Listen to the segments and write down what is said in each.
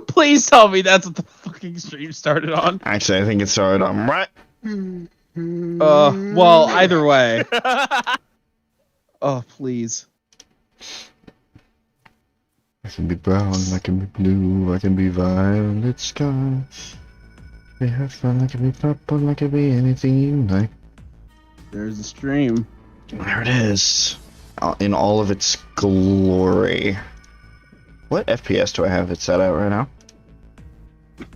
Please tell me that's what the fucking stream started on. Actually, I think it started on right. Well, either way. Oh, please. I can be brown, I can be blue, I can be violet sky. We have fun, I can be purple, I can be anything you like. There's the stream. There it is. In all of its glory. What FPS do I have it set at right now?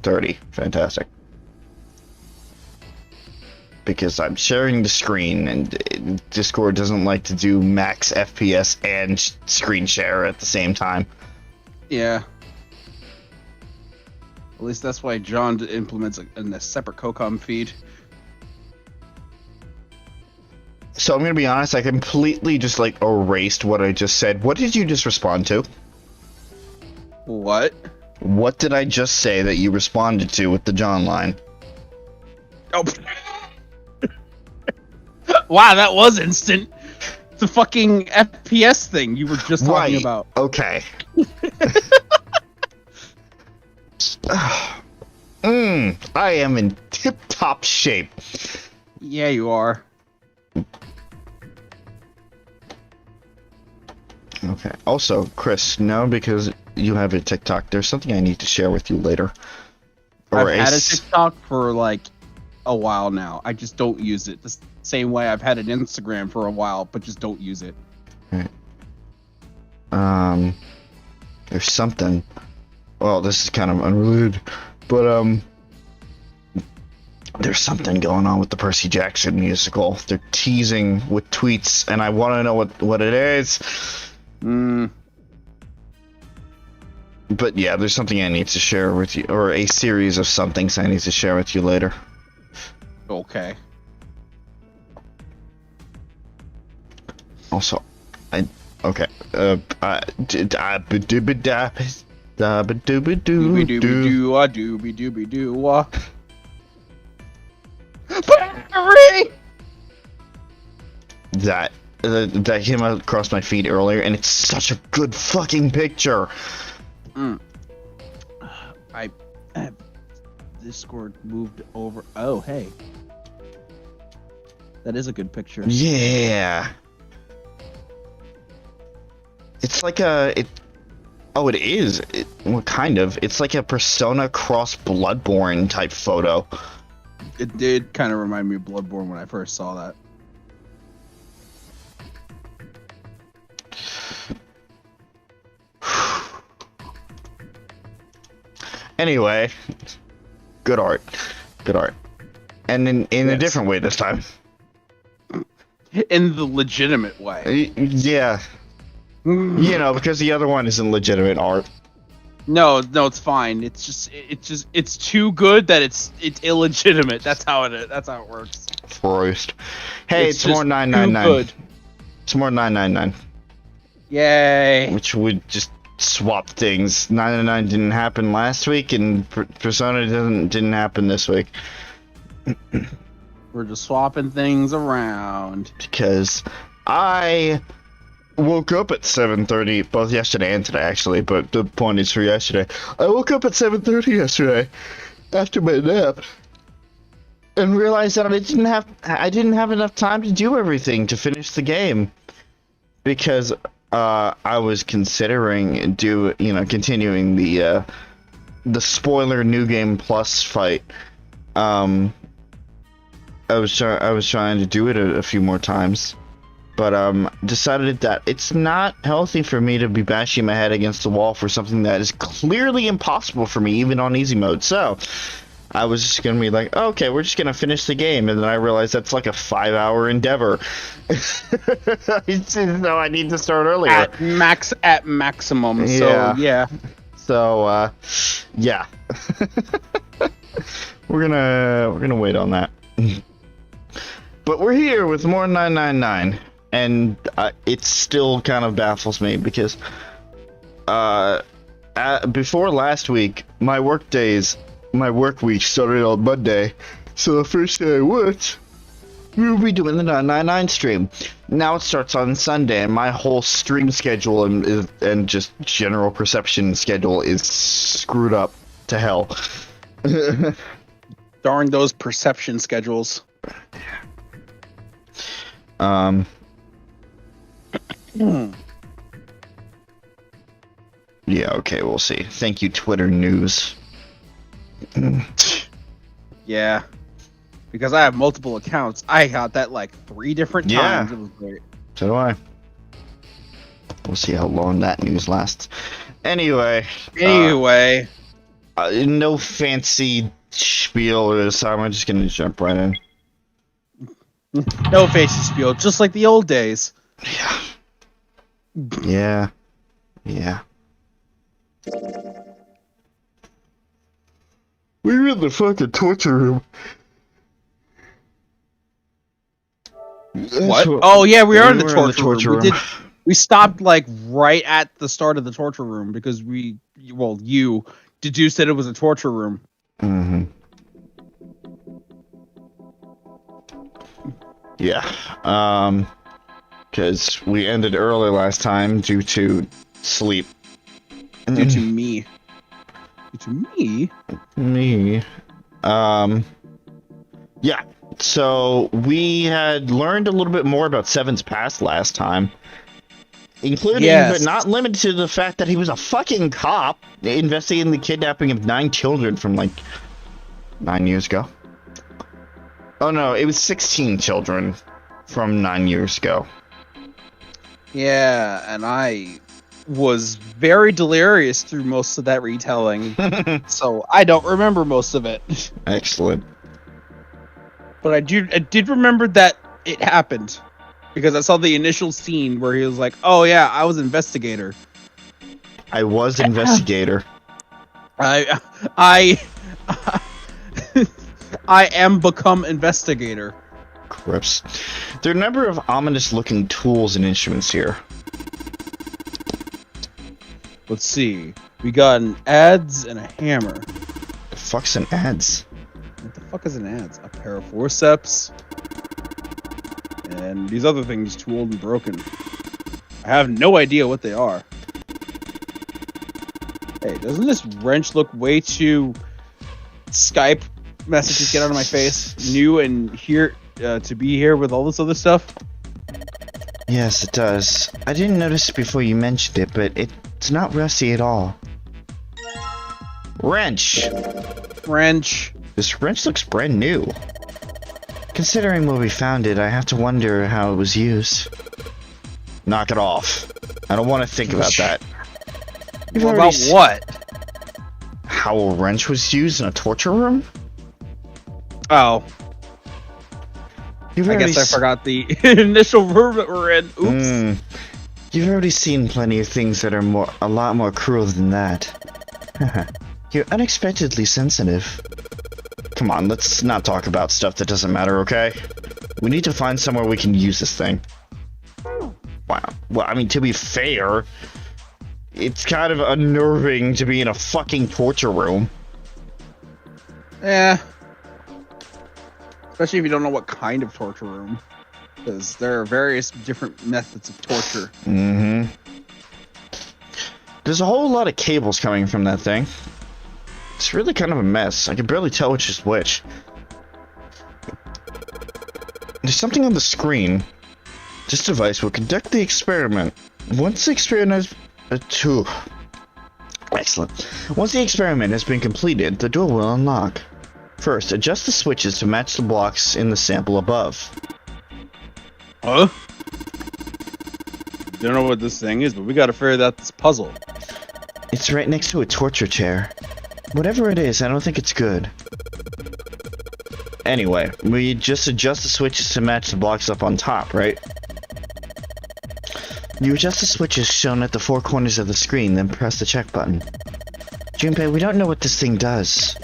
30. Fantastic. Because I'm sharing the screen, and Discord doesn't like to do max FPS and screen share at the same time. Yeah. At least that's why John implements a separate COCOM feed. So I'm gonna be honest, I completely just like erased what I just said. What did you just respond to? What? What did I just say that you responded to with the John line? Oh. Wow, that was instant. It's a fucking FPS thing you were just talking about. Okay. I am in tip-top shape. Yeah, you are. Okay. Also, Chris, no, because you have a TikTok, there's something I need to share with you later. I've had a TikTok for like a while now. I just don't use it. The same way I've had an Instagram for a while, but just don't use it. Right. There's something. Well, this is kind of unrelated, but there's something going on with the Percy Jackson musical. They're teasing with tweets, and I want to know what it is. But yeah, there's something I need to share with you, or a series of somethings I need to share with you later. Okay. Also, okay. That came across my feed earlier, and it's such a good fucking picture. Discord moved over. Oh, hey. That is a good picture. Yeah. It's like it is. Well, kind of. It's like a Persona cross Bloodborne type photo. It did kind of remind me of Bloodborne when I first saw that. Anyway, good art, and in a different way this time. In the legitimate way. Yeah, you know, because the other one isn't legitimate art. No, it's fine. It's too good that it's illegitimate. That's how it is. That's how it works. First, hey, it's more 999. It's more 999. Yay! Which would just swap things. 999 didn't happen last week, and Persona didn't happen this week. We're just swapping things around. Because I woke up at 7:30, both yesterday and today actually, but the point is for yesterday. I woke up at 7:30 yesterday after my nap and realized that I didn't have enough time to do everything to finish the game, because I was considering continuing the spoiler New Game Plus fight. I was trying to do it a few more times, but decided that it's not healthy for me to be bashing my head against the wall for something that is clearly impossible for me, even on easy mode. So I was just gonna be like, okay, we're just gonna finish the game, and then I realized that's like a 5-hour endeavor. So I need to start earlier. At maximum. Yeah. So yeah. So yeah. we're gonna wait on that. But we're here with more 999, and it still kind of baffles me because before last week, my work week started on Monday, so the first day I worked we'll be doing the 999 stream. Now it starts on Sunday, and my whole stream schedule and just general perception schedule is screwed up to hell. Darn those perception schedules. Yeah, okay, we'll see. Thank you, Twitter news. Yeah. Because I have multiple accounts. I got that like 3 different times. It was great. So do I. We'll see how long that news lasts. Anyway. No fancy spiel this time. I'm just gonna jump right in. No fancy spiel, just like the old days. Yeah. We were in the fucking torture room. What? Oh yeah, we are in the torture room. We stopped like right at the start of the torture room because you deduced that it was a torture room. Mm-hmm. Yeah. Because we ended early last time due to sleep. Due to me. Due to me? Me. Yeah. So we had learned a little bit more about Seven's past last time. Including, but not limited to, the fact that he was a fucking cop investigating the kidnapping of 9 children from, like, 9 years ago. Oh no, it was 16 children from 9 years ago. Yeah, and I was very delirious through most of that retelling, so I don't remember most of it. Excellent. But I did remember that it happened. Because I saw the initial scene where he was like, "Oh yeah, I was investigator." I was investigator. I am become investigator. Crips. There are a number of ominous-looking tools and instruments here. Let's see. We got an adze and a hammer. The fuck's an adze? What the fuck is an adze? A pair of forceps. And these other things too old and broken. I have no idea what they are. Hey, doesn't this wrench look way too Skype messages get out of my face? New and here to be here with all this other stuff? Yes, it does. I didn't notice it before you mentioned it, but it's not rusty at all. Wrench! Wrench. This wrench looks brand new. Considering where we found it, I have to wonder how it was used. Knock it off. I don't want to think about that. About what? How a wrench was used in a torture room? Oh. I guess I forgot the initial room that we're in. Oops. You've already seen plenty of things that are a lot more cruel than that. You're unexpectedly sensitive. Come on, let's not talk about stuff that doesn't matter, okay? We need to find somewhere we can use this thing. Wow. Well, I mean, to be fair, it's kind of unnerving to be in a fucking torture room. Yeah. Especially if you don't know what kind of torture room. Because there are various different methods of torture. Mm-hmm. There's a whole lot of cables coming from that thing. It's really kind of a mess. I can barely tell which is which. There's something on the screen. This device will conduct the experiment. Once the experiment has been completed, the door will unlock. First, adjust the switches to match the blocks in the sample above. Huh? Don't know what this thing is, but we gotta figure out this puzzle. It's right next to a torture chair. Whatever it is, I don't think it's good. Anyway, we just adjust the switches to match the blocks up on top, right? You adjust the switches shown at the 4 corners of the screen, then press the check button. Junpei, we don't know what this thing does.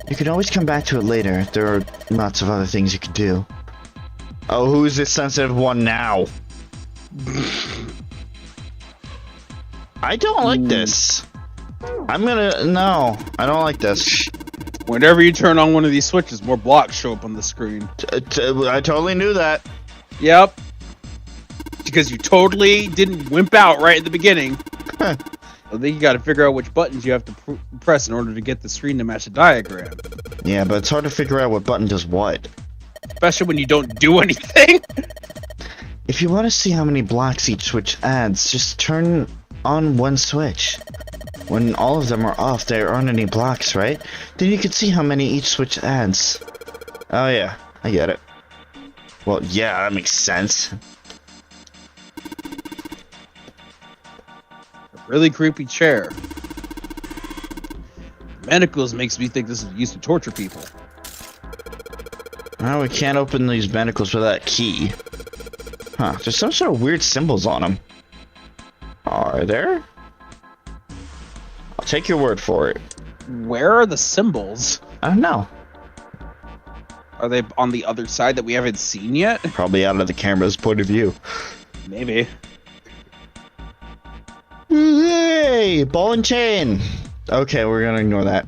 You can always come back to it later. There are lots of other things you could do. Oh, who's this sensitive one now? I don't like this. No, I don't like this. Whenever you turn on one of these switches, more blocks show up on the screen. I totally knew that. Yep. Because you totally didn't wimp out right at the beginning. I think you got to figure out which buttons you have to press in order to get the screen to match the diagram. Yeah, but it's hard to figure out what button does what. Especially when you don't do anything. If you want to see how many blocks each switch adds, just turn on one switch. When all of them are off, there aren't any blocks, right? Then you can see how many each switch adds. Oh yeah, I get it. Well, yeah, that makes sense. A really creepy chair. Manacles makes me think this is used to torture people. Oh, we can't open these manacles with that key. Huh, there's some sort of weird symbols on them. Are there? I'll take your word for it. Where are the symbols? I don't know. Are they on the other side that we haven't seen yet? Probably out of the camera's point of view. Maybe. Hey, ball and chain. Okay, we're gonna ignore that.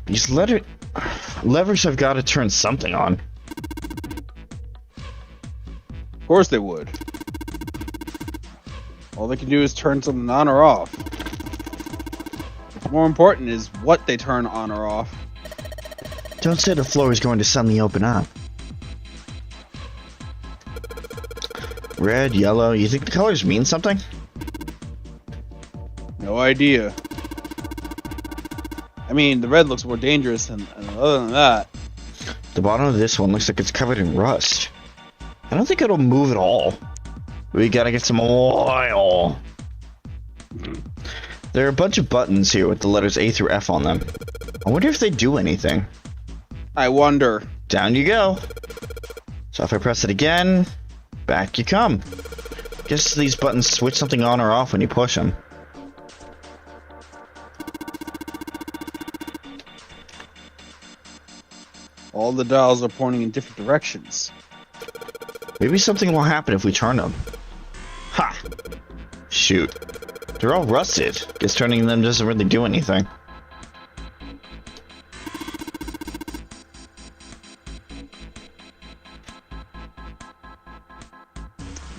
These levers have got to turn something on. Of course they would. All they can do is turn something on or off. What's more important is what they turn on or off. Don't say the floor is going to suddenly open up. Red, yellow, you think the colors mean something? No idea. I mean, the red looks more dangerous than other than that. The bottom of this one looks like it's covered in rust. I don't think it'll move at all. We gotta get some oil. There are a bunch of buttons here with the letters A through F on them. I wonder if they do anything. I wonder. Down you go. So if I press it again, back you come. Guess these buttons switch something on or off when you push them. All the dials are pointing in different directions. Maybe something will happen if we turn them. Ha! Shoot. They're all rusted. Guess turning them doesn't really do anything.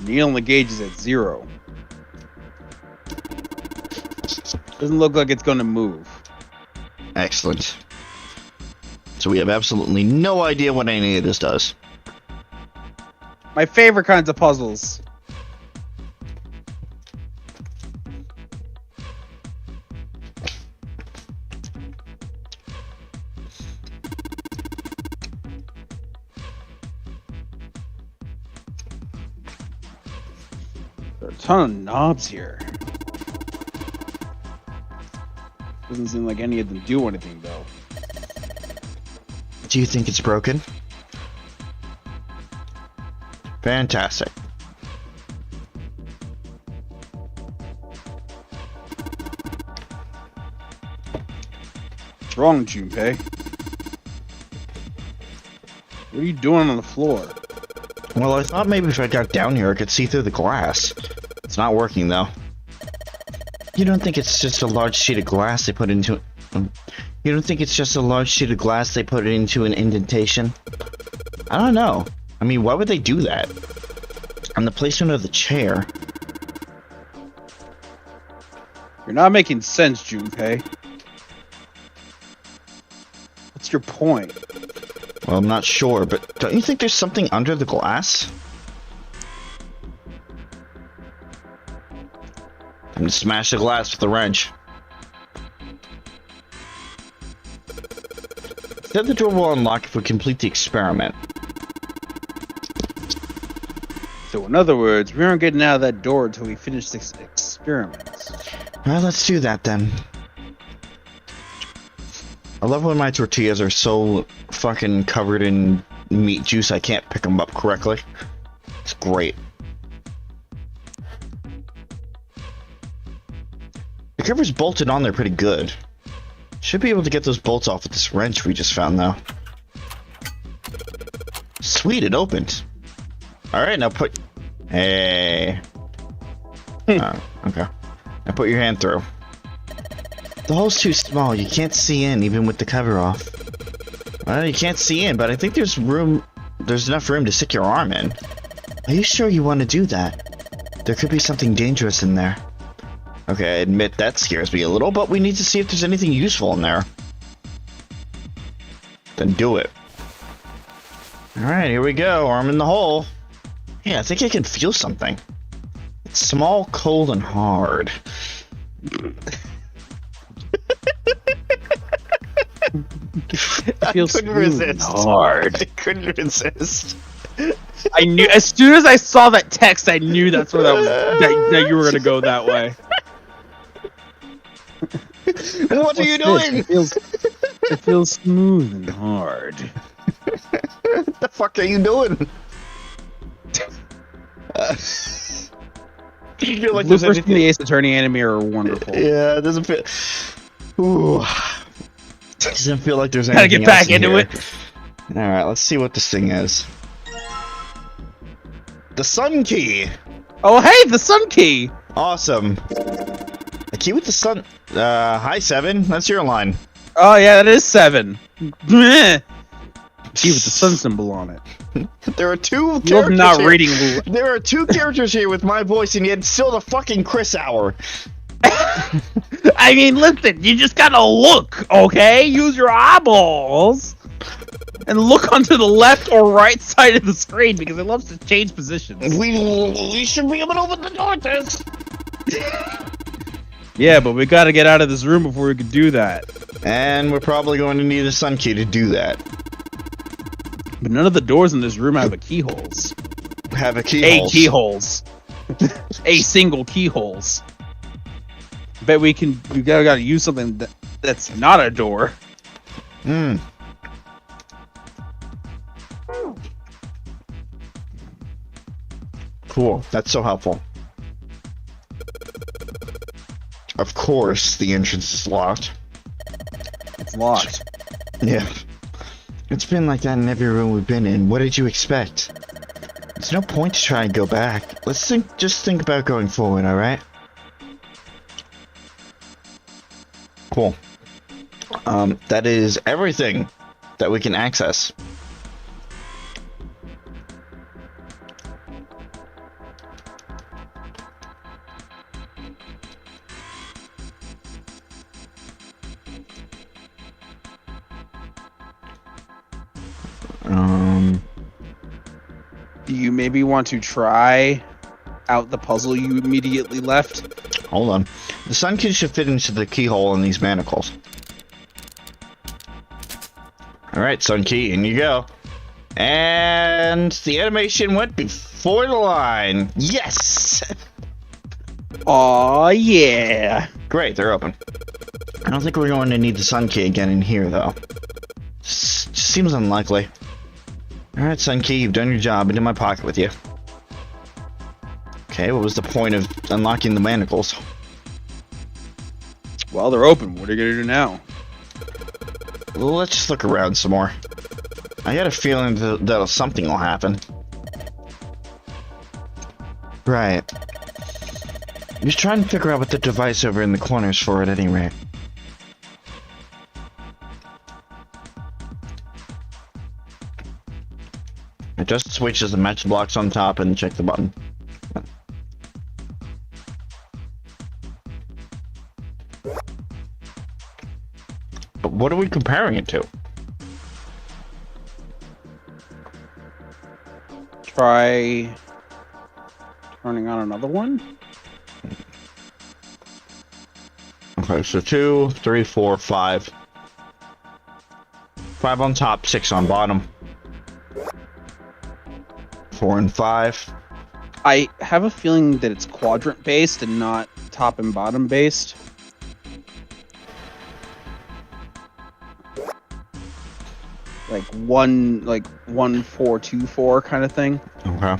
Needle on the gauge is at 0. Doesn't look like it's gonna move. Excellent. So we have absolutely no idea what any of this does. My favorite kinds of puzzles. There are a ton of knobs here. Doesn't seem like any of them do anything though. Do you think it's broken? Fantastic. What's wrong, Junpei? What are you doing on the floor? Well, I thought maybe if I got down here I could see through the glass. It's not working though. You don't think it's just a large sheet of glass they put into... You don't think it's just a large sheet of glass they put it into an indentation? I don't know. I mean, why would they do that? And the placement of the chair. You're not making sense, Junpei. What's your point? Well, I'm not sure, but don't you think there's something under the glass? I'm gonna smash the glass with a wrench. Said the door will unlock if we complete the experiment. So in other words, we aren't getting out of that door until we finish this experiment. Well, let's do that then. I love when my tortillas are so fucking covered in meat juice I can't pick them up correctly. It's great. The cover's bolted on there pretty good. Should be able to get those bolts off with this wrench we just found though. Sweet, it opened. Alright, now put... Hey. Okay. Now put your hand through. The hole's too small. You can't see in, even with the cover off. Well, you can't see in, but I think there's room. There's enough room to stick your arm in. Are you sure you want to do that? There could be something dangerous in there. Okay, I admit that scares me a little, but we need to see if there's anything useful in there. Then do it. Alright, here we go. Arm in the hole. Yeah, I think I can feel something. It's small, cold, and hard. I feel couldn't resist. Hard. I couldn't resist. I knew as soon as I saw that text, I knew that's where that you were gonna go that way. What are you doing? It feels smooth and hard. What the fuck are you doing? You feel like there's Bloopers anything... from the Ace Attorney anime are wonderful. Yeah, it doesn't feel. Ooh. Doesn't feel like there's Gotta anything get back else in into here. it. Alright, let's see what this thing is. The sun key! Oh, hey, the sun key! Awesome. A key with the sun. Hi, Seven. That's your line. Oh, yeah, that is 7. Key with the sun symbol on it. There are two You're characters not here. reading. There are two characters here with my voice, and yet still the fucking Chris hour. I mean, listen, you just gotta look, okay? Use your eyeballs and look onto the left or right side of the screen because it loves to change positions. We should be able to open the door, this. Yeah, but we gotta get out of this room before we can do that. And we're probably going to need a sun key to do that. But none of the doors in this room have a keyholes. Have a keyhole. Keyholes. A single keyholes. Bet we gotta use something that's not a door. Hmm. Cool. That's so helpful. Of course, the entrance is locked. It's locked. Yeah. It's been like that in every room we've been in. What did you expect? There's no point to try and go back. Just think about going forward, alright? Cool. That is everything that we can access. Do you maybe want to try out the puzzle you immediately left? Hold on. The sun key should fit into the keyhole in these manacles. Alright, sun key, in you go. And the animation went before the line. Yes! Aw, yeah. Great, they're open. I don't think we're going to need the sun key again in here, though. Just seems unlikely. Alright, sun key, you've done your job. Into my pocket with you. Okay, what was the point of unlocking the manacles? Well, they're open. What are you gonna do now? Well, let's just look around some more. I got a feeling that something will happen. Right. Just trying to figure out what the device over in the corner's for at any rate. Adjust the switches and match the blocks on top and check the button. But what are we comparing it to? Try turning on another one? Okay, so 2, 3, 4, 5. 5 on top, 6 on bottom. 4 and 5. I have a feeling that it's quadrant based and not top and bottom based. Like 1 4 2 4 kind of thing. Okay.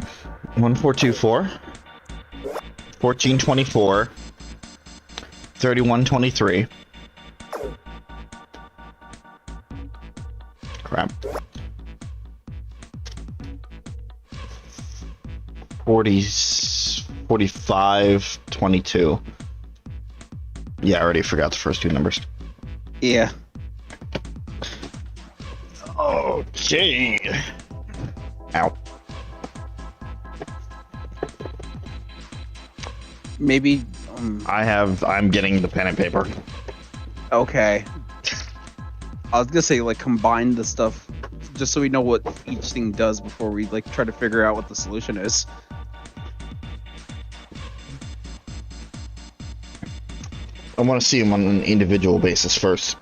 1, 4, 2, 4. 14, 24. 31, 23. Crap. 40, 45, 22. Yeah, I already forgot the first two numbers. Yeah. Okay. Ow. Maybe. I'm getting the pen and paper. Okay. I was gonna say, like, combine the stuff just so we know what each thing does before we, like, try to figure out what the solution is. I want to see them on an individual basis first.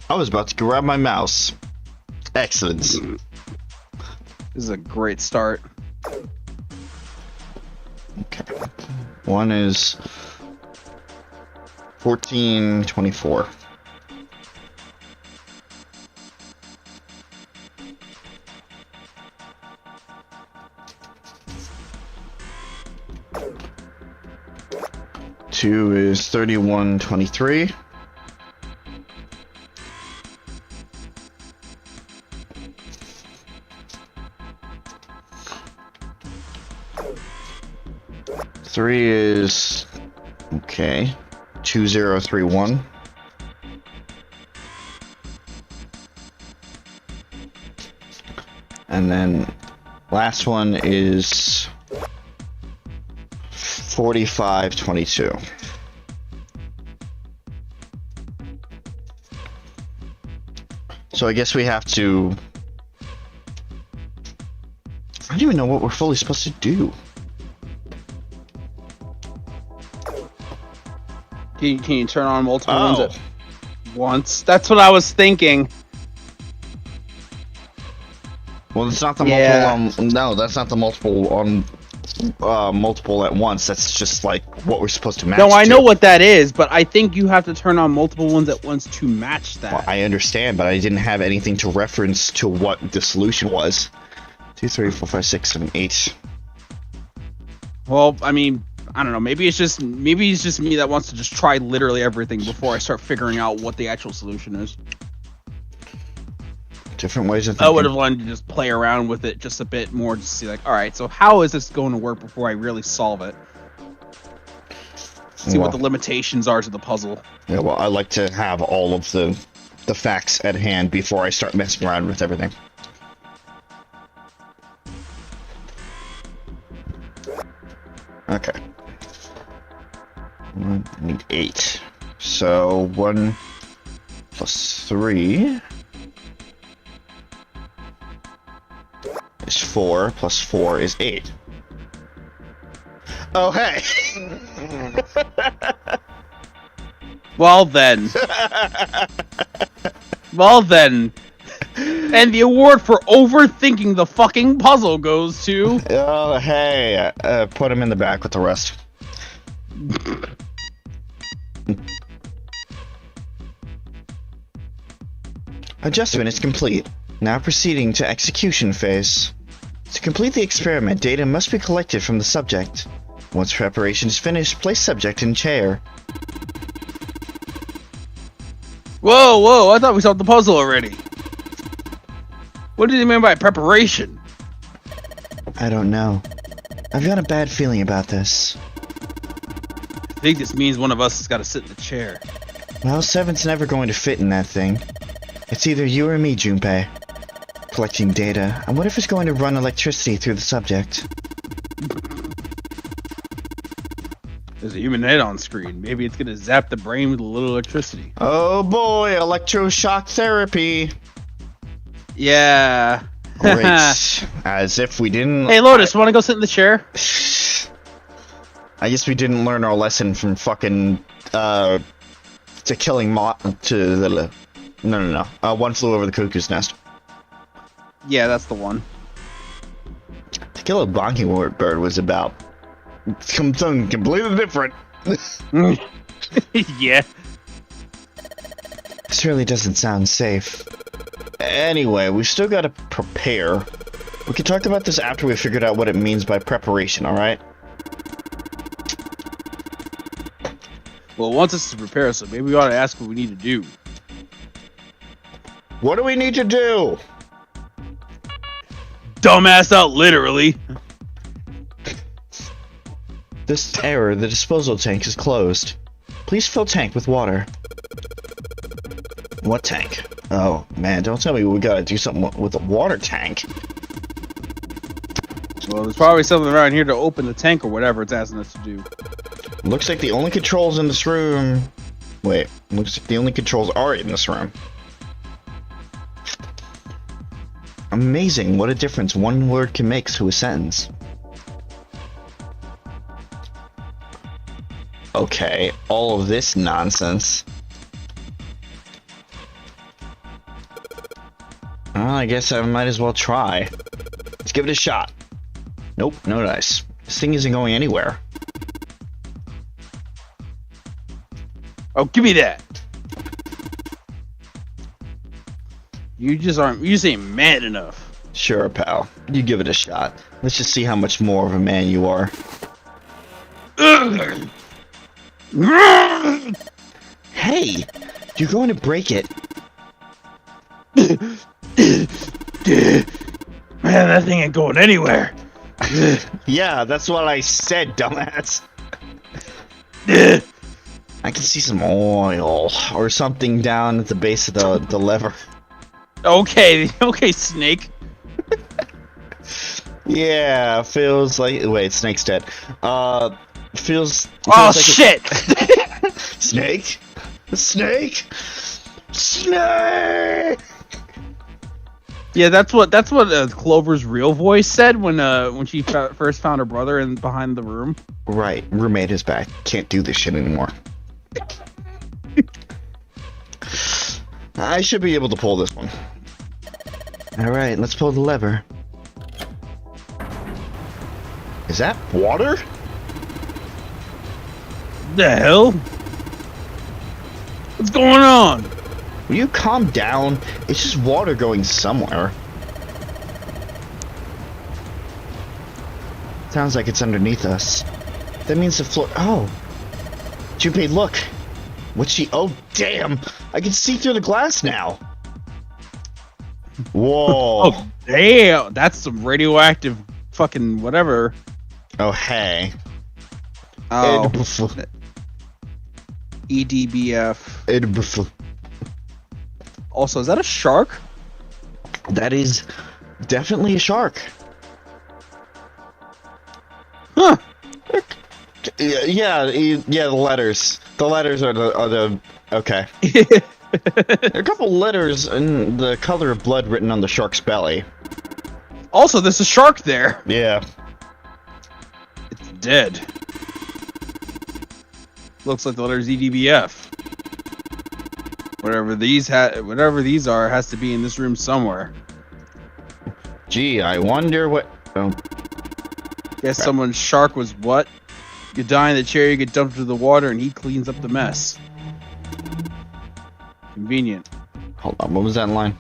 I was about to grab my mouse. Excellent. This is a great start. Okay. One is 1424. Two is 3123. Three is okay. 2031. And then last one is 4522. So I guess we have to. I don't even know what we're fully supposed to do. Can you turn on multiple ones at once? That's what I was thinking. Well, it's not the multiple. No, that's not the multiple on multiple at once. That's just like what we're supposed to match. No, I know what that is, but I think you have to turn on multiple ones at once to match that. Well, I understand, but I didn't have anything to reference to what the solution was. 2, 3, 4, 5, 6, 7, 8. Well, I mean, I don't know. Maybe it's just me that wants to just try literally everything before I start figuring out what the actual solution is. Different ways of thinking. I would have wanted to just play around with it just a bit more to see, like, all right, so how is this going to work before I really solve it? See what the limitations are to the puzzle. Yeah, well, I like to have all of the facts at hand before I start messing around with everything. Okay. I need 8. So 1 plus 3 is 4, plus 4 is 8. Oh, hey! Well then. Well then. And the award for overthinking the fucking puzzle goes to... Oh, hey. Put him in the back with the rest. Adjustment is complete. Now proceeding to execution phase. To complete the experiment, data must be collected from the subject. Once preparation is finished, place subject in chair. Whoa, I thought we solved the puzzle already. What did he mean by preparation? I don't know. I've got a bad feeling about this. I think this means one of us has got to sit in the chair. Well, 7's never going to fit in that thing. It's either you or me, Junpei. Collecting data, and what if it's going to run electricity through the subject? There's a human head on screen. Maybe it's gonna zap the brain with a little electricity. Oh boy, electroshock therapy. Yeah. Great. As if we didn't... Hey, Lotus, wanna go sit in the chair? I guess we didn't learn our lesson from fucking, to killing to the... No. One Flew Over the Cuckoo's Nest. Yeah, that's the one. To Kill a Mockingbird was about something completely different. Yeah. This really doesn't sound safe. Anyway, we still gotta prepare. We can talk about this after we figured out what it means by preparation, alright? Well, it wants us to prepare, so maybe we ought to ask what we need to do. What do we need to do? dumbass out literally. This error, the disposal tank is closed. Please fill tank with water. What tank? Oh, man, don't tell me we gotta do something with a water tank. Well, there's probably something around here to open the tank or whatever it's asking us to do. Looks like the only controls in this room... Wait, looks like the only controls are in this room. Amazing, what a difference one word can make to a sentence. Okay, all of this nonsense. Well, I guess I might as well try. Let's give it a shot. Nope, no dice. This thing isn't going anywhere. Oh, give me that. You just ain't mad enough. Sure, pal. You give it a shot. Let's just see how much more of a man you are. Hey! You're going to break it. Man, that thing ain't going anywhere. Yeah, that's what I said, dumbass. I can see some oil or something down at the base of the lever. Okay, Snake. Yeah, feels like... Wait, Snake's dead. Feels Oh, like shit! Snake? Snake? Snake! Yeah, that's what Clover's real voice said when she first found her brother behind the room. Right, roommate is back. Can't do this shit anymore. I should be able to pull this one. Alright, let's pull the lever. Is that water? The hell? What's going on? Will you calm down? It's just water going somewhere. Sounds like it's underneath us. That means the floor... Oh! Junpei, look! What's she... Oh, damn! I can see through the glass now! Whoa! Oh, damn! That's some radioactive fucking whatever. Oh, hey. Oh. EDBF. Also, is that a shark? That is definitely a shark. Huh. Yeah, the letters. The letters are the okay. There are a couple letters in the color of blood written on the shark's belly. Also, there's a shark there. Yeah. It's dead. Looks like the letters EDBF. Whatever these are has to be in this room somewhere. Gee, I wonder what... Oh. Guess someone's shark was what? You die in the chair, you get dumped into the water, and he cleans up the mess. Convenient. Hold on, what was that line?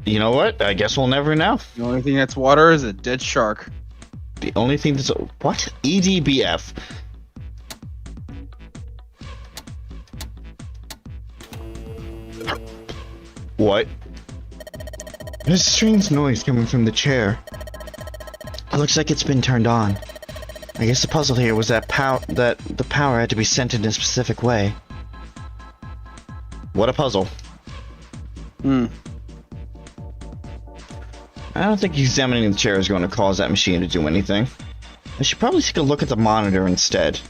You know what? I guess we'll never know. The only thing that's water is a dead shark. The only thing that's... What? EDBF. What? There's a strange noise coming from the chair. It looks like it's been turned on. I guess the puzzle here was that the power had to be sent in a specific way. What a puzzle. I don't think examining the chair is going to cause that machine to do anything. I should probably take a look at the monitor instead.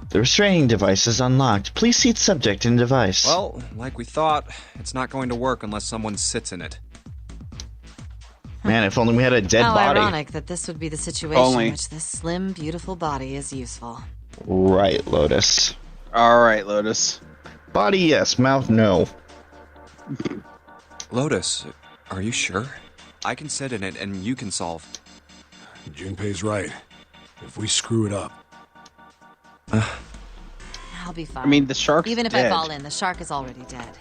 The restraining device is unlocked. Please seat subject and device. Well, like we thought, it's not going to work unless someone sits in it. Man, if only we had a dead How body. ironic that this would be the situation in which this slim, beautiful body is useful. Right, Lotus. Alright, Lotus. Body, yes. Mouth, no. Lotus, are you sure? I can sit in it and you can solve. Junpei's right. If we screw it up... I'll be fine. I mean, the shark's Even if dead. I fall in, the shark is already dead.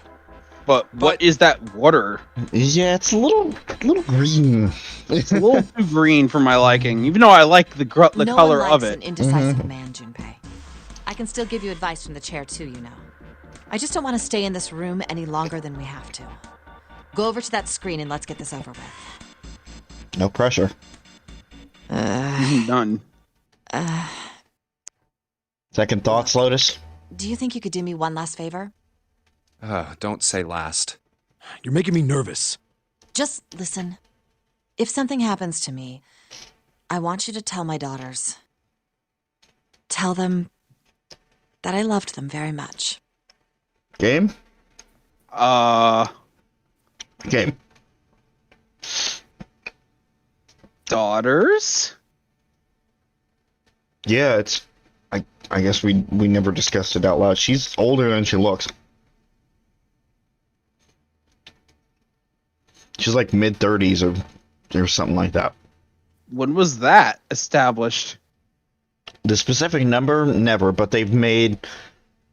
But what is that water? Yeah, it's a little green. It's a little too green for my liking, even though I like the No color one of likes it. an indecisive man, Junpei. I can still give you advice from the chair too, you know. I just don't want to stay in this room any longer than we have to. Go over to that screen and let's get this over with. No pressure. None. Second thoughts, Lotus? Do you think you could do me one last favor? Don't say last. You're making me nervous. Just listen. If something happens to me, I want you to tell my daughters. Tell them that I loved them very much. Game? Game. Daughters? Yeah, it's... I guess we never discussed it out loud. She's older than she looks. She's like mid-30s or something like that. When was that established? The specific number, never, but they've made...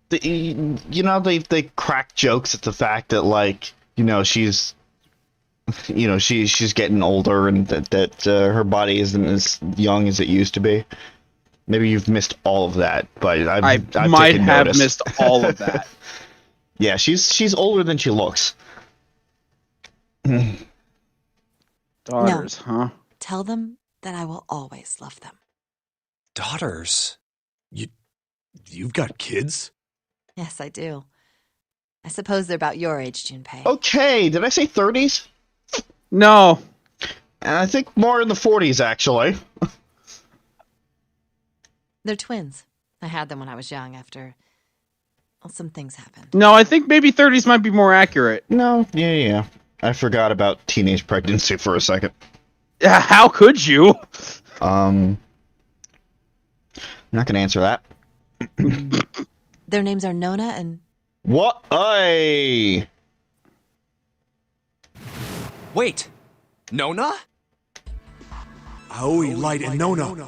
they crack jokes at the fact that, like, she's... she's getting older and that her body isn't as young as it used to be. Maybe you've missed all of that, but I've might taken have notice. missed all of that. Yeah, she's older than she looks. Daughters, huh? Tell them that I will always love them. Daughters? You've got kids? Yes, I do. I suppose they're about your age, Junpei. Okay, did I say 30s? No. And I think more in the 40s, actually. They're twins. I had them when I was young after... Well, some things happened. No, I think maybe 30s might be more accurate. No, yeah. I forgot about teenage pregnancy for a second. Yeah, how could you? I'm not gonna answer that. Their names are Nona and... What? Hey! Wait! Nona? Aoi, Light, and Nona.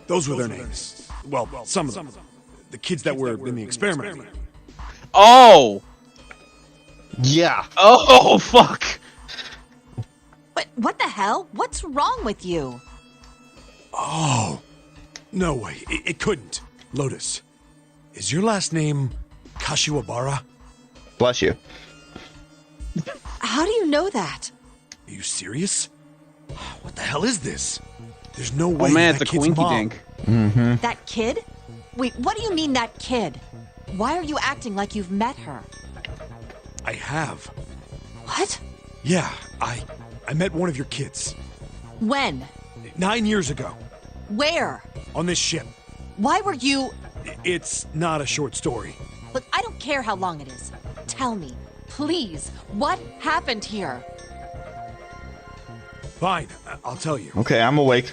Those were their names. Well, some of them. The kids that were in the experiment. Oh! Yeah. Oh, fuck! What the hell? What's wrong with you? Oh. No way. It couldn't. Lotus, is your last name Kashiwabara? Bless you. How do you know that? Are you serious? What the hell is this? There's no way Oh man, that it's a kid's quinky mom... dink. Mm-hmm. That kid? Wait, what do you mean that kid? Why are you acting like you've met her? I have. What? Yeah, I met one of your kids. When? 9 years ago. Where? On this ship. Why were you... It's not a short story. Look, I don't care how long it is. Tell me, please, what happened here? Fine, I'll tell you. Okay, I'm awake.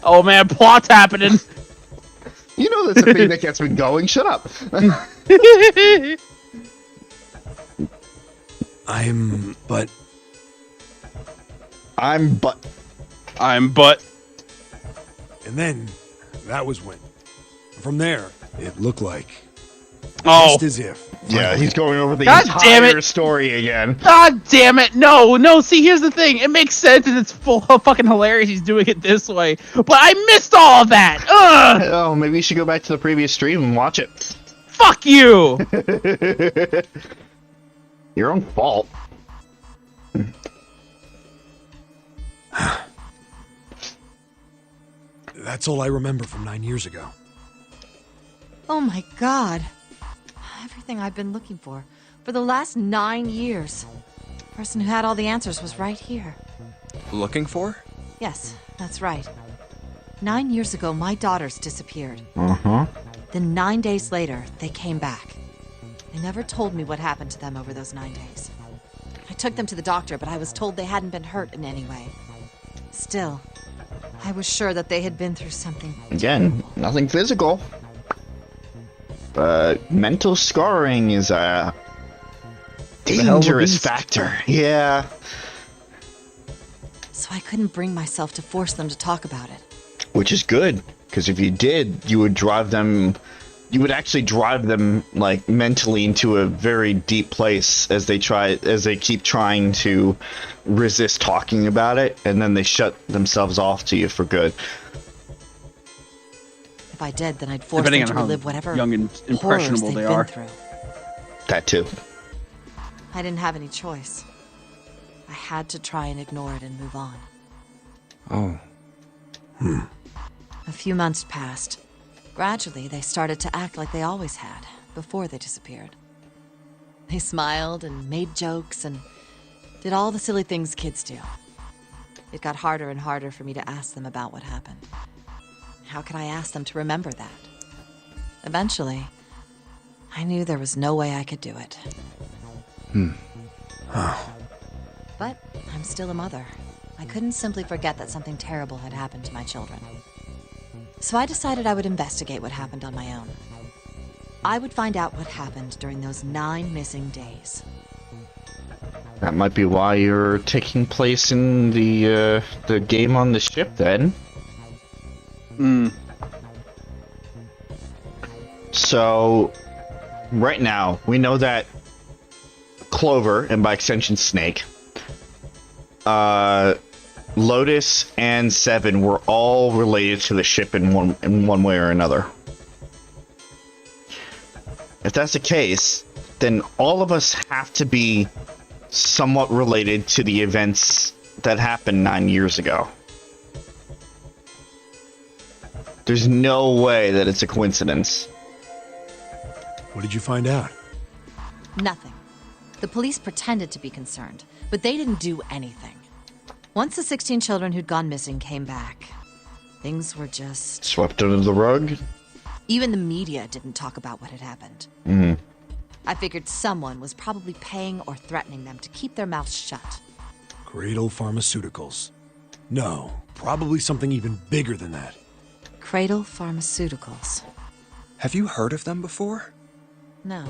Oh man, plot's happening. You know that's the thing that gets me going. Shut up. I'm but. And then, that was when. From there, it looked like. Oh. Just as if. Yeah, he's going over the God damn entire it. story again. God damn it! No. See, here's the thing. It makes sense, and it's fucking hilarious. He's doing it this way, but I missed all of that. Ugh! Oh, maybe you should go back to the previous stream and watch it. Fuck you! Your own fault. That's all I remember from 9 years ago. Oh my god. Everything I've been looking for the last 9 years. The person who had all the answers was right here. Looking for? Yes, that's right. 9 years ago, my daughters disappeared. Uh-huh. Then 9 days later, they came back. They never told me what happened to them over those 9 days. I took them to the doctor, but I was told they hadn't been hurt in any way. Still, I was sure that they had been through something Again, terrible. nothing physical. But mental scarring is a dangerous factor. Yeah. So I couldn't bring myself to force them to talk about it. Which is good, because if you did, you would actually drive them like mentally into a very deep place as they keep trying to resist talking about it, and then they shut themselves off to you for good. If I did, then I'd force Depending them to on how relive whatever young and horrors impressionable they've they been are. through. That too. I didn't have any choice. I had to try and ignore it and move on. Oh. A few months passed. Gradually, they started to act like they always had, before they disappeared. They smiled and made jokes and did all the silly things kids do. It got harder and harder for me to ask them about what happened. How could I ask them to remember that? Eventually, I knew there was no way I could do it. But I'm still a mother. I couldn't simply forget that something terrible had happened to my children. So I decided I would investigate what happened on my own. I would find out what happened during those 9 missing days. That might be why you're taking place in the game on the ship, then. So, right now, we know that Clover, and by extension Snake, Lotus, and Seven were all related to the ship in one way or another. If that's the case, then all of us have to be somewhat related to the events that happened 9 years ago. There's no way that it's a coincidence. What did you find out? Nothing. The police pretended to be concerned, but they didn't do anything. Once the 16 children who'd gone missing came back, things were just... Swept under the rug? Even the media didn't talk about what had happened. I figured someone was probably paying or threatening them to keep their mouths shut. Cradle Pharmaceuticals. No, probably something even bigger than that. Cradle Pharmaceuticals. Have you heard of them before? No.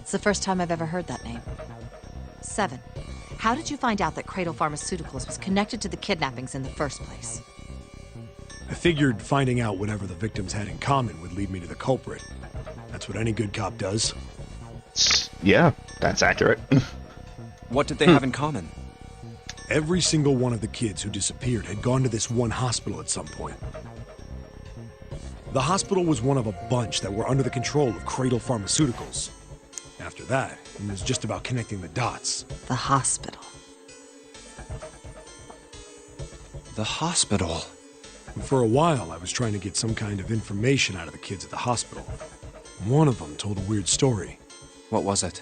It's the first time I've ever heard that name. 7. How did you find out that Cradle Pharmaceuticals was connected to the kidnappings in the first place? I figured finding out whatever the victims had in common would lead me to the culprit. That's what any good cop does. Yeah, that's accurate. What did they have in common? Every single one of the kids who disappeared had gone to this one hospital at some point. The hospital was one of a bunch that were under the control of Cradle Pharmaceuticals. After that, it was just about connecting the dots. The hospital. The hospital. And for a while, I was trying to get some kind of information out of the kids at the hospital. One of them told a weird story. What was it?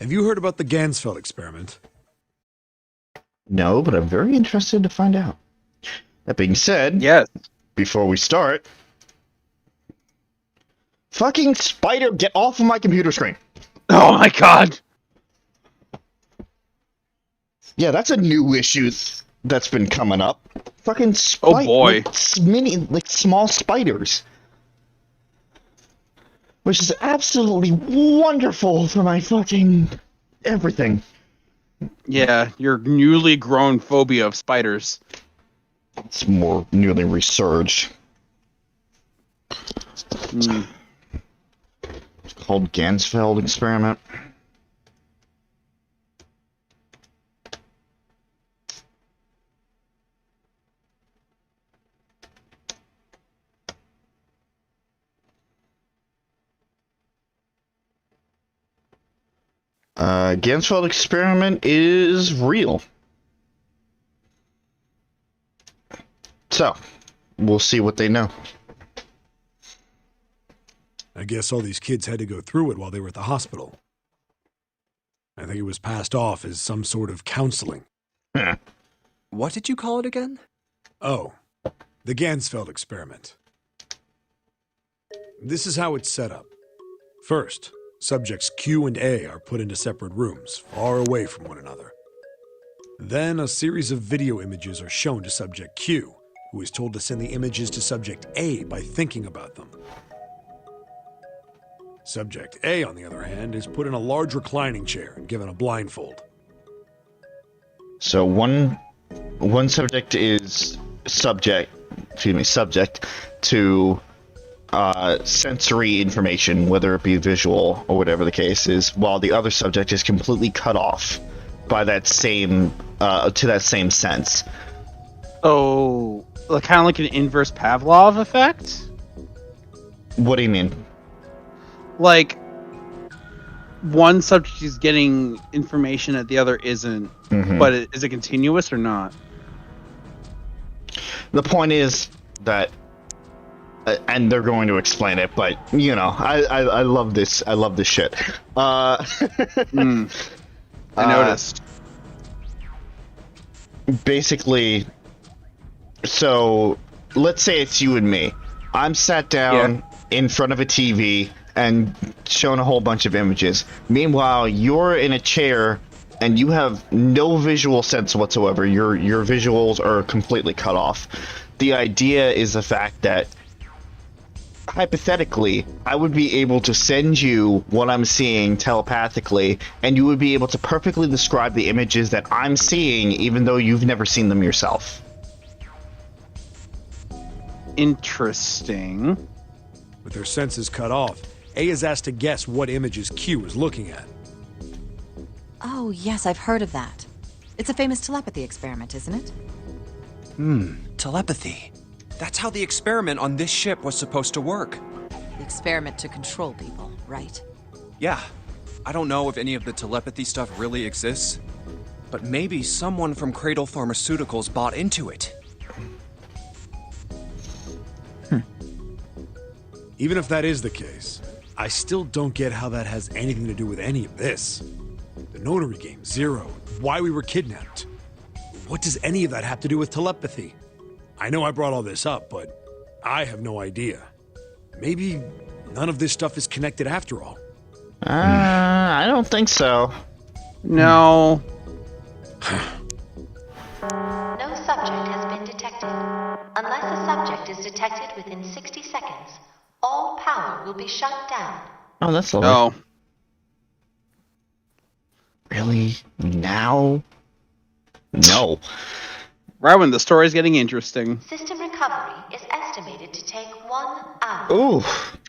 Have you heard about the Gansfeld experiment? No, but I'm very interested to find out. That being said, Yes. before we start, fucking spider, get off of my computer screen. Oh my god. Yeah, that's a new issue that's been coming up. Fucking spider. Oh boy. Like small spiders. Which is absolutely wonderful for my fucking everything. Yeah, your newly grown phobia of spiders. It's more newly resurged. It's called Gansfeld experiment. Gansfeld experiment is real. So, we'll see what they know. I guess all these kids had to go through it while they were at the hospital. I think it was passed off as some sort of counseling. What did you call it again? Oh, the Gansfeld experiment. This is how it's set up. First, subjects Q and A are put into separate rooms, far away from one another. Then a series of video images are shown to subject Q, who is told to send the images to subject A by thinking about them. Subject A, on the other hand, is put in a large reclining chair and given a blindfold. So one subject is subject to sensory information, whether it be visual or whatever the case is, while the other subject is completely cut off by that same to that same sense. Oh, kind of like an inverse Pavlov effect. What do you mean? Like, one subject is getting information that the other isn't, but is it continuous or not? The point is that, and they're going to explain it, but you know, I love this. I love this shit. I noticed. Basically, so let's say it's you and me. I'm sat down in front of a TV and shown a whole bunch of images. Meanwhile, you're in a chair and you have no visual sense whatsoever. Your visuals are completely cut off. The idea is the fact that, hypothetically, I would be able to send you what I'm seeing telepathically, and you would be able to perfectly describe the images that I'm seeing, even though you've never seen them yourself. Interesting. With her senses cut off, A is asked to guess what images Q is looking at. Oh, yes, I've heard of that. It's a famous telepathy experiment, isn't it? Telepathy. That's how the experiment on this ship was supposed to work. The experiment to control people, right? Yeah. I don't know if any of the telepathy stuff really exists, but maybe someone from Cradle Pharmaceuticals bought into it. Even if that is the case, I still don't get how that has anything to do with any of this. The notary game, Zero, why we were kidnapped. What does any of that have to do with telepathy? I know I brought all this up, but I have no idea. Maybe none of this stuff is connected after all. I don't think so. No. No subject has been detected. Unless a subject is detected within 60 seconds, all power will be shut down. Oh, that's lovely. No. Really? Now? No. Right when the story's getting interesting. System recovery is estimated to take 1 hour. Ooh.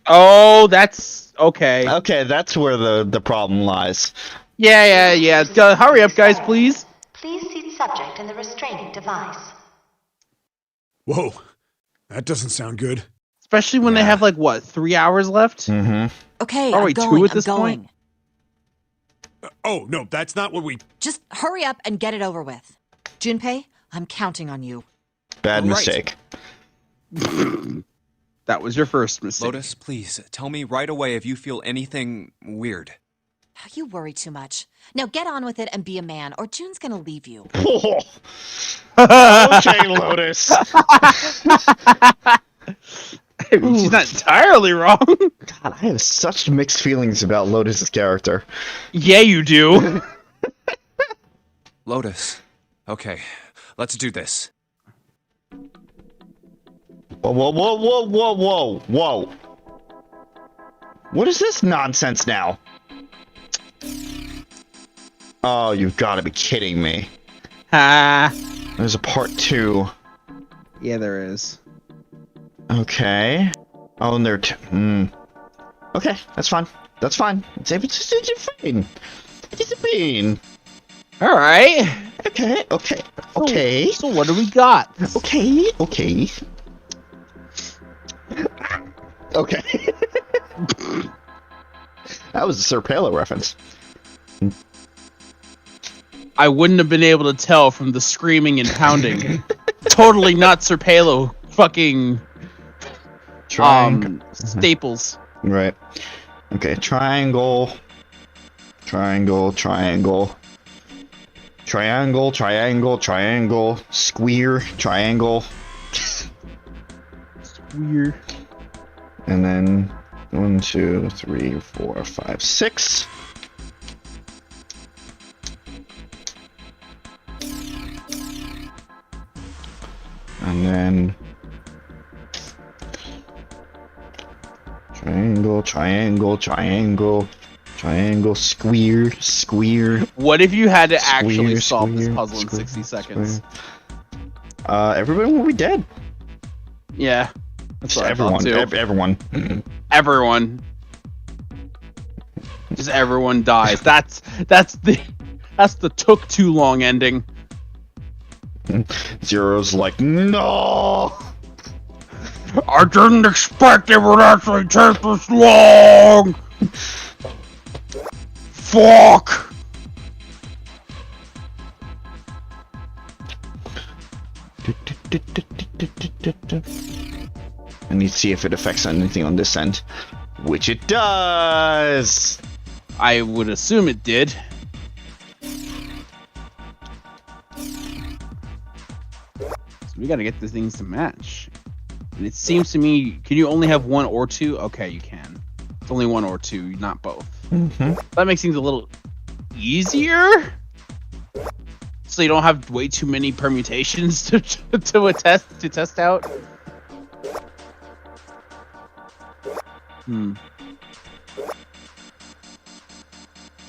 Oh, that's okay. Okay, that's where the problem lies. Yeah. Hurry up, guys, please. Please seat subject in the restraining device. Whoa, that doesn't sound good. Especially when they have, 3 hours left? Mm-hmm. Okay, Are I'm we going, two at I'm this going. point? Oh, no, that's not what we... Just hurry up and get it over with. Junpei, I'm counting on you. Bad All right. mistake. That was your first mistake. Lotus, please, tell me right away if you feel anything weird. You worry too much. Now get on with it and be a man, or June's gonna leave you. Okay, Lotus. She's not entirely wrong. God, I have such mixed feelings about Lotus's character. Yeah, you do. Lotus. Okay, let's do this. Whoa. What is this nonsense now? Oh, you've got to be kidding me. Ha. There's a part 2. Yeah, there is. Okay. Oh, and there Okay, that's fine. It's fine. It's fine. It's fine. All right. Okay. So what do we got? Okay. That was a Sir Palo reference. I wouldn't have been able to tell from the screaming and pounding. Totally not Sir Palo fucking staples. Right. Okay, triangle. Square. Triangle. Weird. And then 1, 2, 3, 4, 5, 6. And then triangle, square. What if you had to actually solve this puzzle in 60 seconds? Everyone will be dead. Yeah. That's what Everyone. I thought too. Everyone. Everyone. Just everyone dies. That's the took too long ending. Zero's like, no! I didn't expect it would actually take this long! Fuck! I need to see if it affects anything on this end. Which it does! I would assume it did. So we gotta get the things to match. And it seems to me, can you only have one or two? Okay, you can. It's only one or two, not both. Mm-hmm. That makes things a little easier. So you don't have way too many permutations to test out. Hmm.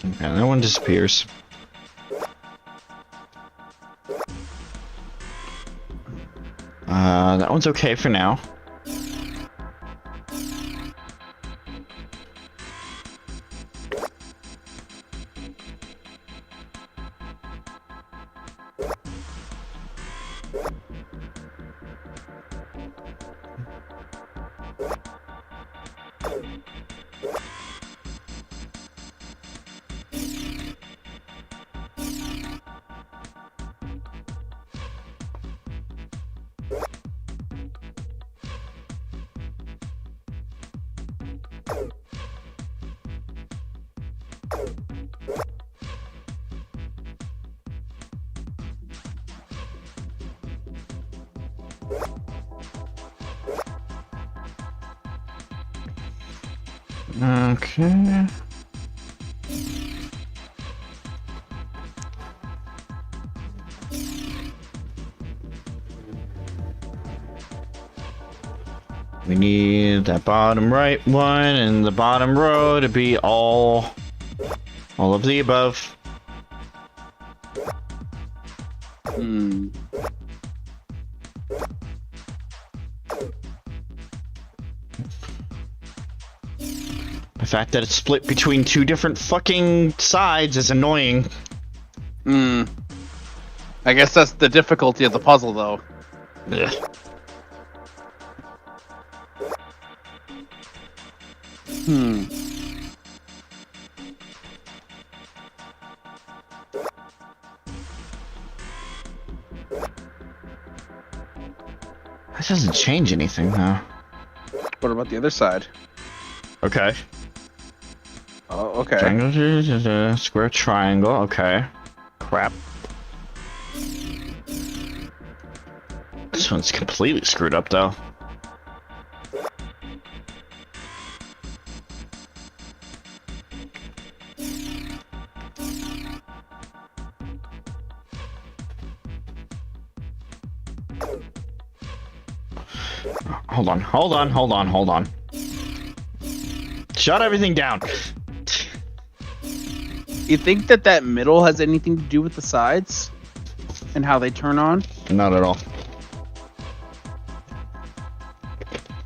Okay, that one disappears. That one's okay for now. Okay. We need that bottom right one and the bottom row to be all of the above. Hmm. The fact that it's split between two different fucking sides is annoying. Hmm. I guess that's the difficulty of the puzzle, though. Ugh. Hmm. That doesn't change anything, though. What about the other side? Okay. Oh, okay. Triangle, square triangle, okay. Crap. This one's completely screwed up, though. Hold on. Shut everything down. You think that middle has anything to do with the sides? And how they turn on? Not at all.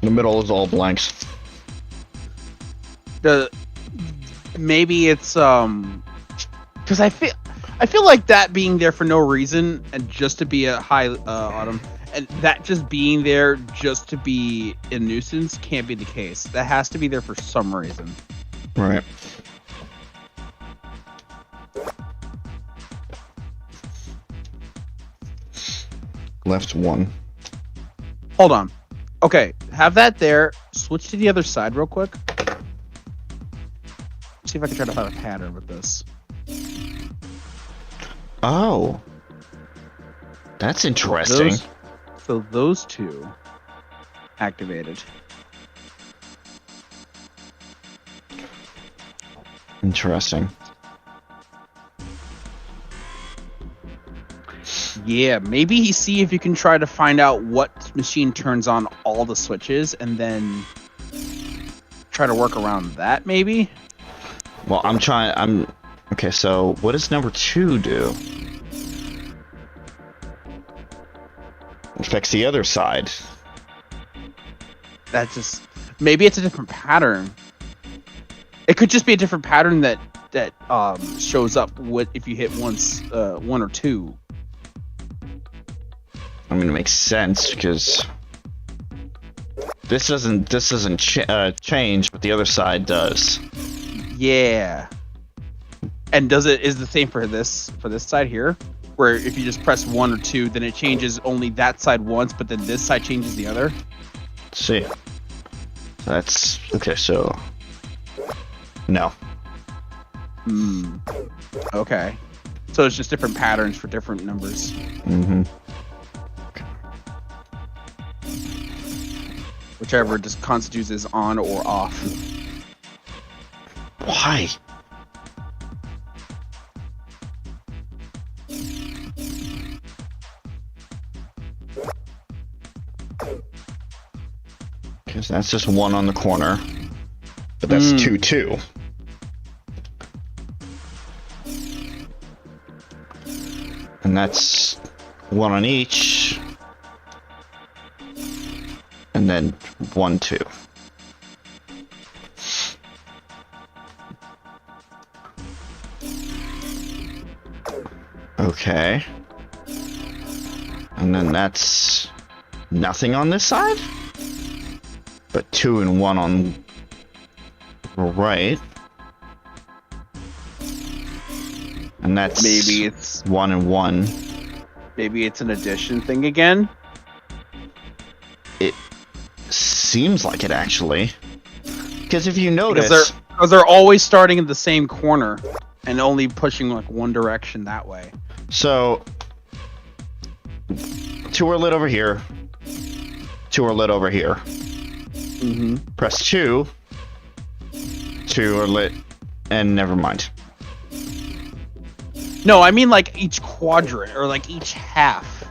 The middle is all blanks. Maybe it's because I feel like that being there for no reason and just to be a high autumn, and that just being there just to be a nuisance can't be the case. That has to be there for some reason. Right. Left one. Hold on. Okay, have that there. Switch to the other side real quick. See if I can try to find a pattern with this. Oh. That's interesting. So those two activated. Interesting. Yeah, maybe see if you can try to find out what machine turns on all the switches and then try to work around that, maybe? Well, okay, so what does number 2 do? Affects the other side. That just... Maybe it's a different pattern. It could just be a different pattern that shows up if you hit one or two. I mean, it makes sense because this doesn't change, but the other side does. Yeah. And is the same for this side here, where if you just press 1 or 2, then it changes only that side once, but then this side changes the other. Let's see. That's okay. So no. Okay. So it's just different patterns for different numbers. Mm-hmm. Whichever just constitutes as on or off. Why? Because that's just 1 on the corner. But that's 2, 2. And that's 1 on each. And then 1, 2. Okay. And then that's nothing on this side? But 2 and 1 on the right. And that's maybe it's 1 and 1. Maybe it's an addition thing again. It seems like it actually. Because if you notice, because they're always starting in the same corner and only pushing like one direction that way. So 2 are lit over here. 2 are lit over here. Mm-hmm. Press 2. 2 are lit, and never mind. No, I mean like each quadrant or like each half.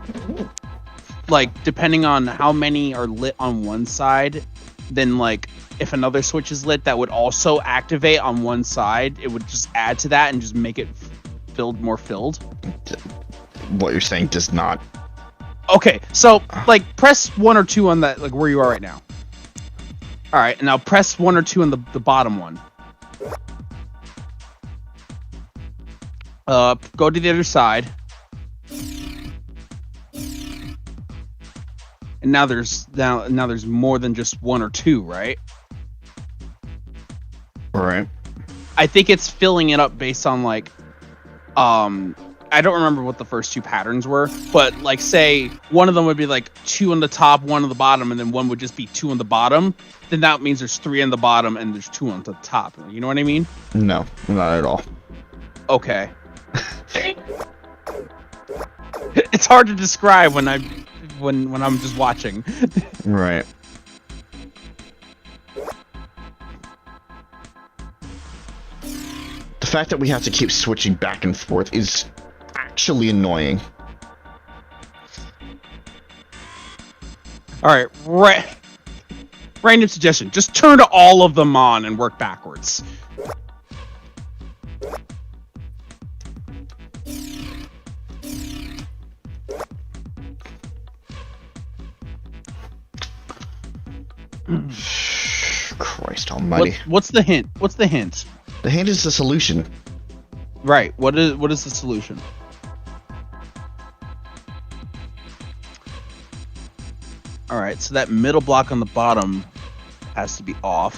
Like depending on how many are lit on one side, then like if another switch is lit that would also activate on one side, it would just add to that and just make it more filled. What you're saying does not. Okay, so like press 1 or 2 on that, like where you are right now. All right, and now press 1 or 2 on the bottom one. Go to the other side. And now there's more than just 1 or 2, right? Right. I think it's filling it up based on like I don't remember what the first 2 patterns were, but like say one of them would be like 2 on the top, 1 on the bottom, and then one would just be 2 on the bottom. Then that means there's 3 on the bottom and there's 2 on the top. You know what I mean? No, not at all. Okay. It's hard to describe when I'm just watching. Right. The fact that we have to keep switching back and forth is actually annoying. All right. Random suggestion: just turn all of them on and work backwards. Christ almighty. What's the hint? What's the hint? The hint is the solution. Right. What is the solution? Alright, so that middle block on the bottom has to be off.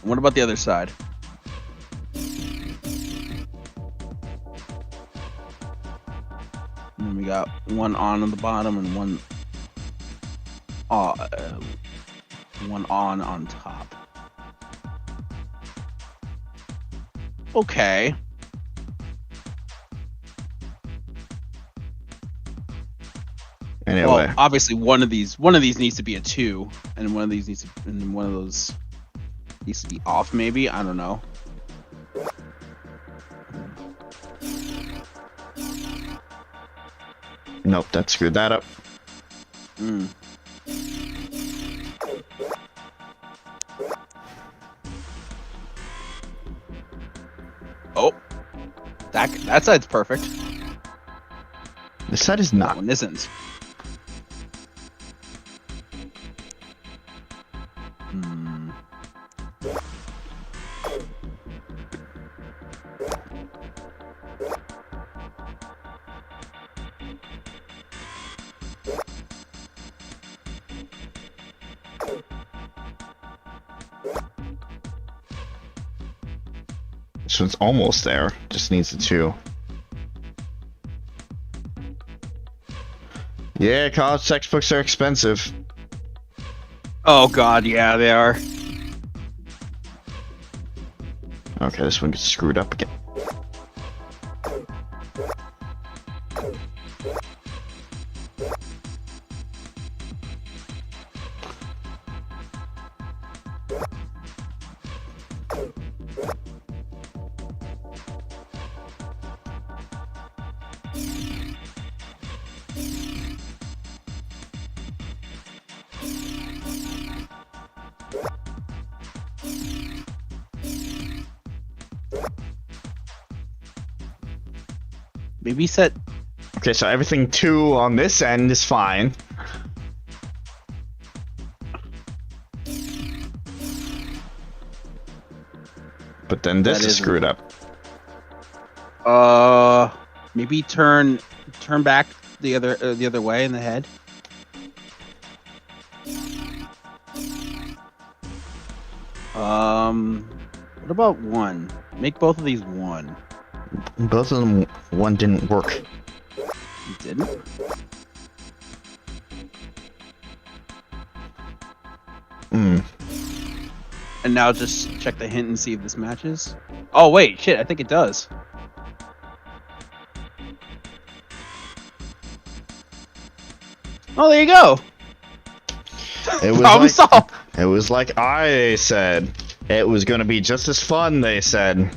What about the other side? And then we got 1 on the bottom and 1 on top. Okay. Anyway. Well, obviously one of these needs to be a 2, and one of those needs to be off. Maybe, I don't know. Nope, that screwed that up. Oh, that side's perfect. This side is That not. one isn't. So it's almost there. Just needs a 2. Yeah, college textbooks are expensive. Oh god, yeah, they are. Okay, this one gets screwed up again. Maybe set. Okay, so everything 2 on this end is fine. But then this That is isn't- screwed up. Maybe turn back the other way in the head. What about 1? Make both of these 1. Both of them, one didn't work. You didn't? And now just check the hint and see if this matches. Oh wait, shit, I think it does. Oh, there you go. It was Problem solved. It was like I said. It was gonna be just as fun, they said.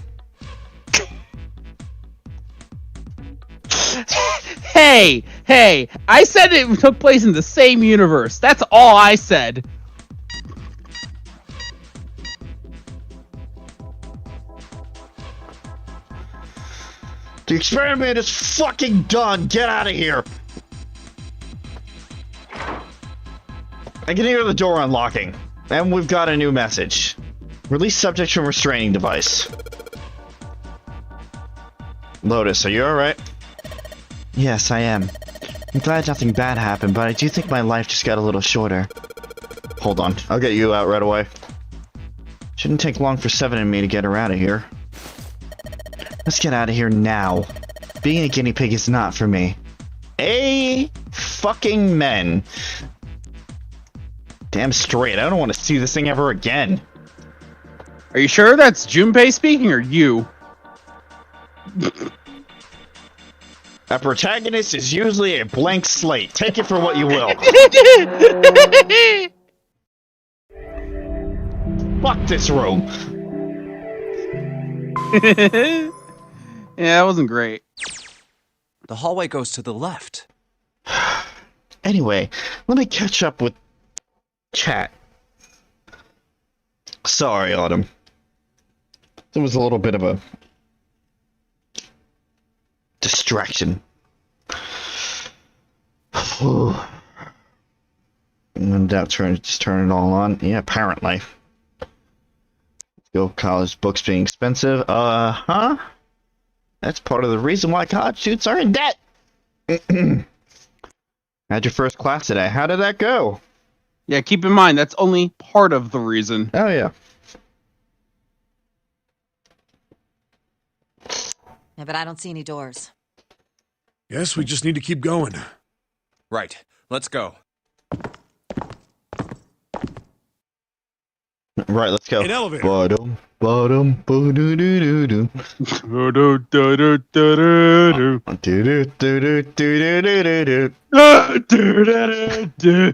Hey, I said it took place in the same universe. That's all I said. The experiment is fucking done. Get out of here. I can hear the door unlocking. And we've got a new message. Release subject from restraining device. Lotus, are you alright? Yes, I am. I'm glad nothing bad happened, but I do think my life just got a little shorter. Hold on, I'll get you out right away. Shouldn't take long for Seven and me to get her out of here. Let's get out of here now. Being a guinea pig is not for me. Fucking men. Damn straight, I don't want to see this thing ever again. Are you sure that's Junpei speaking or you? A protagonist is usually a blank slate. Take it for what you will. Fuck this room. Yeah, that wasn't great. The hallway goes to the left. Anyway, let me catch up with chat. Sorry, Autumn. There was a little bit of a distraction. No doubt just turn it all on. Yeah, apparently. Let's go, college books being expensive. Huh? That's part of the reason why college students are in debt. Had your first class today. How did that go? Yeah, keep in mind, that's only part of the reason. Oh, yeah. Yeah, but I don't see any doors. Guess we just need to keep going. Right, let's go. Right, let's go. An elevator. Bottom, boo-doo-doo-doo-doo. Do-do-do-do-do-do-do-do.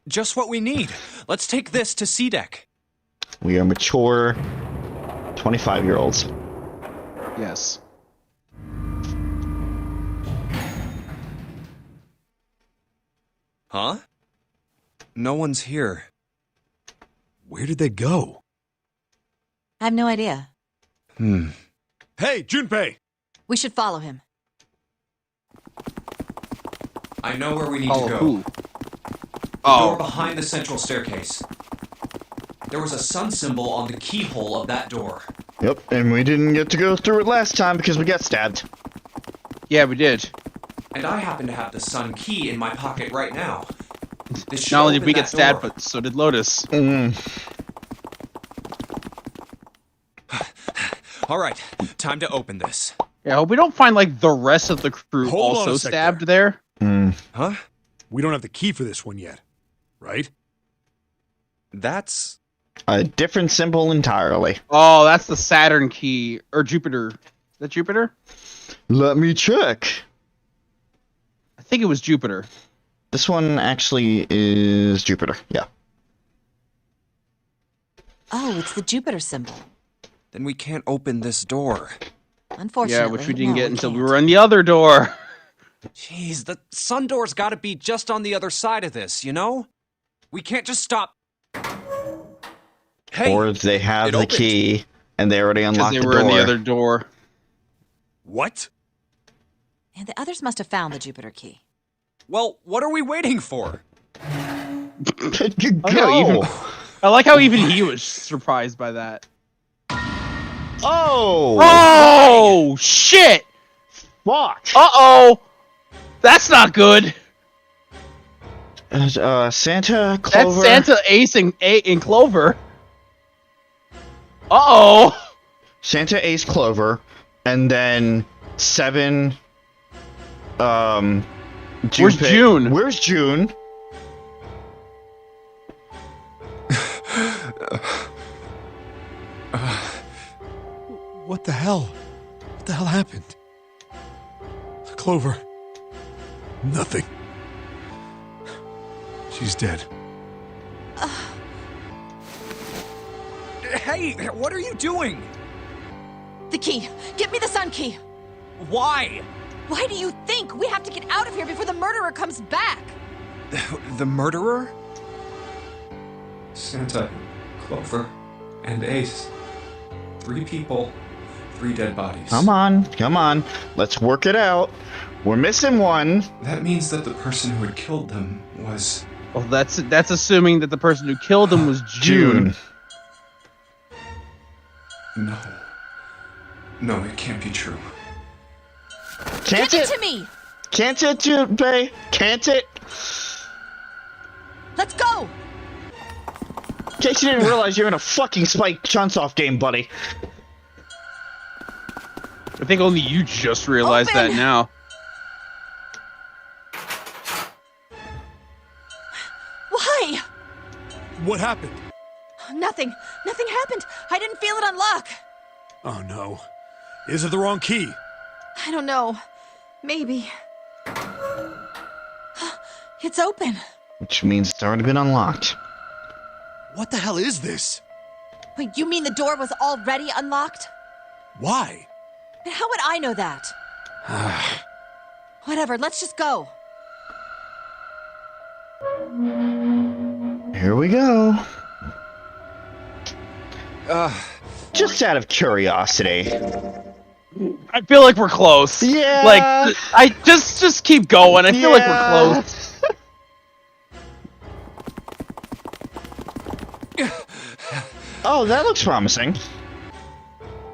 Just what we need. Let's take this to C-Deck. We are mature 25-year-olds. Yes. Huh? No one's here. Where did they go? I have no idea. Hey, Junpei! We should follow him. I know where we need to go. Who? The door behind the central staircase. There was a sun symbol on the keyhole of that door. Yep, and we didn't get to go through it last time because we got stabbed. Yeah, we did. And I happen to have the sun key in my pocket right now. This should Not only did open we that get stabbed, door. but so did Lotus. All right, time to open this. Yeah, I hope we don't find, like, the rest of the crew Hold on also a sec stabbed there. Huh? We don't have the key for this one yet, right? That's... A different symbol entirely. Oh, that's the Saturn key. Or Jupiter. Is that Jupiter? Let me check. I think it was Jupiter. This one actually is Jupiter. Yeah. Oh, it's the Jupiter symbol. Then we can't open this door. Unfortunately. Yeah, which we didn't no, get until we can't. were in the other door. Jeez, the sun door's gotta be just on the other side of this, you know? We can't just stop... Hey! Or they have it the opened. key and they already Because unlocked they the were door. in the other door. What? And the others must have found the Jupiter key. Well, what are we waiting for? Go. I like how even he was surprised by that. Oh! Oh, shit! Fuck! Uh-oh! That's not good. Santa, Clover... That's Santa, Ace, and Clover. Uh-oh! Santa, Ace, Clover, and then 7... Where's June? Where's June? What the hell? What the hell happened? Clover. Nothing. She's dead. Hey, what are you doing? The key! Get me the sun key! Why? Why do you think? We have to get out of here before the murderer comes back! The murderer? Santa, Clover, and Ace. 3 people, 3 dead bodies. Come on. Let's work it out. We're missing one. That means that the person who had killed them was... Well, that's assuming that the person who killed him was June. No. No, it can't be true. Can't Give it? it to me! Can't it, Junpei? Can't it? Let's go! In case you didn't realize you're in a fucking Spike Chunsoft game, buddy. I think only you just realized that Open! now. Why? What happened? Nothing. Nothing happened. I didn't feel it unlock. Oh no. Is it the wrong key? I don't know. Maybe. It's open. Which means it's already been unlocked. What the hell is this? Wait, you mean the door was already unlocked? Why? And how would I know that? Whatever, let's just go. Here we go. Just out of curiosity. I feel like we're close. Yeah. Like, I just keep going. I feel like we're close. Oh, that looks promising.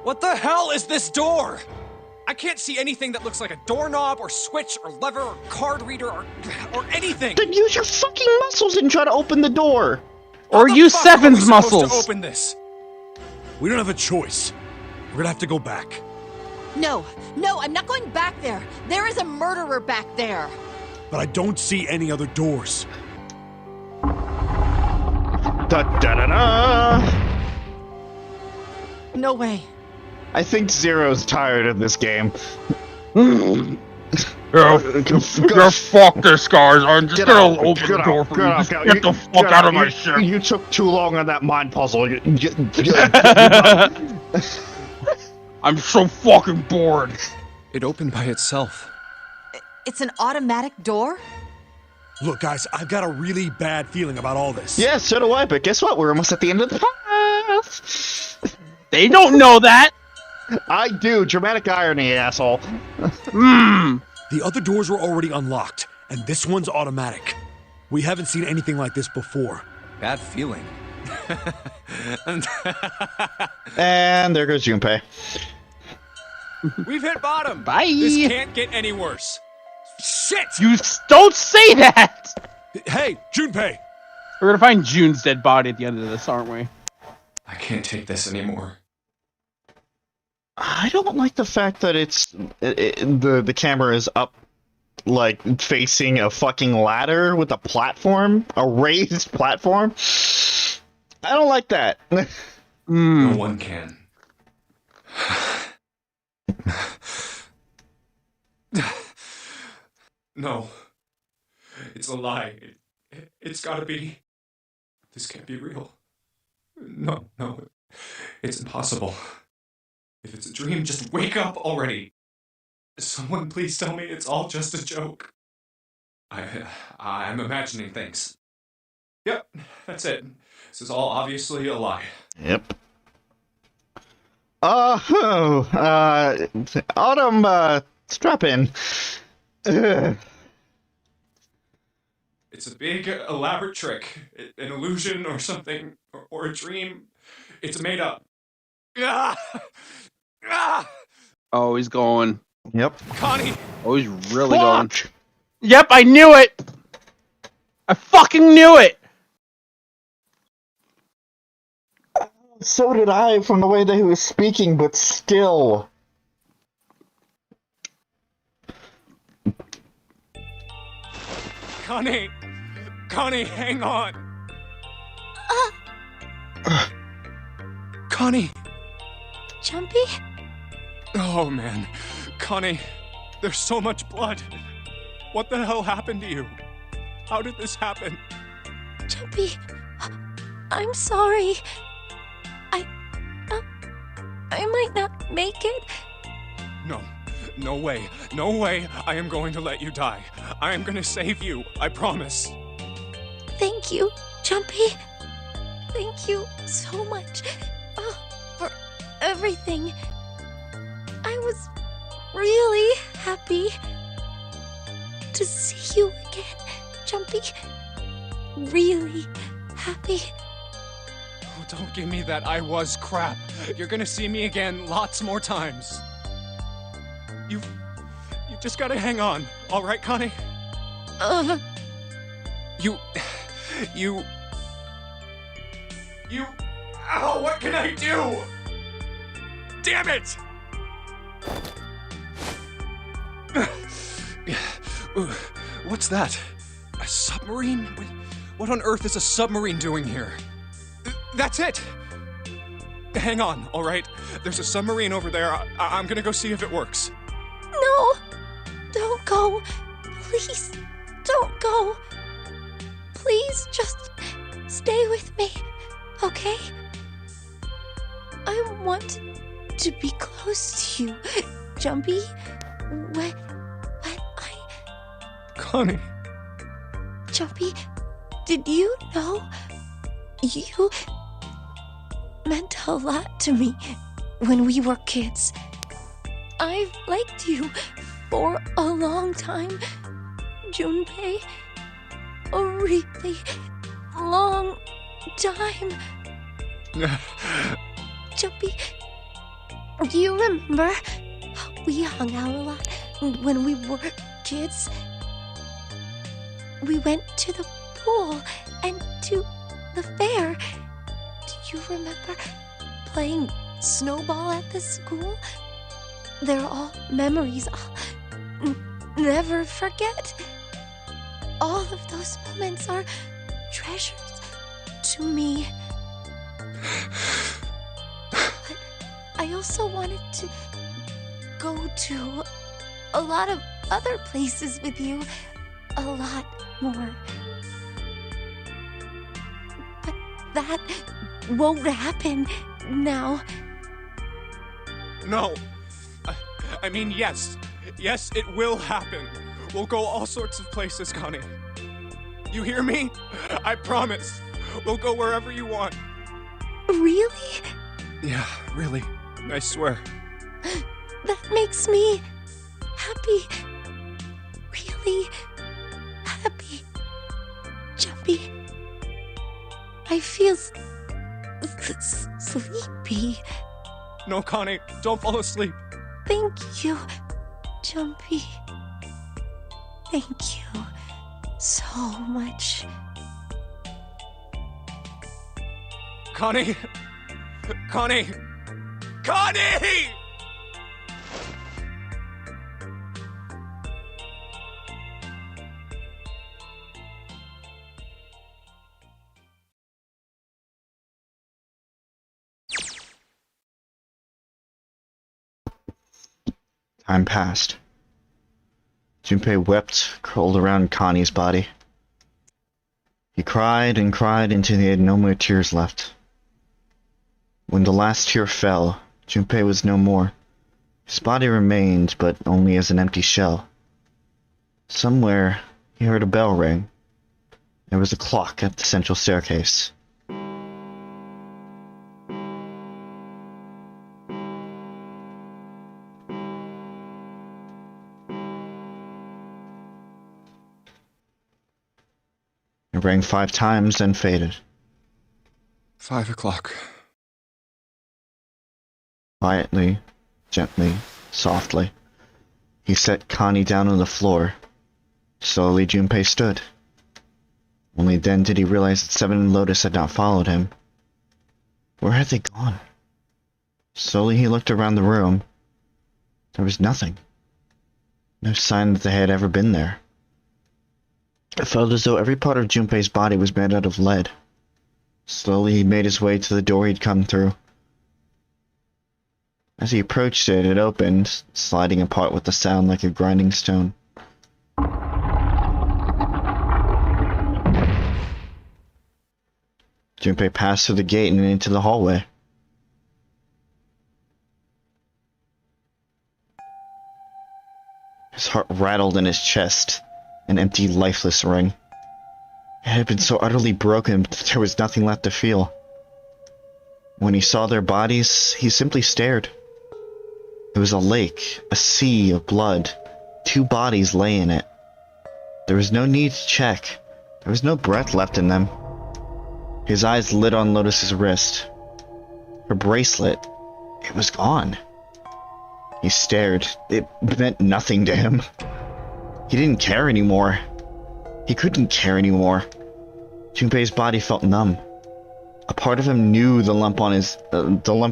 What the hell is this door? I can't see anything that looks like a doorknob or switch or lever or card reader or anything. Then use your fucking muscles and try to open the door. Or How the use fuck are we Seven's supposed muscles. to open this? We don't have a choice. We're gonna have to go back. No, I'm not going back there. There is a murderer back there. But I don't see any other doors. Da da da da. No way. I think Zero's tired of this game. You're fuck this, guys. I'm just gonna open the door for you. Just get the fuck out of my ship. You took too long on that mind puzzle. I'm so fucking bored. It opened by itself. It's an automatic door? Look, guys, I've got a really bad feeling about all this. Yeah, so do I, but guess what? We're almost at the end of the path. They don't know that. I do. Dramatic irony, asshole. The other doors were already unlocked, and this one's automatic. We haven't seen anything like this before. Bad feeling. And there goes Junpei. We've hit bottom. Bye. This can't get any worse. Shit! You don't say that. Hey, Junpei! We're gonna find June's dead body at the end of this, aren't we? I can't take this anymore. I don't like the fact that the camera is up, like, facing a fucking ladder with a platform, a raised platform. I don't like that. No one can. No. It's a lie. It's gotta be. This can't be real. No. It's impossible. If it's a dream, just wake up already. Someone please tell me it's all just a joke. I'm imagining things. Yep, that's it. This is all obviously a lie. Yep. Autumn, strap in. Ugh. It's a big, elaborate trick. An illusion or something, or a dream. It's made up. Ah! Ah! Oh, he's going. Yep. Connie! Oh, he's really going. Fuck! Yep, I knew it! I fucking knew it! So did I, from the way that he was speaking, but still. Connie! Connie, hang on! Connie! Jumpy? Oh, man. Connie, there's so much blood. What the hell happened to you? How did this happen? Jumpy, I'm sorry. I might not make it. No way. No way I am going to let you die. I am going to save you. I promise. Thank you, Jumpy. Thank you so much for everything. I was really happy to see you again, Jumpy. Really happy. Oh, don't give me that I was crap. You're going to see me again lots more times. You just got to hang on. All right, Connie? You... Ow, what can I do? Damn it! What's that? A submarine? What on earth is a submarine doing here? That's it! Hang on, all right? There's a submarine over there. I'm gonna go see if it works. No! Don't go! Please, don't go! Please, just stay with me, okay? I want to be close to you, Jumpy. When I... Connie. Jumpy, did you know you meant a lot to me when we were kids? I've liked you for a long time, Junpei. A really long time. Jumpy, do you remember we hung out a lot when we were kids? We went to the pool and to the fair. Do you remember playing snowball at the school? They're all memories I'll never forget. All of those moments are treasures to me. But I also wanted to go to a lot of other places with you. A lot more. But that won't happen now. No. I mean, yes. Yes, it will happen. We'll go all sorts of places, Connie. You hear me? I promise. We'll go wherever you want. Really? Yeah, really. I swear. That makes me happy. Really happy. Jumpy. I feel sleepy. No, Connie, don't fall asleep. Thank you, Jumpy. Thank you so much. Connie! Connie! Connie! Time passed. Junpei wept, curled around Connie's body. He cried and cried until he had no more tears left. When the last tear fell, Junpei was no more. His body remained, but only as an empty shell. Somewhere, he heard a bell ring. There was a clock at the central staircase. It rang 5 times, then faded. 5 o'clock. Quietly, gently, softly, he set Connie down on the floor. Slowly, Junpei stood. Only then did he realize that Seven and Lotus had not followed him. Where had they gone? Slowly he looked around the room. There was nothing. No sign that they had ever been there. It felt as though every part of Junpei's body was made out of lead. Slowly he made his way to the door he'd come through. As he approached it, it opened, sliding apart with a sound like a grinding stone. Junpei passed through the gate and into the hallway. His heart rattled in his chest, an empty, lifeless ring. It had been so utterly broken that there was nothing left to feel. When he saw their bodies, he simply stared. It was a lake, a sea of blood. 2 bodies lay in it. There was no need to check. There was no breath left in them. His eyes lit on Lotus's wrist. Her bracelet, it was gone. He stared. It meant nothing to him. He didn't care anymore. He couldn't care anymore. Junpei's body felt numb. A part of him knew the lump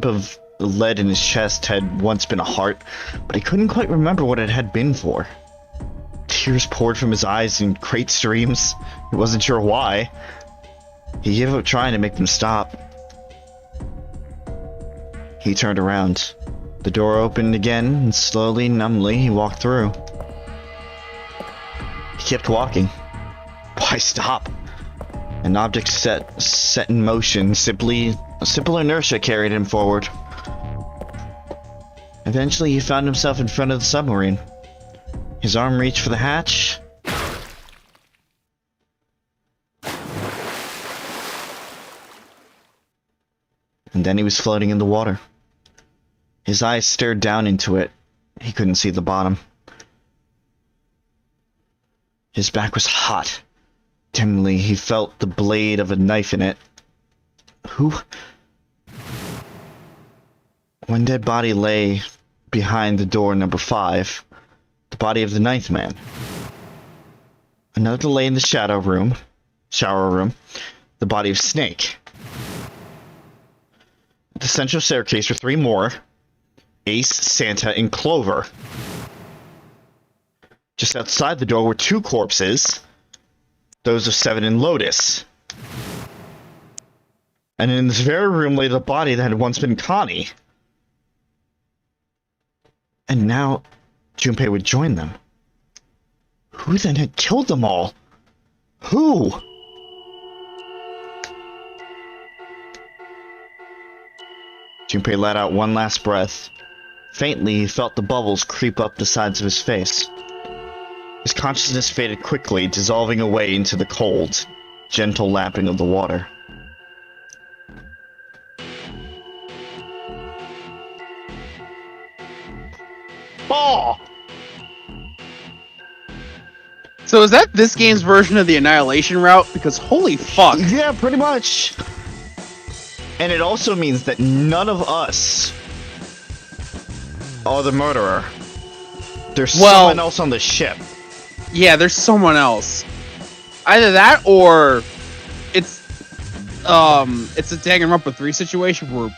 of lead in his chest had once been a heart, but he couldn't quite remember what it had been for. Tears poured from his eyes in great streams. He wasn't sure why. He gave up trying to make them stop. He turned around. The door opened again, and slowly, numbly, he walked through. He kept walking. Why stop? An object set in motion, a simple inertia carried him forward. Eventually, he found himself in front of the submarine. His arm reached for the hatch. And then he was floating in the water. His eyes stared down into it. He couldn't see the bottom. His back was hot. Dimly, he felt the blade of a knife in it. Who? One dead body lay behind the door number 5. The body of the 9th man. Another lay in the shower room. The body of Snake. At the central staircase were 3 more. Ace, Santa, and Clover. Just outside the door were 2 corpses. Those of Seven and Lotus. And in this very room lay the body that had once been Connie. And now, Junpei would join them. Who then had killed them all? Who? Junpei let out one last breath. Faintly, he felt the bubbles creep up the sides of his face. His consciousness faded quickly, dissolving away into the cold, gentle lapping of the water. Oh! So is that this game's version of the Annihilation route? Because holy fuck. Yeah, pretty much. And it also means that none of us are the murderer. There's someone else on the ship. Yeah, there's someone else. Either that or it's a Danganronpa 3 situation where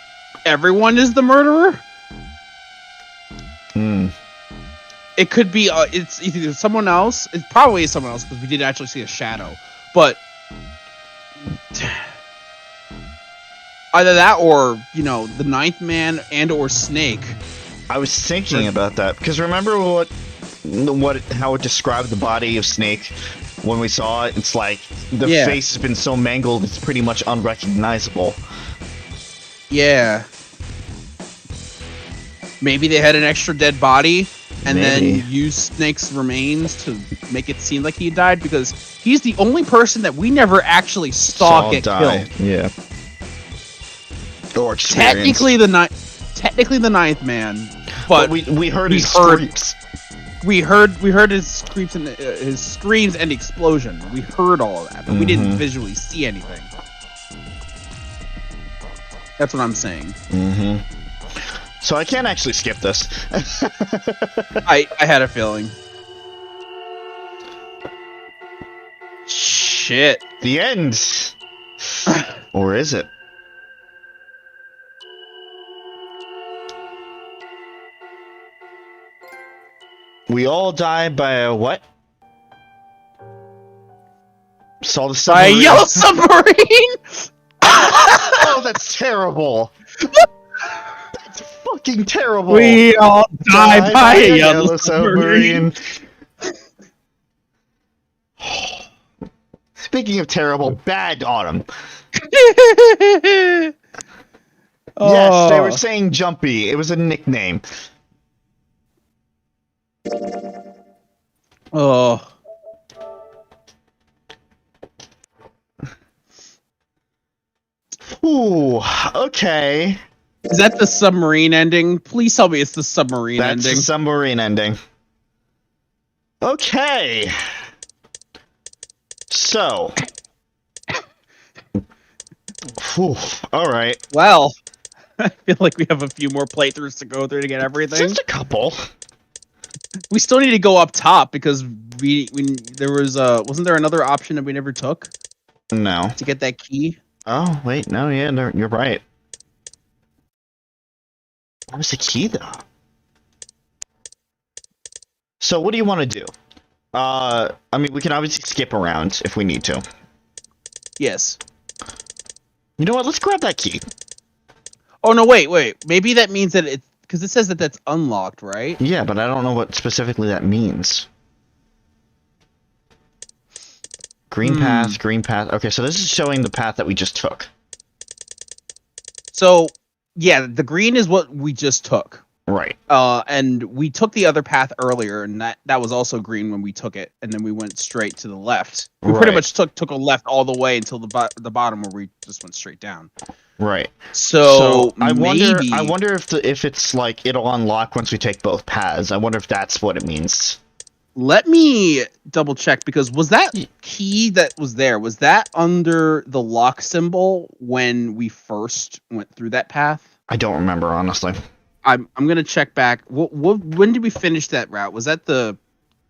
everyone is the murderer. It could be it's either someone else. It probably is someone else because we did actually see a shadow. But either that or, you know, the 9th man and or Snake I was thinking about that because remember how it described the body of Snake when we saw it? It's like the face has been so mangled it's pretty much unrecognizable. Yeah. Maybe they had an extra dead body and then used Snake's remains to make it seem like he died, because he's the only person that we never actually saw get killed. Yeah. Or technically the ninth man, but we heard his screams. We heard his screams and his screams and explosion. We heard all of that, but we didn't visually see anything. That's what I'm saying. So I can't actually skip this. I had a feeling. Shit. The end. Or is it? We all die by a what? Saw the submarine. By a yellow submarine! Oh, that's terrible. That's fucking terrible. We all die by a yellow submarine. Speaking of terrible, bad Autumn. Oh. Yes, they were saying Jumpy. It was a nickname. Oh. Ooh, okay. Is that the submarine ending? Please tell me it's the submarine ending. That's the submarine ending. Okay. So. Whew, alright. Well, I feel like we have a few more playthroughs to go through to get everything. Just a couple. We still need to go up top because there was wasn't there another option that we never took? No. To get that key? Oh, wait, no, yeah, no, you're right. What was the key, though? So, what do you want to do? I mean, we can obviously skip around if we need to. Yes. You know what? Let's grab that key. Oh, no, wait. Maybe that means that it's... Because it says that that's unlocked, right? Yeah, but I don't know what specifically that means. Green path, green path. Okay, so this is showing the path that we just took. So, yeah, the green is what we just took. Right. And we took the other path earlier, and that was also green when we took it, and then we went straight to the left. We pretty much took a left all the way until the bottom where we just went straight down. Right. So I maybe... wonder if it's like it'll unlock once we take both paths. I wonder if that's what it means. Let me double check, because was that key that was there, was that under the lock symbol when we first went through that path? I don't remember, honestly. I'm gonna check back. When did we finish that route? Was that the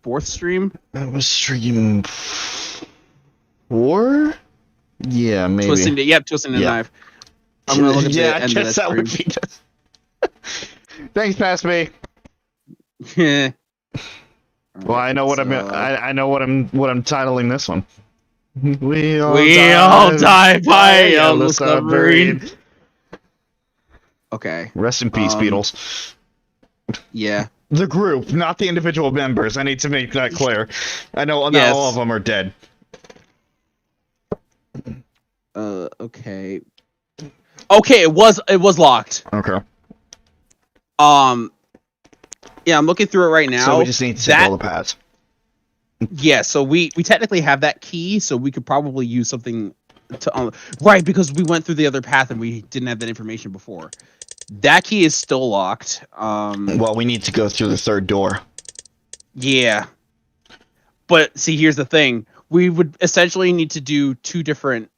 4th stream? That was stream 4? Yeah, maybe. Twisting the knife. I'm gonna look at the end of that that would be just... Thanks, Pass Me. Yeah. Well, I know what I know what I'm titling this one. We all die by a yellow submarine. Okay. Rest in peace, Beatles. Yeah. The group, not the individual members. I need to make that clear. I know not all of them are dead. Okay. Okay, it was locked. Okay. Yeah, I'm looking through it right now. So we just need to take all the paths. Yeah, so we technically have that key, so we could probably use something to right, because we went through the other path and we didn't have that information before. That key is still locked. Well, we need to go through the 3rd door. Yeah. But see, here's the thing. We would essentially need to do 2 different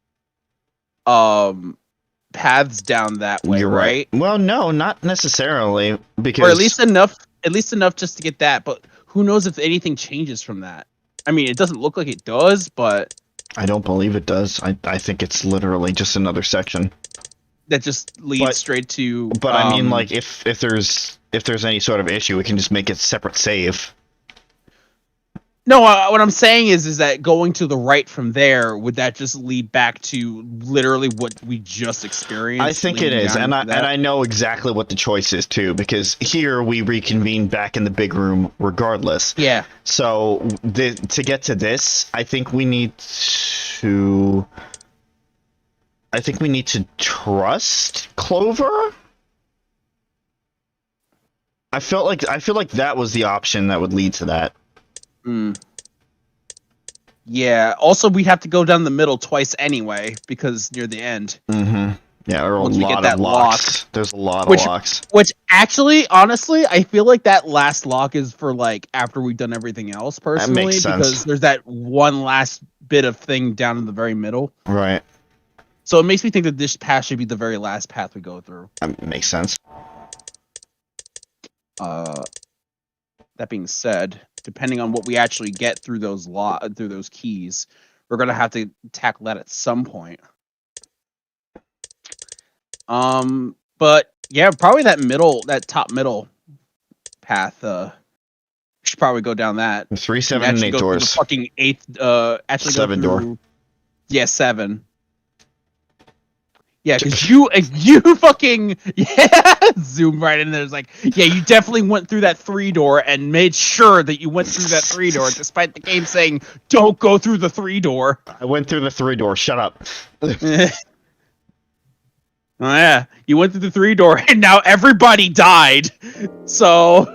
paths down that way, You're right? Well, no, not necessarily, because or at least enough just to get that, but who knows if anything changes from that. I mean, it doesn't look like it does, but I don't believe it does. I think it's literally just another section that just leads straight to. But I mean, like, if there's any sort of issue, we can just make it a separate save. No, what I'm saying is that going to the right from there, would that just lead back to literally what we just experienced? I think it is, and I know exactly what the choice is too, because here we reconvene back in the big room regardless. Yeah. So to get to this, I think we need to trust Clover. I feel like that was the option that would lead to that. Yeah. Also, we have to go down the middle twice anyway because near the end. Mm-hmm. Yeah, there are Once a we get lot that of locks. There's a lot of locks. Which actually, honestly, I feel like that last lock is for like after we've done everything else. Personally, that makes sense. Because there's that one last bit of thing down in the very middle. Right. So it makes me think that this path should be the very last path we go through. That makes sense. That being said, depending on what we actually get through those keys, we're gonna have to tackle that at some point. But yeah, probably that top middle path. We should probably go down that. 3, 7, and 8 doors. The fucking 8th. Actually, 7 go through, door. Yeah, 7. Yeah, because you fucking zoom right in there. It's like, yeah, you definitely went through that 3 door and made sure that you went through that 3 door, despite the game saying don't go through the 3 door. I went through the 3 door. Shut up. Oh yeah, you went through the 3 door, and now everybody died. So,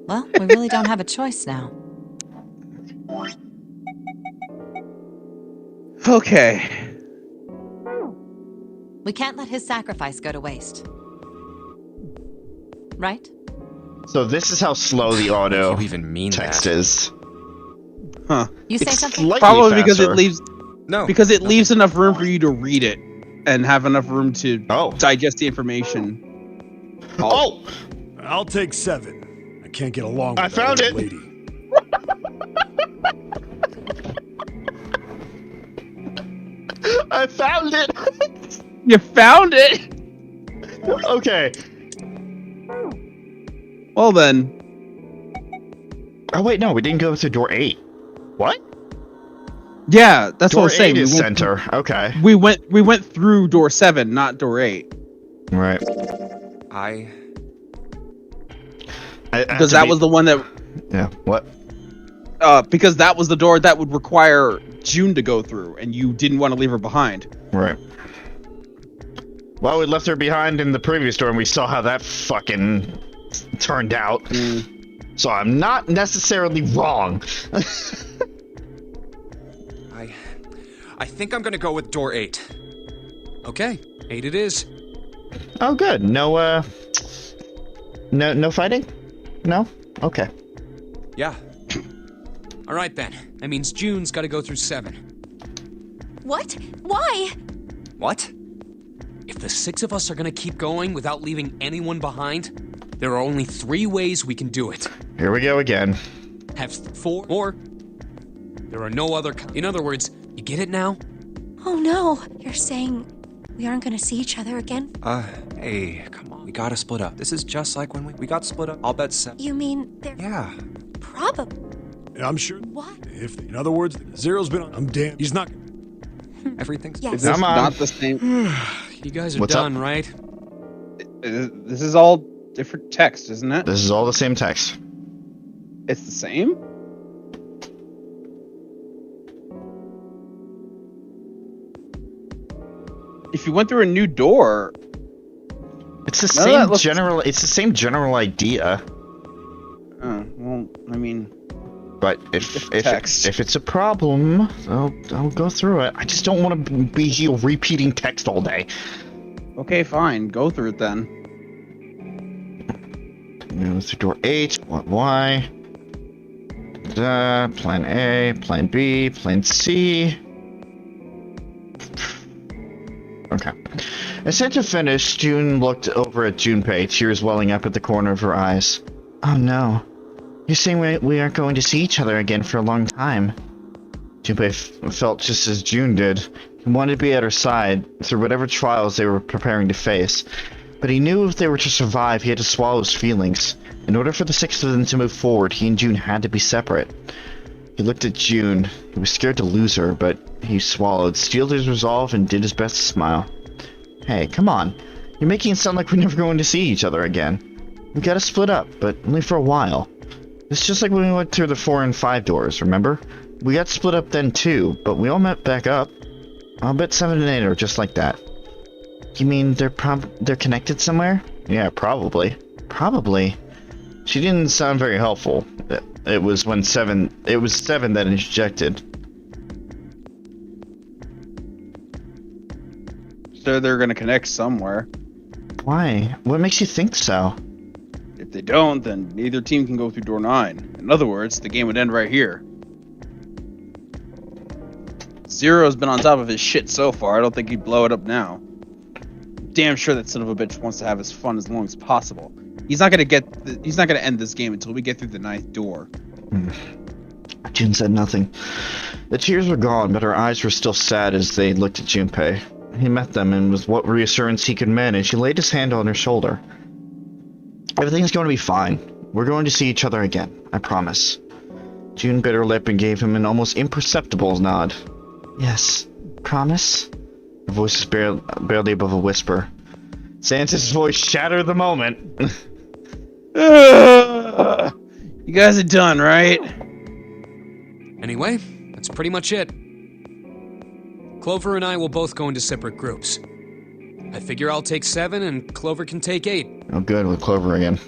Well, we really don't have a choice now. Okay. We can't let his sacrifice go to waste. Right? So this is how slow the auto You even mean text that? is. Huh. You say It's something? slightly Probably because faster. it leaves enough room for you to read it and have enough room to digest the information. Oh! I'll take 7. I can't get along with I that found old it. lady. I found it! You found it. Okay. Well then. Oh wait, no, we didn't go through door 8. What? Yeah, that's Door what I was saying. 8 is center. Okay. We went through door 7, not door 8. Right. Because that was the one that. Yeah. What? Because that was the door that would require June to go through, and you didn't want to leave her behind. Right. Well, we left her behind in the previous door, and we saw how that fucking turned out. So I'm not necessarily wrong. I think I'm gonna go with door 8. Okay, 8 it is. Oh, good. No fighting? No? Okay. Yeah. All right then. That means June's got to go through 7. What? Why? What? If the 6 of us are gonna keep going without leaving anyone behind, there are only 3 ways we can do it. Here we go again. Have 4 or there are no other. In other words, you get it now? Oh no. You're saying we aren't gonna see each other again? Hey, come on. We gotta split up. This is just like when we got split up. I'll bet 7. You mean they're Yeah. probably. I'm sure. What? In other words, Zero's been on. I'm damn. He's not. Everything's. Yes. Is this Come on. not the same? You guys are What's done, up? right? This is all different text, isn't it? This is all the same text. It's the same? If you went through a new door, It's the None of that same looks- general. It's the same general idea. well, I mean, But if text. if it's a problem, I'll go through it. I just don't want to be here repeating text all day. okay, fine, go through it then. Through door 8. What? Why? Plan A, Plan B, Plan C. Okay. As Santa finished, June looked over at Junpei, tears welling up at the corner of her eyes. Oh no. You're saying we aren't going to see each other again for a long time. Junpei felt just as June did. He wanted to be at her side through whatever trials they were preparing to face. But he knew if they were to survive, he had to swallow his feelings. In order for the 6 of them to move forward, he and June had to be separate. He looked at June. He was scared to lose her, but he swallowed, steeled his resolve, and did his best to smile. Hey, come on. You're making it sound like we're never going to see each other again. We gotta split up, but only for a while. It's just like when we went through the 4 and 5 doors, remember? We got split up then too, but we all met back up. I'll bet 7 and 8 are just like that. You mean they're connected somewhere? Yeah, probably. Probably. She didn't sound very helpful. It was 7 that interjected. So they're gonna connect somewhere. Why? What makes you think so? If they don't, then neither team can go through door 9. In other words, the game would end right here. Zero's been on top of his shit so far, I don't think he'd blow it up now. Damn sure that son of a bitch wants to have his fun as long as possible. He's not gonna end this game until we get through the 9th door. Jun said nothing. The tears were gone, but her eyes were still sad as they looked at Junpei. He met them, and with what reassurance he could manage, he laid his hand on her shoulder. Everything's going to be fine. We're going to see each other again, I promise. June bit her lip and gave him an almost imperceptible nod. Yes, promise? Her voice was barely above a whisper. Santa's voice shattered the moment. You guys are done, right? Anyway, that's pretty much it. Clover and I will both go into separate groups. I figure I'll take 7 and Clover can take 8. Oh good, with Clover again.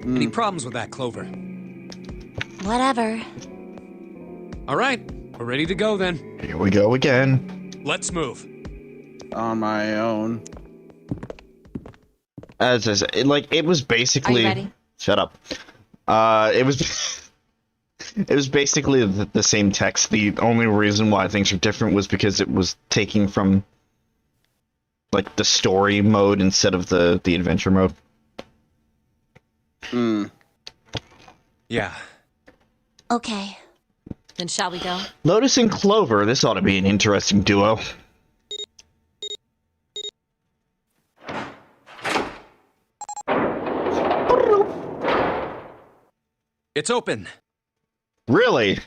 Any problems with that, Clover? Whatever. Alright, we're ready to go then. Here we go again. Let's move. On my own. As I said, it was basically... Are you ready? Shut up. It was... It was basically the same text. The only reason why things are different was because it was taking from, like, the story mode instead of the adventure mode. Yeah. Okay. Then shall we go? Lotus and Clover, this ought to be an interesting duo. It's open. Really?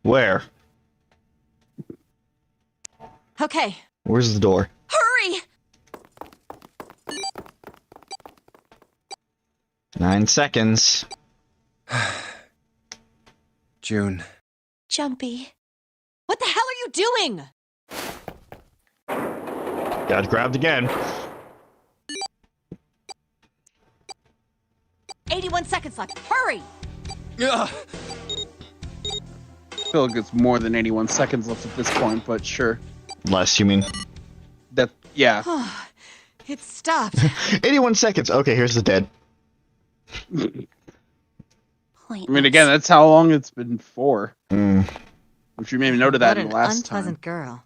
Where? Okay. Where's the door? Hurry! 9 seconds. June. Jumpy. What the hell are you doing? Got grabbed again. 81 seconds left. Hurry! Ugh. I feel like it's more than 81 seconds left at this point, but sure. Less, you mean? Yeah. It stopped. 81 seconds. Okay, here's the dead. Pointless. I mean, again, that's how long it's been for. Mm. Which you maybe noted that What in an the last unpleasant time. girl.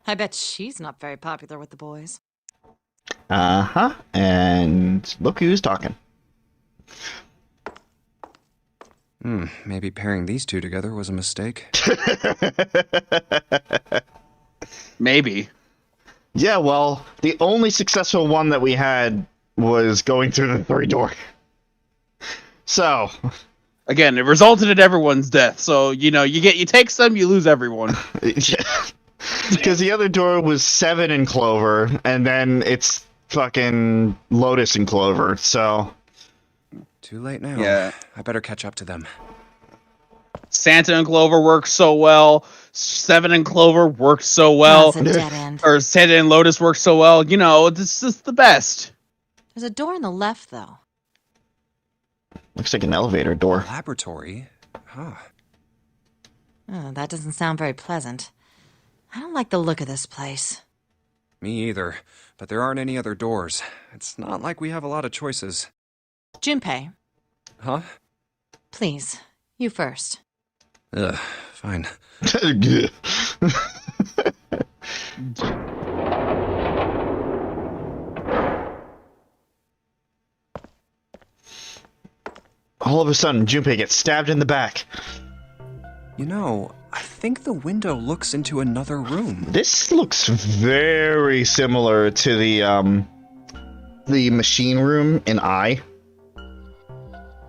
I bet she's not very popular with the boys. Uh-huh. And look who's talking. Maybe pairing these two together was a mistake. Maybe. Yeah, well, the only successful one that we had was going through the 3 door. So, Again, it resulted in everyone's death. So, you take some, you lose everyone. because the other door was 7 and Clover, and then it's fucking Lotus and Clover, so... Too late now. Yeah. I better catch up to them. Santa and Clover worked so well. 7 and Clover worked so well. That's a dead end. Or Santa and Lotus worked so well. This is the best. There's a door on the left, though. Looks like an elevator door. Laboratory? Huh. Oh, that doesn't sound very pleasant. I don't like the look of this place. Me either. But there aren't any other doors. It's not like we have a lot of choices. Junpei, Huh? please, you first. Ugh, fine. All of a sudden, Junpei gets stabbed in the back. I think the window looks into another room. This looks very similar to the machine room in I.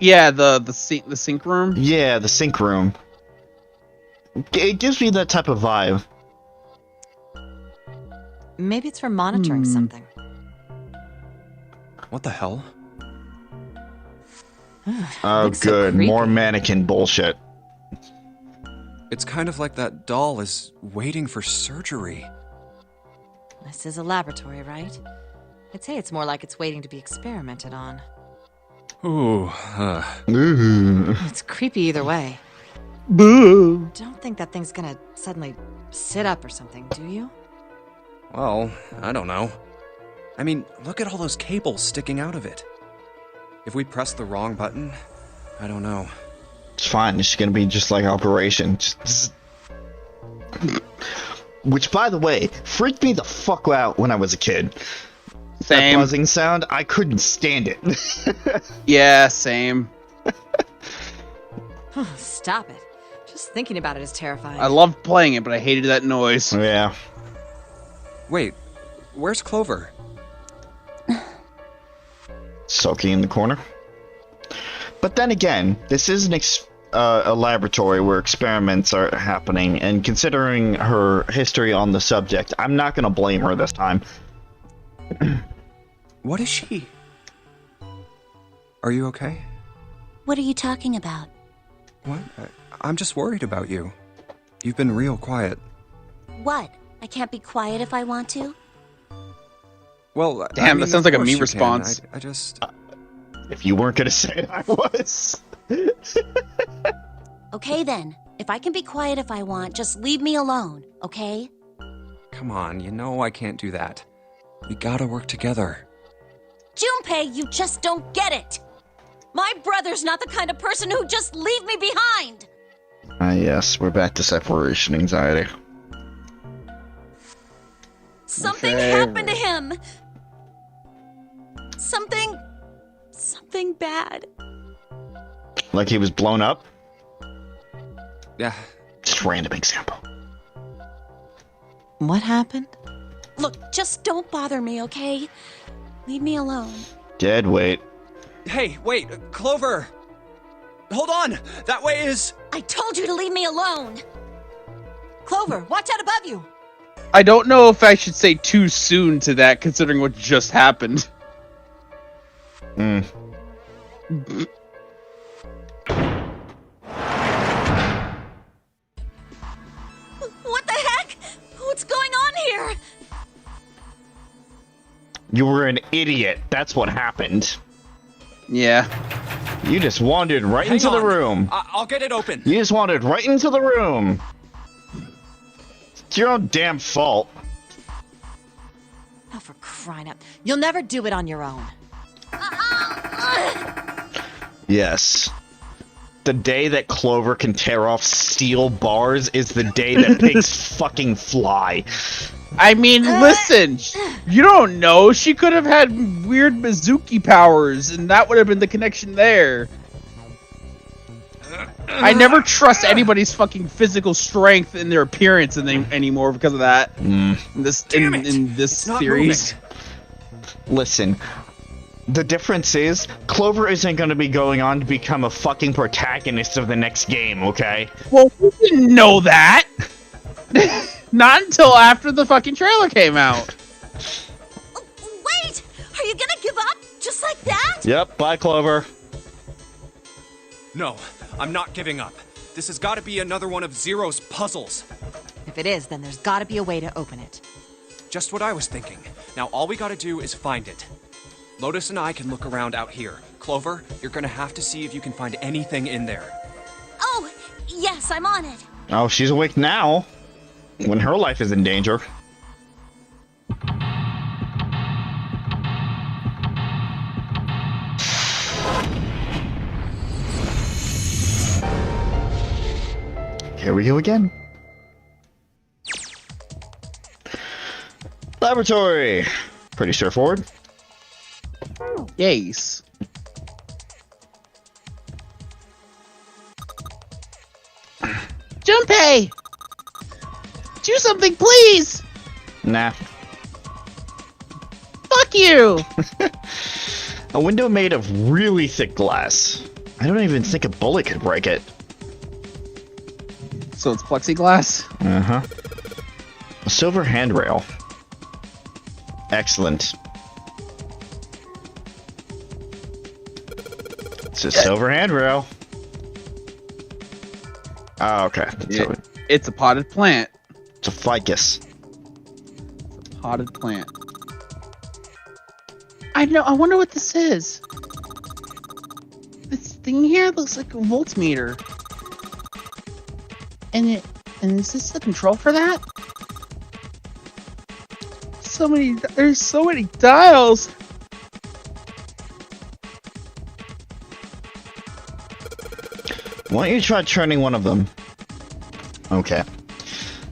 Yeah, the sink room. Yeah, the sink room. It gives me that type of vibe. Maybe it's for monitoring something. What the hell? Oh, Looks so good. creepy. More mannequin bullshit. It's kind of like that doll is waiting for surgery. This is a laboratory, right? I'd say it's more like it's waiting to be experimented on. Ooh, Ooh. It's creepy either way. Boo. Don't think that thing's gonna suddenly sit up or something, do you? well, I don't know. I mean, look at all those cables sticking out of it. If we press the wrong button, I don't know. It's fine. It's gonna be just like Operation. Which, by the way, freaked me the fuck out when I was a kid. That Same. buzzing sound, I couldn't stand it. Yeah, same. Stop it. Just thinking about it is terrifying. I loved playing it, but I hated that noise. Yeah. Wait, where's Clover? Sulking in the corner. But then again, this is a laboratory where experiments are happening, and considering her history on the subject, I'm not gonna blame her this time. What is she? Are you okay? What are you talking about? What? I'm just worried about you. You've been real quiet. What? I can't be quiet if I want to? Well, Damn, I that mean, sounds of like a course me you can. response. I just... If you weren't gonna say it, I was. Okay then. If I can be quiet if I want, just leave me alone, okay? Come on, you know I can't do that. We gotta work together. Junpei, you just don't get it! My brother's not the kind of person who'd just leave me behind! Ah, yes, we're back to separation anxiety. Something Okay. happened to him! Something bad. Like he was blown up? Yeah, Just random example. What happened? Look, just don't bother me, okay? Leave me alone. Dead weight. Hey, wait, Clover! Hold on! That way is... I told you to leave me alone! Clover, watch out above you! I don't know if I should say too soon to that, considering what just happened. Hmm. What the heck? What's going on here? You were an idiot. That's what happened. Yeah. You just wandered right Hang into the on. room. I'll get it open. You just wandered right into the room. It's your own damn fault. Oh, for crying out. You'll never do it on your own. Yes. The day that Clover can tear off steel bars is the day that pigs fucking fly. I mean, listen, you don't know. She could have had weird Mizuki powers, and that would have been the connection there. I never trust anybody's fucking physical strength in their appearance anymore because of that. In this Damn it. in this It's not series. moving. Listen, the difference is Clover isn't going to be going on to become a fucking protagonist of the next game, okay? Well, we didn't know that. Not until after the fucking trailer came out. Wait! Are you gonna give up? Just like that? Yep, bye Clover. No, I'm not giving up. This has got to be another one of Zero's puzzles. If it is, then there's gotta be a way to open it. Just what I was thinking. Now all we gotta do is find it. Lotus and I can look around out here. Clover, you're gonna have to see if you can find anything in there. Oh, yes, I'm on it. Oh, she's awake now. When her life is in danger. Here we go again. Laboratory. Pretty straightforward. Yes. Junpei! Do something, please! Nah. Fuck you! A window made of really thick glass. I don't even think a bullet could break it. So it's plexiglass? Uh-huh. A silver handrail. Excellent. It's a silver handrail. Oh, okay. So It's a potted plant. it's a ficus. Potted plant. I know. I wonder what this is. This thing here looks like a voltmeter. And is this the control for that? There's so many dials. Why don't you try turning one of them? Okay.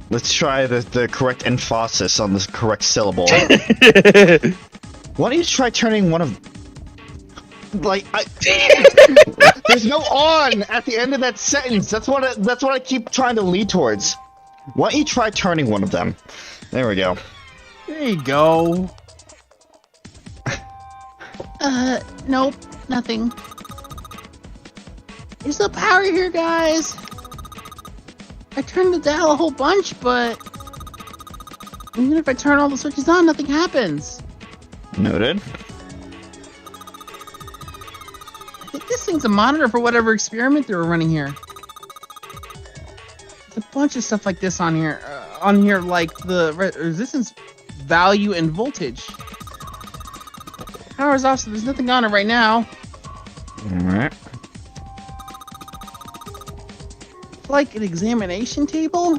Let's try the correct emphasis on the correct syllable. Why don't you try turning one of... Like, there's no on at the end of that sentence. That's what I keep trying to lead towards. Why don't you try turning one of them? There we go. There you go. Nope, nothing. There's no power here, guys. I turned the dial a whole bunch, but even if I turn all the switches on, nothing happens. Noted. I think this thing's a monitor for whatever experiment they were running here. There's a bunch of stuff like this on here. Like the resistance value and voltage. Power's off, so there's nothing on it right now. Alright. Like an examination table?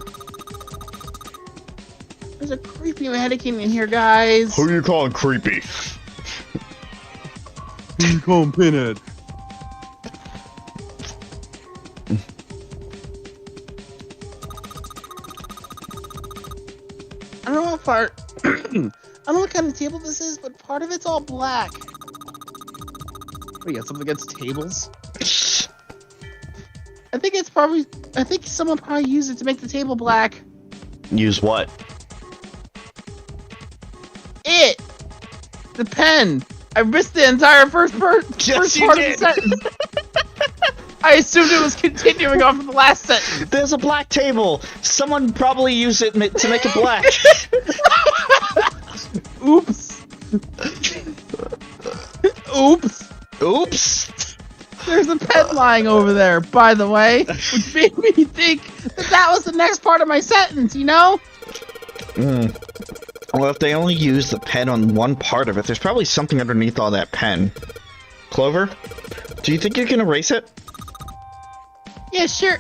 There's a creepy mannequin in here, guys. Who you calling creepy? Who you calling Pinhead? I don't know if I don't know what kind of table this is, but part of it's all black. What, you got something against tables? I think someone probably used it to make the table black. Use what? The pen. I missed the entire first part of the sentence. I assumed it was continuing off of the last sentence. There's a black table. Someone probably used it to make it black. Oops. Oops. Oops. There's a pen lying over there, by the way, which made me think that was the next part of my sentence, you know? Well, if they only use the pen on one part of it, there's probably something underneath all that pen. Clover, do you think you can erase it? Yeah, sure.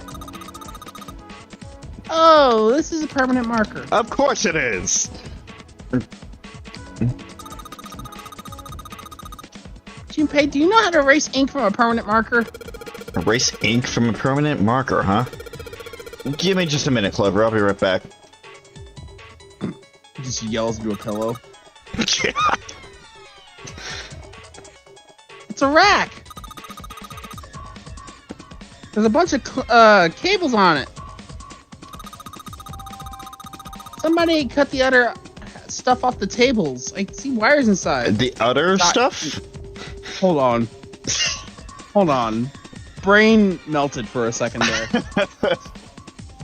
Oh, this is a permanent marker. Of course it is. Junpei, do you know how to erase ink from a permanent marker? Erase ink from a permanent marker, huh? Give me just a minute, Clover. I'll be right back. He just yells into a pillow. It's a rack. There's a bunch of cables on it. Somebody cut the other stuff off the tables. I can see wires inside. The other stuff? Hold on. Hold on. Brain melted for a second there.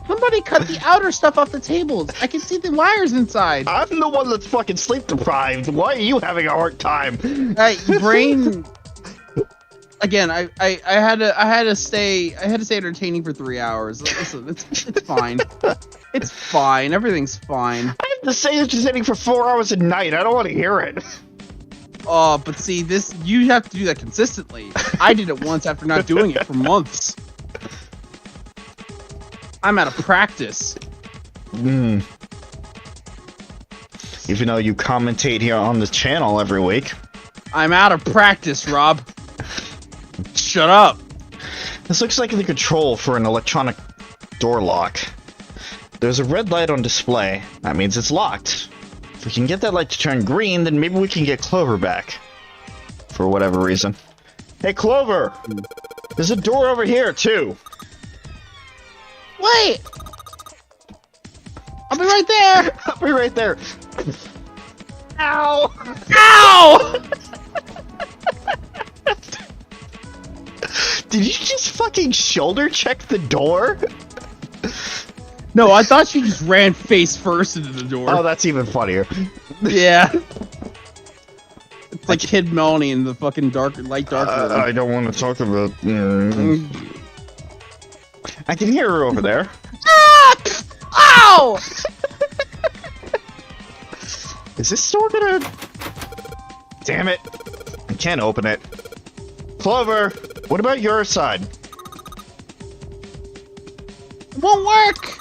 Somebody cut the outer stuff off the tables. I can see the wires inside. I'm the one that's fucking sleep deprived. Why are you having a hard time? Brain. Again, I had to stay entertaining for 3 hours. Listen, it's fine. It's fine. Everything's fine. I have to stay entertaining for 4 hours a night. I don't want to hear it. Oh, but see, you have to do that consistently. I did it once after not doing it for months. I'm out of practice. Even though you commentate here on the channel every week. I'm out of practice, Rob. Shut up. This looks like the control for an electronic door lock. There's a red light on display. That means it's locked. If we can get that light to turn green, then maybe we can get Clover back. For whatever reason. Hey, Clover! There's a door over here, too. Wait! I'll be right there! I'll be right there. Ow! Ow! Did you just fucking shoulder check the door? No, I thought she just ran face first into the door. Oh, that's even funnier. Yeah. It's like Kid Melanie in the fucking light dark room. I don't want to talk about... I can hear her over there. Ow! Is this door gonna... Damn it. I can't open it. Clover, what about your side? It won't work!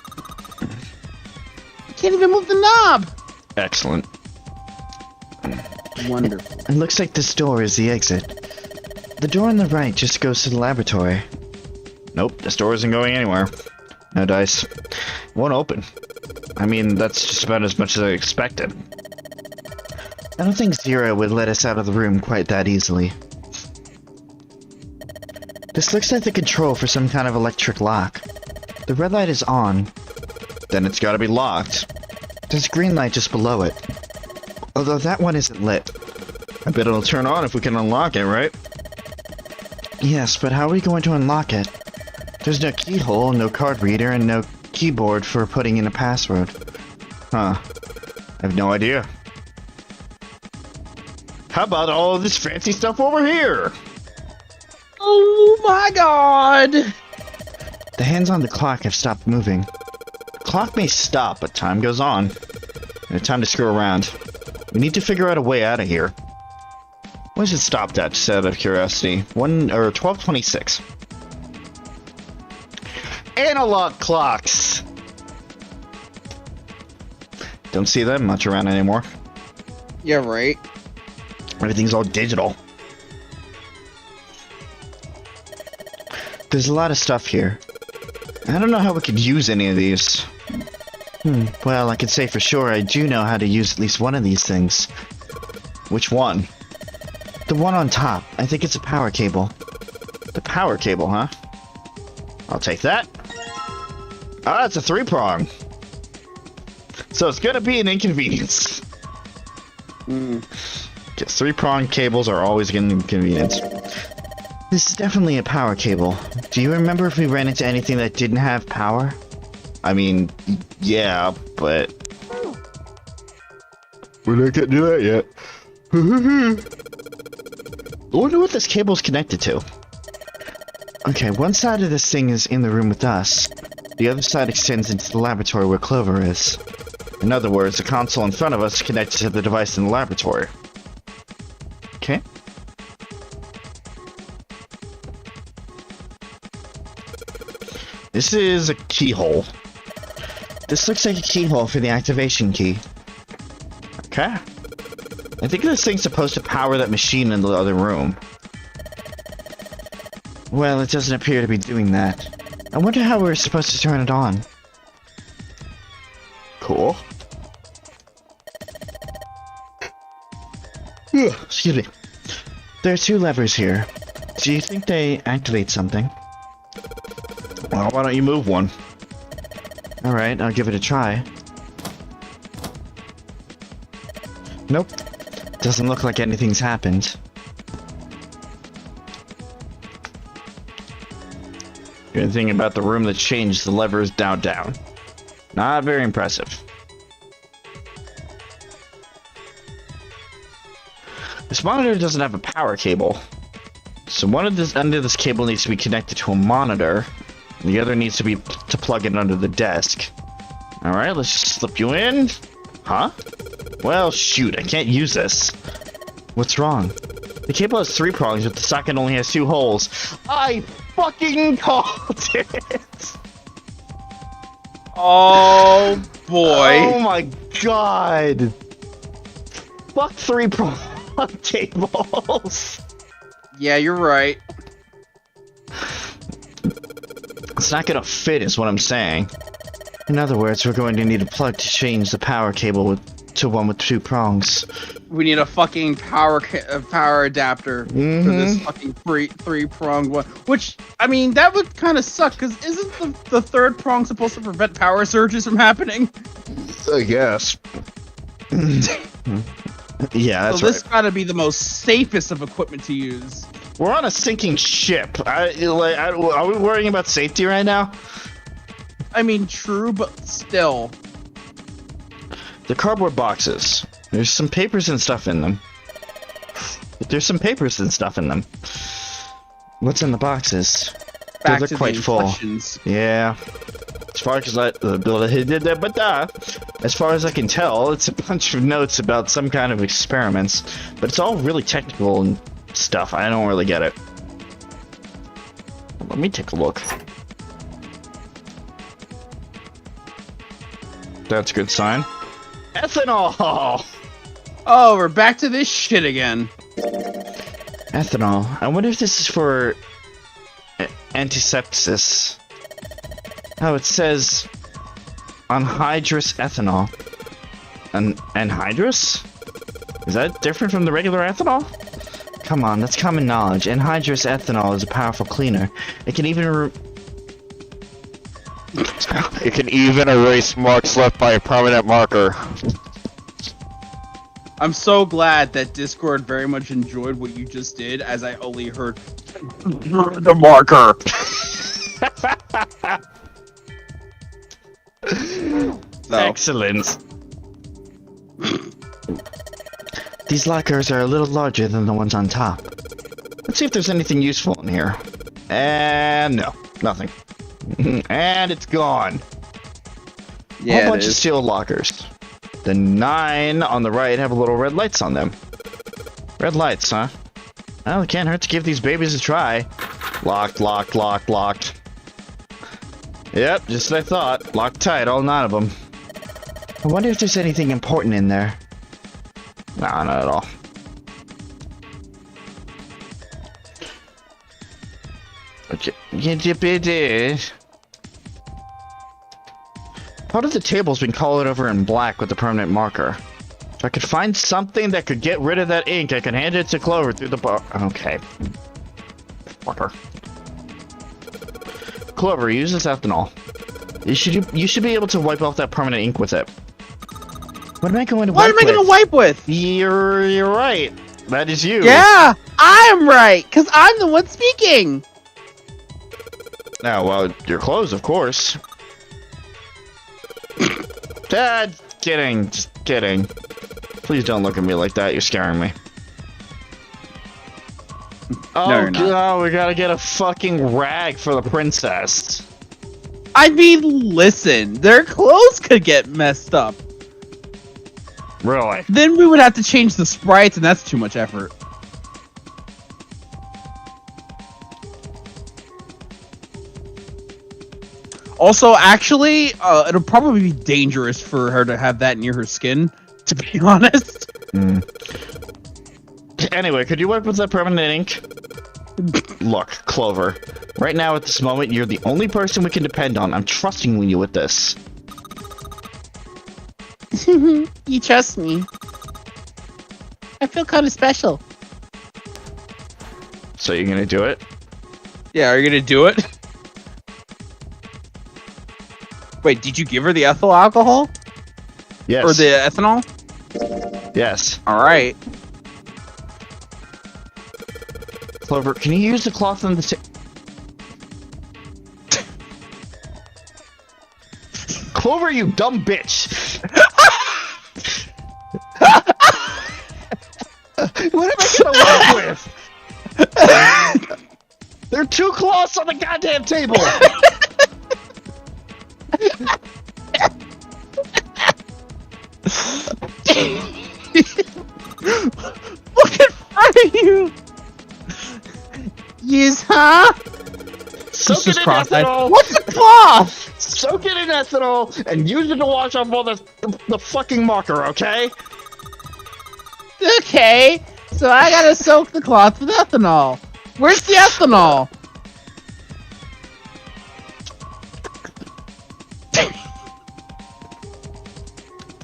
I can't even move the knob! Excellent. Wonderful. It looks like this door is the exit. The door on the right just goes to the laboratory. Nope, this door isn't going anywhere. No dice. Won't open. I mean, that's just about as much as I expected. I don't think Zero would let us out of the room quite that easily. This looks like the control for some kind of electric lock. The red light is on. Then it's gotta be locked. There's a green light just below it. Although that one isn't lit. I bet it'll turn on if we can unlock it, right? Yes, but how are we going to unlock it? There's no keyhole, no card reader, and no keyboard for putting in a password. Huh. I have no idea. How about all of this fancy stuff over here? Oh my god! The hands on the clock have stopped moving. The clock may stop, but time goes on. No time to screw around. We need to figure out a way out of here. When does it stop at, just out of curiosity? 12:26. Analog clocks! Don't see them much around anymore. Yeah, right. Everything's all digital. There's a lot of stuff here. I don't know how we could use any of these. Well, I can say for sure I do know how to use at least one of these things. Which one? The one on top. I think it's a power cable. The power cable, huh? I'll take that. Ah, it's a 3-prong. So it's gonna be an inconvenience. Because 3-prong cables are always an inconvenience. This is definitely a power cable. Do you remember if we ran into anything that didn't have power? I mean, yeah, but... We're not getting to that yet. I wonder what this cable's connected to. Okay, one side of this thing is in the room with us. The other side extends into the laboratory where Clover is. In other words, the console in front of us is connected to the device in the laboratory. Okay. This is a keyhole. This looks like a keyhole for the activation key. Okay. I think this thing's supposed to power that machine in the other room. Well, it doesn't appear to be doing that. I wonder how we're supposed to turn it on. Cool. Excuse me. There are 2 levers here. Do you think they activate something? Well, why don't you move one? Alright, I'll give it a try. Nope. Doesn't look like anything's happened. Good thing about the room that changed, the lever is now down. Not very impressive. This monitor doesn't have a power cable. So one of this end of this cable needs to be connected to a monitor. And the other needs to be to plug it under the desk. Alright, let's just slip you in. Huh? Well, shoot, I can't use this. What's wrong? The cable has 3 prongs, but the socket only has 2 holes. I fucking called it! Oh boy. Oh my god! Fuck 3-prong cables! Yeah, you're right. It's not gonna fit, is what I'm saying. In other words, we're going to need a plug to change the power cable to one with 2 prongs. We need a fucking power adapter for this fucking 3-pronged one. Which, I mean, that would kind of suck, because isn't the 3rd prong supposed to prevent power surges from happening? I guess. Yeah, that's so this right. gotta be the most safest of equipment to use. We're on a sinking ship. Are we worrying about safety right now? I mean, true, but still. The cardboard boxes. There's some papers and stuff in them. There's some papers and stuff in them. What's in the boxes? Back They're to quite the full. inflections. Yeah. As far as I can tell, it's a bunch of notes about some kind of experiments, but it's all really technical and stuff. I don't really get it. Let me take a look. That's a good sign. Ethanol! Oh, we're back to this shit again. Ethanol. I wonder if this is for antisepsis. Oh, it says anhydrous ethanol. Anhydrous? Is that different from the regular ethanol? Come on, that's common knowledge. Anhydrous ethanol is a powerful cleaner. It can even It can even erase marks left by a permanent marker. I'm so glad that Discord very much enjoyed what you just did, as I only heard the marker. Excellent. These lockers are a little larger than the ones on top. Let's see if there's anything useful in here. And no, nothing. And it's gone. Yeah, Whole bunch of sealed lockers. The 9 on the right have little red lights on them. Red lights, huh? Well, it can't hurt to give these babies a try. Locked, locked, locked, locked. Yep, just what I thought. Locked tight, all 9 of them. I wonder if there's anything important in there. Nah, not at all. Part of the table's been colored over in black with a permanent marker. If I could find something that could get rid of that ink, I could hand it to Clover through the bar. Okay. Marker. Clover, use this ethanol. You should be able to wipe off that permanent ink with it. What am I going to wipe with? What am I going to wipe with? You're right. That is you. Yeah, I'm right, because I'm the one speaking. Now, well, your clothes, of course. Dad, kidding, just kidding. Please don't look at me like that. You're scaring me. Oh, No, you're not. God, we gotta get a fucking rag for the princess. I mean, listen, their clothes could get messed up. Really? Then we would have to change the sprites, and that's too much effort. Also, actually, it'll probably be dangerous for her to have that near her skin, to be honest. Anyway, could you wipe with that permanent ink? Look, Clover. Right now, at this moment, you're the only person we can depend on. I'm trusting you with this. You trust me. I feel kind of special. So you're gonna do it? Yeah, are you gonna do it? Wait, did you give her the ethyl alcohol? Yes. Or the ethanol? Yes. Alright. Clover, can you use the cloth on the Clover, you dumb bitch! What am I gonna work with? There are 2 cloths on the goddamn table! Look in front of you! Yes, huh? Soak it in cross-eyed. ethanol! What's the cloth? Soak it in ethanol and use it to wash off all the fucking marker, okay? Okay, so I gotta soak the cloth with ethanol. Where's the ethanol?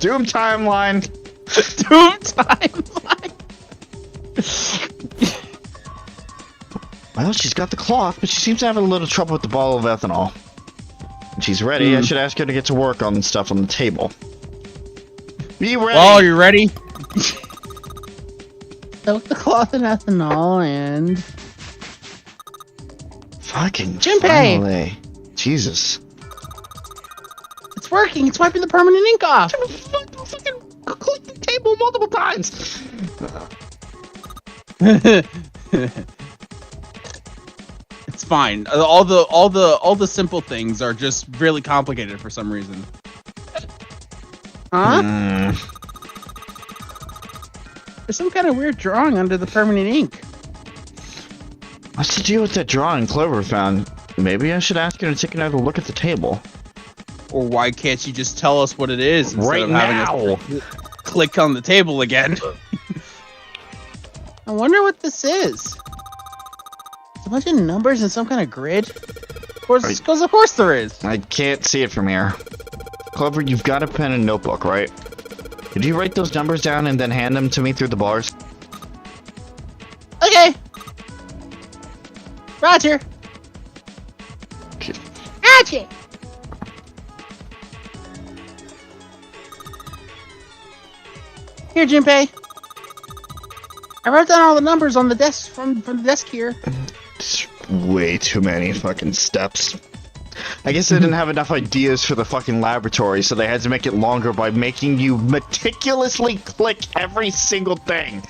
Doom timeline! Doom timeline! Well, she's got the cloth, but she seems to have a little trouble with the bottle of ethanol. When she's ready, I should ask her to get to work on stuff on the table. Be ready! Well, you ready? Soak the cloth in ethanol and... Fucking Junpei! finally. Jesus. working. It's wiping the permanent ink off. Fucking click the table multiple times. It's fine. All the simple things are just really complicated for some reason. Huh? There's some kind of weird drawing under the permanent ink. What's the deal with that drawing Clover found? Maybe I should ask her to take another look at the table. Or why can't you just tell us what it is instead Right of having now. us click on the table again? I wonder what this is. It's a bunch of numbers and some kind of grid. Of course there is. I can't see it from here. Clover, you've got a pen and notebook, right? Did you write those numbers down and then hand them to me through the bars? Okay. Roger. Okay. Roger. Here, Junpei. I wrote down all the numbers on the desk from the desk here. It's way too many fucking steps. I guess they didn't have enough ideas for the fucking laboratory, so they had to make it longer by making you meticulously click every single thing.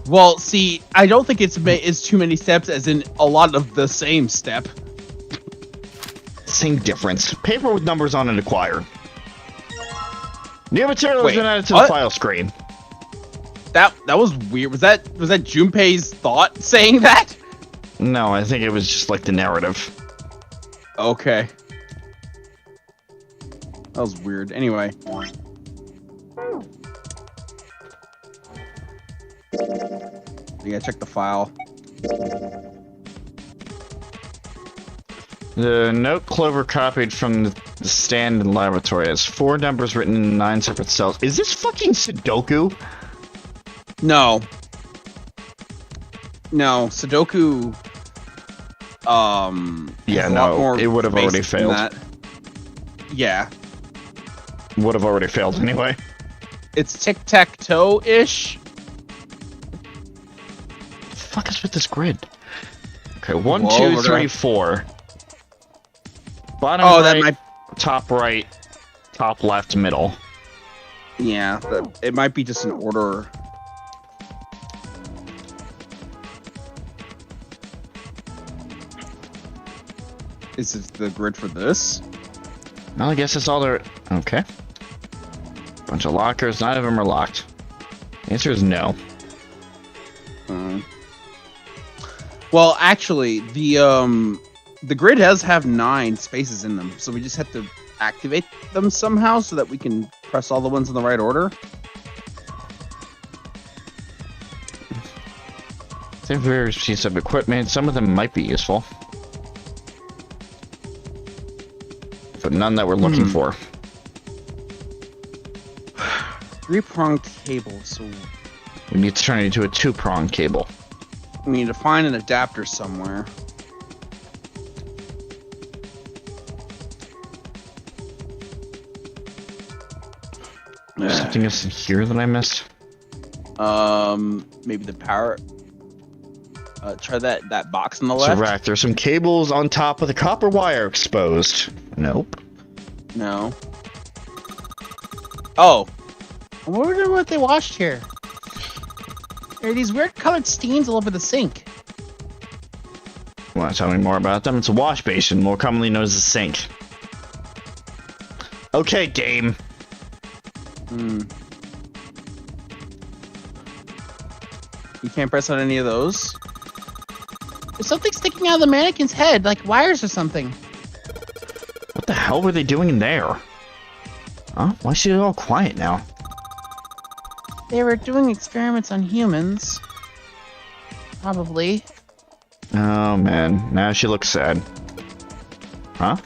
Well, see, I don't think it's too many steps, as in a lot of the same step. Same difference. Paper with numbers on it acquired. New material has Wait, been added to the what? file screen. That was weird. Was that Junpei's thought saying that? No, I think it was just like the narrative. Okay. That was weird. Anyway. You gotta check the file. The note Clover copied from the stand in the laboratory has 4 numbers written in 9 separate cells. Is this fucking Sudoku? No. No, Sudoku. Yeah, has a lot no, more it would have already basics than failed. that. Yeah. Would have already failed anyway. It's tic-tac-toe-ish. What the fuck is with this grid? Okay, 1, Whoa, 2, we're 3, gonna- 4. Bottom Oh, right, that might. top right, top left, middle. Yeah, it might be just an order. Is this the grid for this? Well, I guess that's all there. Okay. Bunch of lockers. None of them are locked. The answer is no. Well, actually, the grid does have 9 spaces in them, so we just have to activate them somehow so that we can press all the ones in the right order. There are various pieces of equipment. Some of them might be useful, but none that we're looking for. 3-pronged cable, so We need to turn it into a 2-prong cable. we need to find an adapter somewhere. There's something else in here that I missed. Maybe the power. Try that box on the So left. right, there's some cables on top of the copper wire exposed. Nope. No. Oh. I wonder what they washed here. There are these weird colored stains all over the sink. Want to tell me more about them? It's a wash basin, more commonly known as a sink. Okay, game. You can't press on any of those. There's something sticking out of the mannequin's head, like wires or something. What the hell were they doing in there? Huh? Why is she all quiet now? They were doing experiments on humans. Probably. Oh man, now she looks sad. Huh?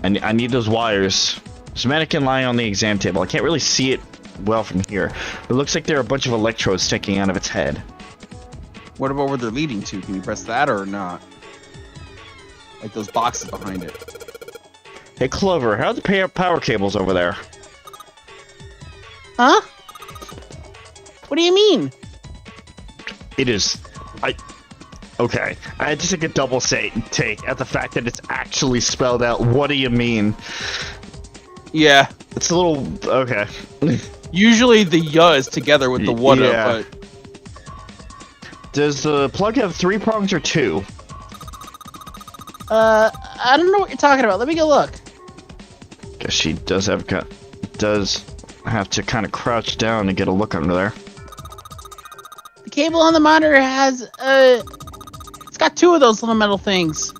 I need those wires. There's a mannequin lying on the exam table. I can't really see it well from here. It looks like there are a bunch of electrodes sticking out of its head. What about where they're leading to? Can you press that or not? Like those boxes behind it. Hey Clover, how are the power cables over there? Huh? What do you mean? It is... Okay, I had to take a double take at the fact that it's actually spelled out. What do you mean? Yeah. It's a little... Okay. Usually the "ya" is together with the "wada," Yeah. but... Does the plug have 3 prongs or 2? I don't know what you're talking about. Let me go look. Guess she does have to kind of crouch down to get a look under there. The cable on the monitor has, it's got 2 of those little metal things.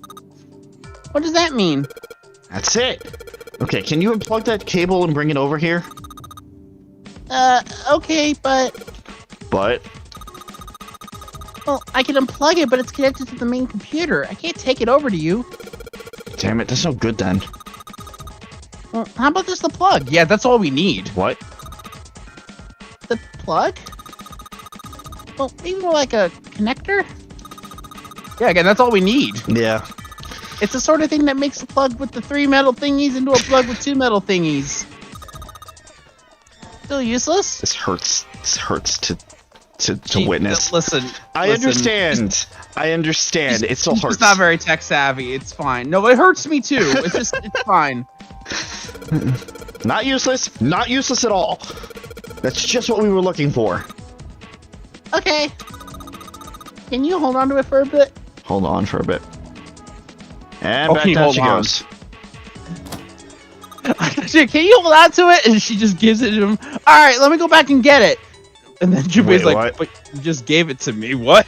What does that mean? That's it. Okay, can you unplug that cable and bring it over here? Okay, but... But... Well, I can unplug it, but it's connected to the main computer. I can't take it over to you. Damn it, that's no good then. Well, how about just the plug? Yeah, that's all we need. What? The plug? Well, maybe more like a connector? Yeah, again, that's all we need. Yeah. It's the sort of thing that makes a plug with the 3 metal thingies into a plug with 2 metal thingies. Still useless? This hurts. This hurts to Gee, witness. Listen. I understand. I understand. It still hurts. It's not very tech savvy. It's fine. No, it hurts me too. It's fine. Not useless. Not useless at all. That's just what we were looking for. Okay. Can you hold on to it for a bit? Hold on for a bit. And back Okay, down hold she on. goes. Can you hold on to it? And she just gives it to him. All right, let me go back and get it. And then Junpei's like, what? "But you just gave it to me. What?"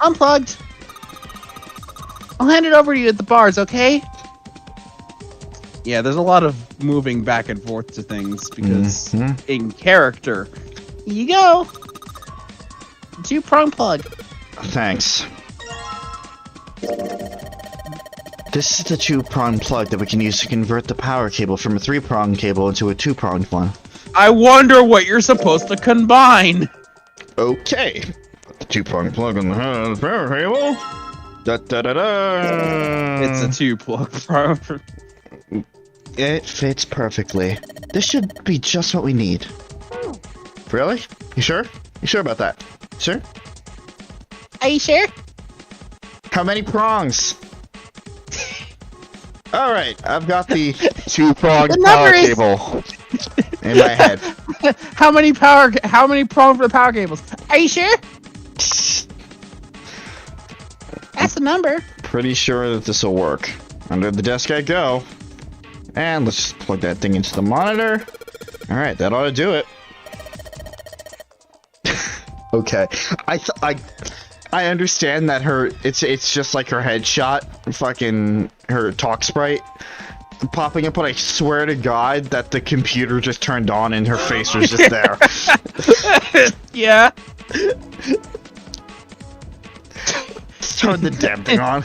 Unplugged. I'll hand it over to you at the bars, okay? Yeah, there's a lot of moving back and forth to things because in character. Here you go. 2-prong plug. Thanks. This is the 2-prong plug that we can use to convert the power cable from a 3-prong cable into a 2-pronged one. I wonder what you're supposed to combine. Okay. Put the 2-prong plug on the power cable. Da da da da. It's a 2-plug. It fits perfectly. This should be just what we need. Really? You sure? You sure about that? Sure? Are you sure? How many prongs? Alright, I've got the 2-pronged The power number is- cable in my head. How many prongs for the power cables? Are you sure? That's the number. Pretty sure that this will work. Under the desk I go. And let's just plug that thing into the monitor. Alright, that ought to do it. Okay. I understand that it's just like her headshot, fucking her talk sprite popping up, but I swear to God that the computer just turned on and her face was just there. Yeah. Let's turn the damn thing on.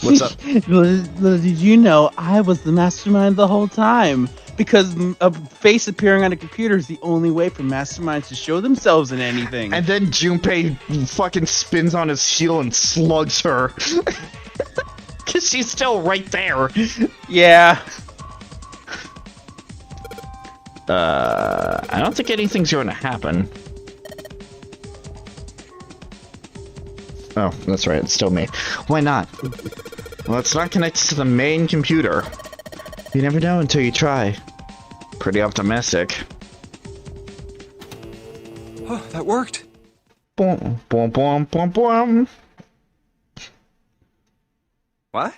What's up? Did you know I was the mastermind the whole time? Because a face appearing on a computer is the only way for masterminds to show themselves in anything. And then Junpei fucking spins on his heel and slugs her. Because she's still right there. Yeah. I don't think anything's going to happen. Oh, that's right. It's still me. Why not? Well, it's not connected to the main computer. You never know until you try. Pretty optimistic. Oh, that worked. Boom, boom, boom, boom, boom. What?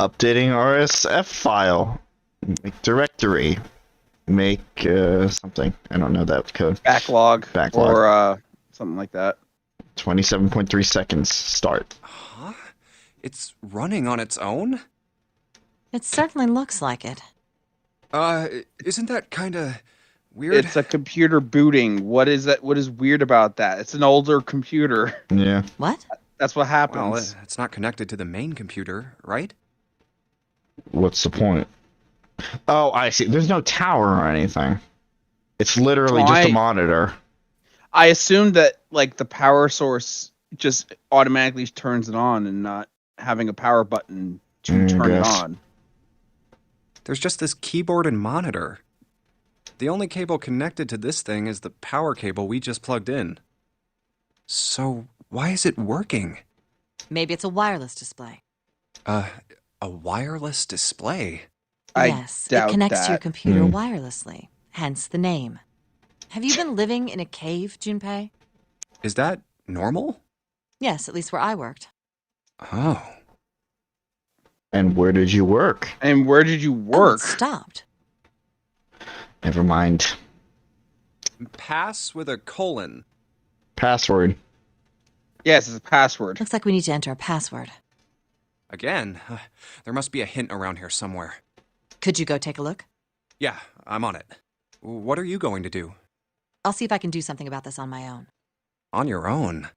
Updating RSF file. Make directory. Make something. I don't know that code. Backlog. Backlog. Or something like that. 27.3 seconds. Start. Huh? It's running on its own? It certainly looks like it. Isn't that kinda weird? It's a computer booting. What is that? What is weird about that? It's an older computer. Yeah. What? That's what happens. Well, it's not connected to the main computer, right? What's the point? Oh, I see. There's no tower or anything. It's literally just a monitor. I assumed that like the power source just automatically turns it on and not having a power button to turn it on. There's just this keyboard and monitor. The only cable connected to this thing is the power cable we just plugged in. So, why is it working? Maybe it's a wireless display. A wireless display? Yes, doubt it connects to your that. computer wirelessly, hence the name. Have you been living in a cave, Junpei? Is that normal? Yes, at least where I worked. Oh. And where did you work? And where did you Oh, work? it stopped. Never mind. Pass with a colon. Password. Yes, it's a password. Looks like we need to enter a password. Again, there must be a hint around here somewhere. Could you go take a look? Yeah, I'm on it. What are you going to do? I'll see if I can do something about this on my own. On your own?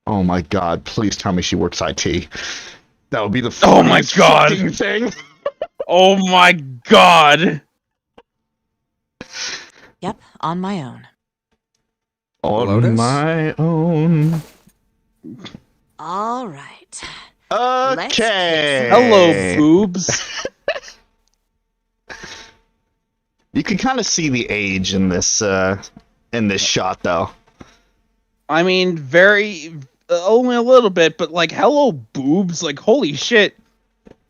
Oh my god, please tell me she works IT. That would be the Oh my funniest God. fucking thing. Oh my god! Yep, on my own. On Lotus? my own. All right. Okay. Hello, boobs. You can kind of see the age in this shot, though. I mean, only a little bit, but like, hello, boobs. Like, holy shit.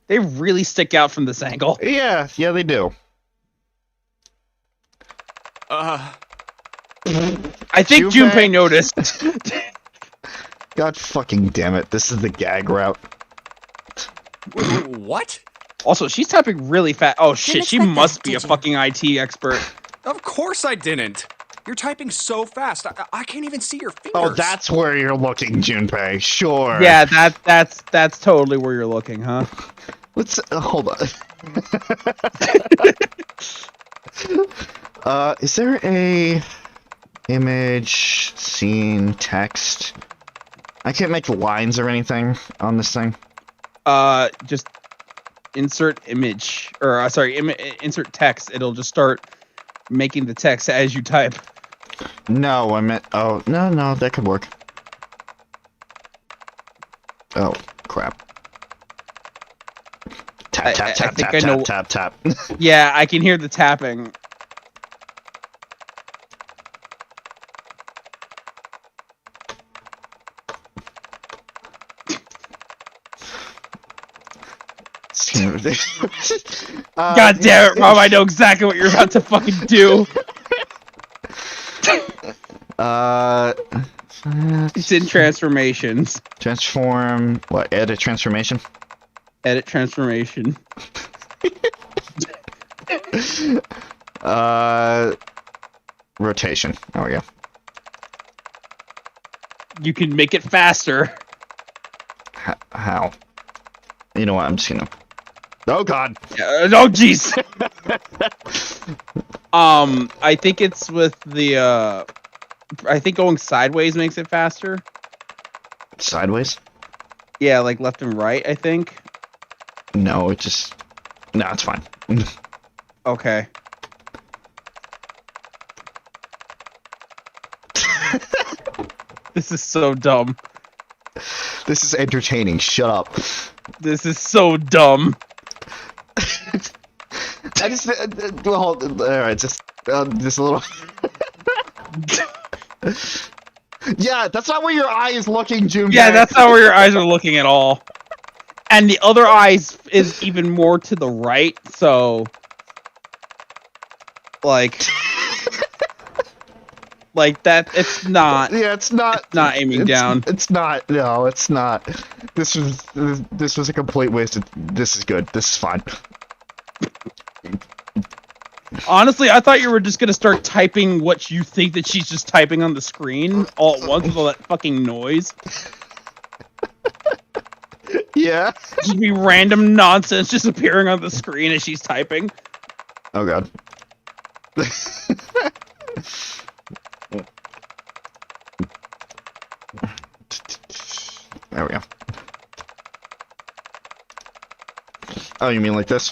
They really stick out from this angle. Yeah, they do. I think Junpei? Junpei noticed. God fucking damn it! This is the gag route. What? Also, she's typing really fast. Oh shit, she expect that, must be a did you? fucking IT expert. Of course I didn't. You're typing so fast. I can't even see your fingers. Oh, that's where you're looking, Junpei. Sure. Yeah, that's totally where you're looking, huh? Let's hold on. Is there a image, scene, text? I can't make lines or anything on this thing. Just insert image, or insert text. It'll just start making the text as you type. No, I meant. Oh, no, that could work. Oh, crap. Tap, tap, I tap, think tap, I know- tap, tap, tap. Yeah, I can hear the tapping. God damn it, Rob! I know exactly what you're about to fucking do. It's in transformations. Transform. What? Edit transformation? Edit transformation. Rotation. There we go. You can make it faster. How? You know what? I'm just gonna. Oh God. Oh jeez. I think it's with the. I think going sideways makes it faster. Sideways? Yeah, like left and right. I think. No, it just. No, it's fine. Okay. This is so dumb. This is entertaining. Shut up. This is so dumb. I just. Well, hold. All right, just a little. Yeah, that's not where your eye is looking, June. Yeah, that's not where your eyes are looking at all. And the other eye is even more to the right, so like that. It's not. Yeah, it's not. It's not aiming down. It's not. No, it's not. This was a complete waste. This is good. This is fine. Honestly, I thought you were just gonna start typing what you think that she's just typing on the screen all at once with all that fucking noise. Yeah. Just be random nonsense just appearing on the screen as she's typing. Oh God. There we go. Oh, you mean like this?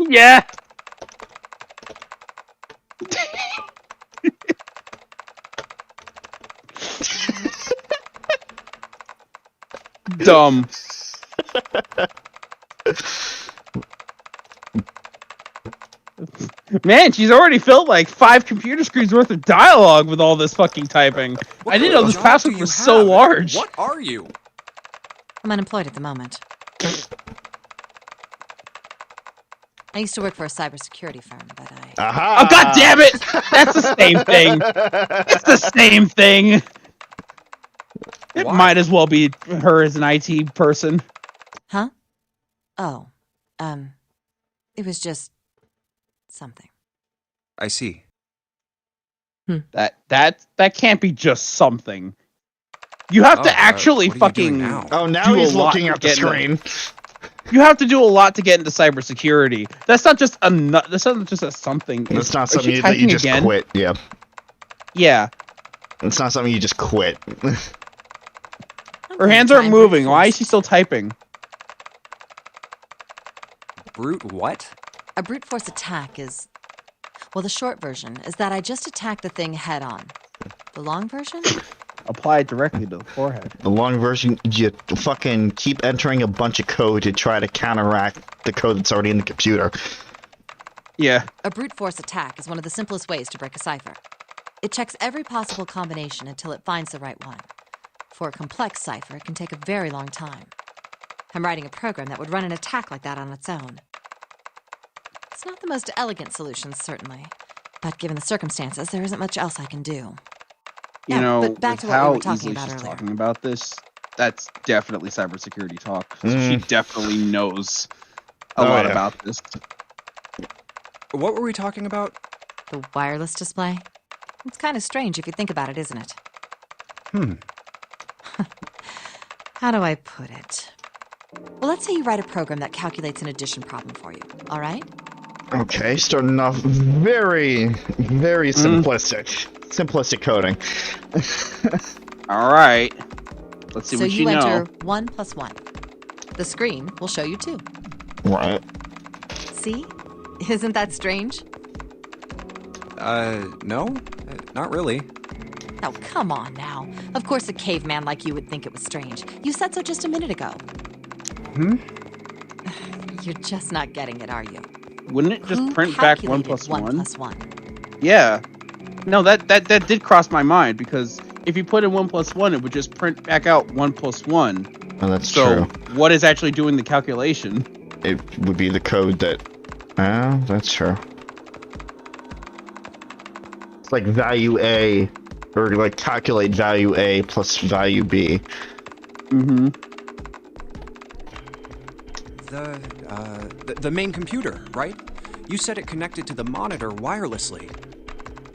Yeah. dumb. Man, she's already filled like 5 computer screens worth of dialogue with all this fucking typing. I didn't know this password was so large. What are you? I'm unemployed at the moment. I used to work for a cybersecurity firm, but I... Aha! Oh, god damn it! That's the same thing. It's the same thing. It Why? might as well be her as an IT person. Huh? Oh. It was just... something. I see. That can't be just something. You have to actually what are you doing fucking... now? Oh, now do he's a lot looking to at the get screen. You have to do a lot to get into cybersecurity. That's not just a that's not just a something. That's not Is she something that typing you just again? quit. Yeah. Yeah. It's not something you just quit. Her hands aren't moving. Why is she still typing? Brute what? A brute force attack is... Well, the short version is that I just attack the thing head on. The long version? Apply it directly to the forehead. The long version, you fucking keep entering a bunch of code to try to counteract the code that's already in the computer. Yeah. A brute force attack is one of the simplest ways to break a cipher. It checks every possible combination until it finds the right one. For a complex cipher, it can take a very long time. I'm writing a program that would run an attack like that on its own. It's not the most elegant solution, certainly. But given the circumstances, there isn't much else I can do. You Yeah, know, but back with to what we how were talking easily about she's earlier. talking about this, that's definitely cybersecurity talk. She definitely knows a Oh, lot yeah. about this. What were we talking about? The wireless display? It's kind of strange if you think about it, isn't it? How do I put it? Well, let's say you write a program that calculates an addition problem for you, all right? Okay, starting off very, very simplistic. Simplistic coding. All right. Let's see So what you you know. enter 1 + 1. The screen will show you 2. Right. See? Isn't that strange? No? Not really. Oh, come on now. Of course a caveman like you would think it was strange. You said so just a minute ago. You're just not getting it, are you? Wouldn't it just Who print back 1 calculated + 1? 1 + 1? Yeah. No, that did cross my mind because if you put in 1 + 1, it would just print back out 1 + 1. Oh, that's So true. what is actually doing the calculation? It would be the code that... Oh, that's true. It's like value A, or like calculate value A plus value B. Mm-hmm. The main computer, right? You said it connected to the monitor wirelessly.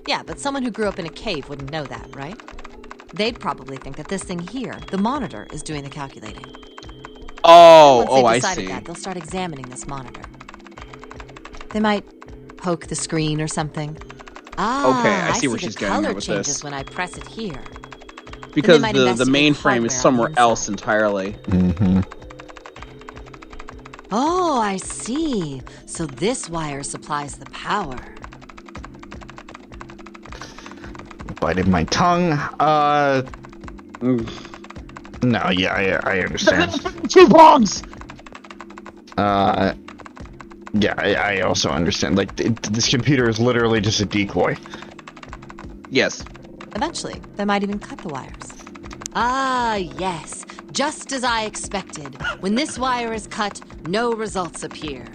Yeah, but someone who grew up in a cave wouldn't know that, right? They'd probably think that this thing here, the monitor, is doing the calculating. Once they've I decided see. that, they'll start examining this monitor. They might poke the screen or something. Ah, Okay, I see where the she's getting color at with changes this. when I press it here. Because might the investigate mainframe is hardware on somewhere the else inside. entirely. Mm-hmm. Oh, I see. So this wire supplies the power. Bited my tongue. No, yeah, I understand. 2 prongs! Yeah, I also understand. Like, this computer is literally just a decoy. Yes. Eventually, they might even cut the wires. Ah, yes. Just as I expected. When this wire is cut, no results appear.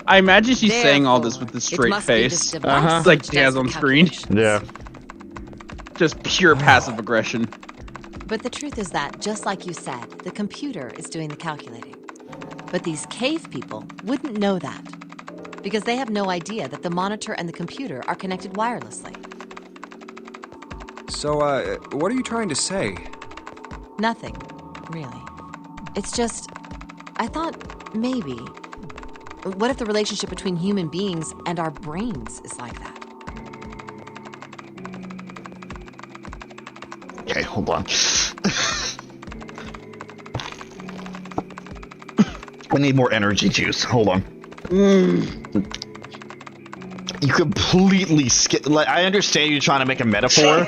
I imagine she's saying all this with Therefore, this straight it must be this face. device It's like which she has does on the screen. calculations. Yeah. Just pure passive aggression. But the truth is that, just like you said, the computer is doing the calculating. But these cave people wouldn't know that. Because they have no idea that the monitor and the computer are connected wirelessly. So, what are you trying to say? Nothing, really. It's just, I thought maybe. What if the relationship between human beings and our brains is like that? Okay, hold on. I need more energy juice. Hold on. You completely skip. Like, I understand you're trying to make a metaphor.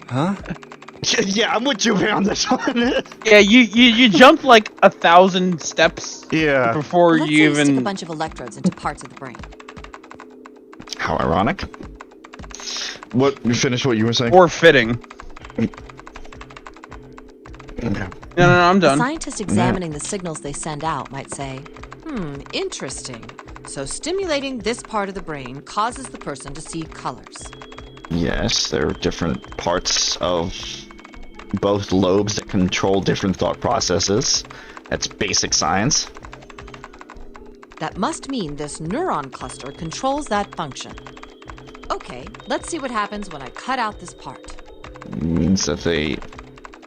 Huh? Yeah, I'm with Juve on this one. Yeah, you jumped like 1,000 steps Yeah. before Let's you say stick a even. bunch of electrodes into parts of the brain. How ironic. What? You finished what you were saying? Or fitting. Okay. No, I'm A done. scientist examining the signals they send out might say, interesting. So stimulating this part of the brain causes the person to see colors. Yes, there are different parts of both lobes that control different thought processes. That's basic science. That must mean this neuron cluster controls that function. Okay, let's see what happens when I cut out this part. Means that they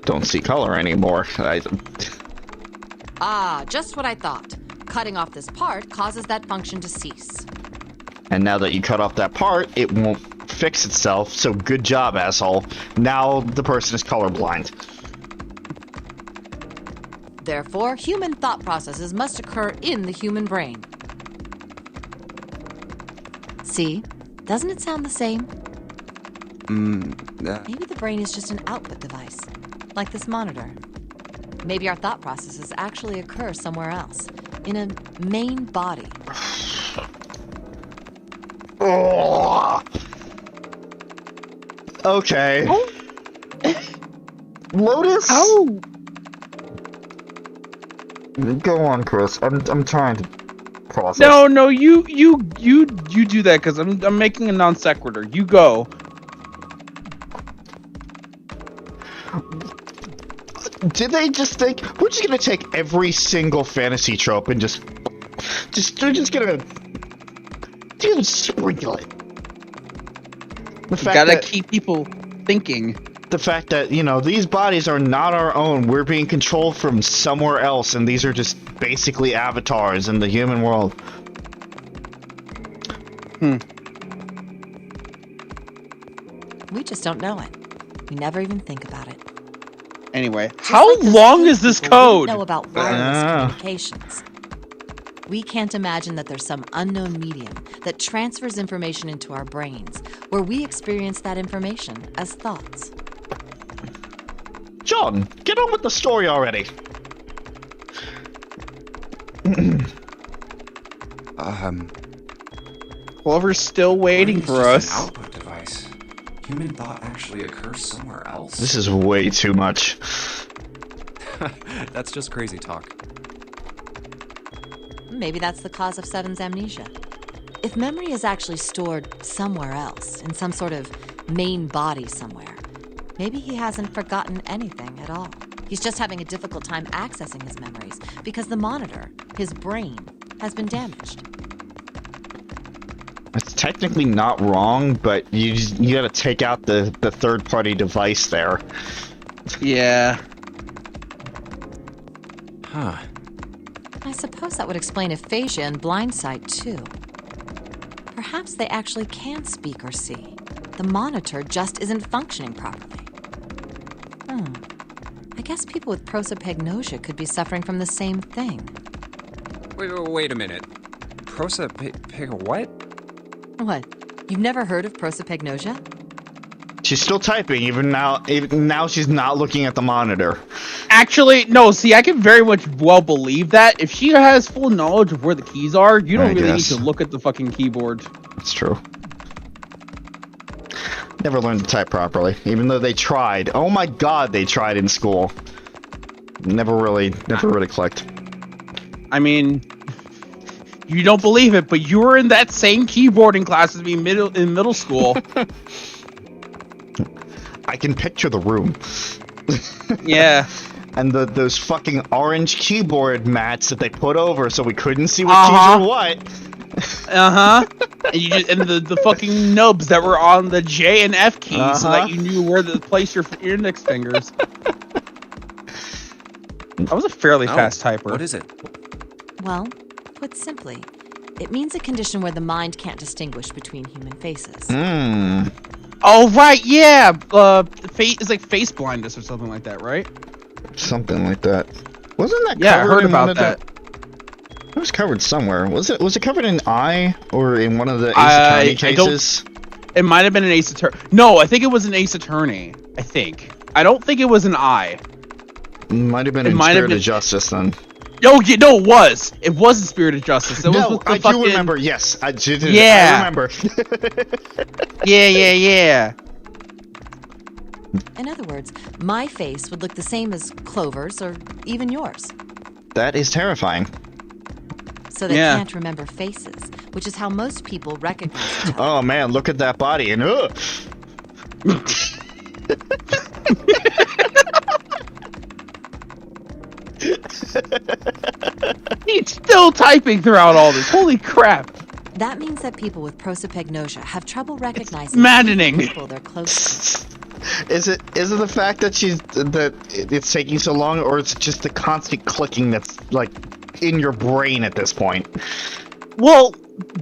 don't see color anymore. Just what I thought. Cutting off this part causes that function to cease. And now that you cut off that part, it won't fix itself, so good job, asshole. Now the person is colorblind. Therefore, human thought processes must occur in the human brain. See? Doesn't it sound the same? Maybe the brain is just an output device, like this monitor. Maybe our thought processes actually occur somewhere else, in a main body. Oh. Okay. Oh. Lotus? How? Go on, Chris. I'm trying to process. No, you do that because I'm making a non sequitur. You go. Did they just think we're just gonna take every single fantasy trope and just gonna sprinkle it? The fact Gotta that, keep people thinking. the fact that, you know, these bodies are not our own. We're being controlled from somewhere else, and these are just basically avatars in the human world. We just don't know it. We never even think about it. Anyway, Just how like those long cave is this people wouldn't code? know about wireless Ah. communications. We can't imagine that there's some unknown medium that transfers information into our brains, where we experience that information as thoughts. John, get on with the story already. Clover's still waiting Brain's for just us. An output device. Human thought actually occurs somewhere else. This is way too much. That's just crazy talk. Maybe that's the cause of Seven's amnesia. If memory is actually stored somewhere else, in some sort of main body somewhere, maybe he hasn't forgotten anything at all. He's just having a difficult time accessing his memories because the monitor, his brain, has been damaged. It's technically not wrong, but you gotta take out the third-party device there. Yeah. Huh. I suppose that would explain aphasia and blindsight, too. Perhaps they actually can speak or see. The monitor just isn't functioning properly. I guess people with prosopagnosia could be suffering from the same thing. Wait a minute. What? What? You've never heard of prosopagnosia? She's still typing, even now she's not looking at the monitor. Actually, no, see, I can very much well believe that. If she has full knowledge of where the keys are, you don't I really guess. need to look at the fucking keyboard. It's true. Never learned to type properly, even though they tried. Oh my god, they tried in school. Never really clicked. I mean, you don't believe it, but you were in that same keyboarding class as me in middle school. I can picture the room. Yeah. And those fucking orange keyboard mats that they put over so we couldn't see what Uh-huh. keys were what. And the fucking nubs that were on the J and F keys so that you knew where to place your index fingers. I was a fairly fast typer. What is it? Well, put simply, it means a condition where the mind can't distinguish between human faces. Oh right, yeah. It's like face blindness or something like that, right? Something like that. Wasn't that Yeah, I covered heard in one about of that. It was covered somewhere. Was it covered in I or in one of the Ace Attorney cases? It might have been an Ace Attorney. No, I think it was an Ace Attorney. I think. I don't think it was an eye. Might have been in Spirit of Justice then. Oh, yeah, no, it was. It was in Spirit of Justice. It was with the I fucking... do remember. Yes, I did. Yeah. I remember. Yeah. In other words, my face would look the same as Clover's or even yours. That is terrifying. So they can't remember faces, which is how most people recognize each other. Oh man, look at that body and He's still typing throughout all this. Holy crap. That means that people with prosopagnosia have trouble recognizing maddening. people they're close to. Is it the fact that it's taking so long, or is it just the constant clicking that's like in your brain at this point? Well,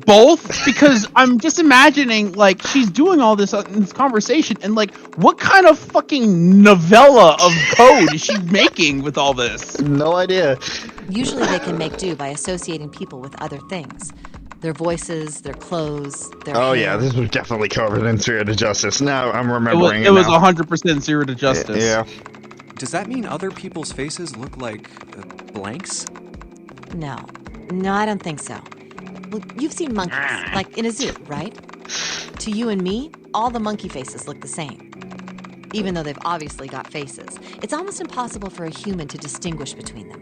both, because I'm just imagining, like, she's doing all this in this conversation, and, like, what kind of fucking novella of code is she making with all this? No idea. Usually they can make do by associating people with other things. Their voices, their clothes, their hair. Yeah, this was definitely covered in Spirit of Justice. Now I'm remembering it. It was 100% Spirit of Justice. Yeah. Does that mean other people's faces look like blanks? No, I don't think so. Well, you've seen monkeys, like in a zoo, right? To you and me, all the monkey faces look the same. Even though they've obviously got faces. It's almost impossible for a human to distinguish between them.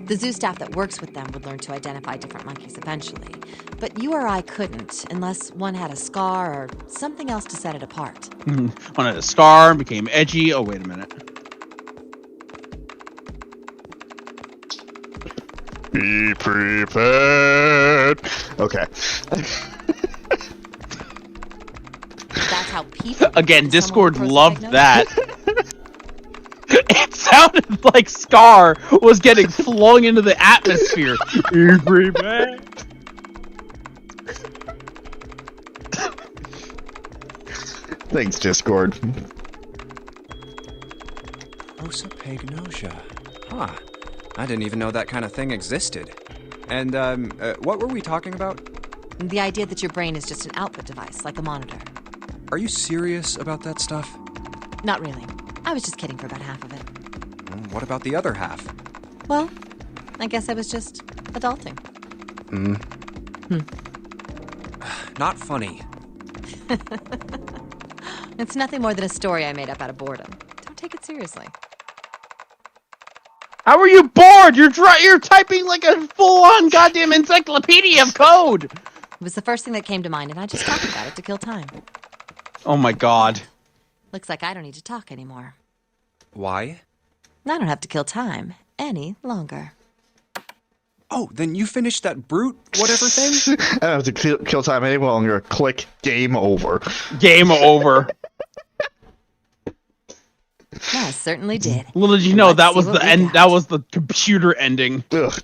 The zoo staff that works with them would learn to identify different monkeys eventually. But you or I couldn't, unless one had a scar or something else to set it apart. One had a scar, became edgy. Oh, wait a minute. Be prepared. Okay. That's how people... Again, Discord loved that. It sounded like Scar was getting flung into the atmosphere. Be prepared. Thanks, Discord. Prosopagnosia. Huh. I didn't even know that kind of thing existed. And, what were we talking about? The idea that your brain is just an output device, like a monitor. Are you serious about that stuff? Not really. I was just kidding for about half of it. What about the other half? Well, I guess I was just adulting. Not funny. It's nothing more than a story I made up out of boredom. Don't take it seriously. How are you bored? You're typing like a full-on goddamn encyclopedia of code. It was the first thing that came to mind, and I just talked about it to kill time. Oh my god. Looks like I don't need to talk anymore. Why? I don't have to kill time any longer. Oh, then you finished that brute whatever thing? I don't have to kill time any longer. Click. Game over. Game over. Yeah, I certainly did. Little did you know, Let's that see was what the we end. got. That was the computer ending. Ugh.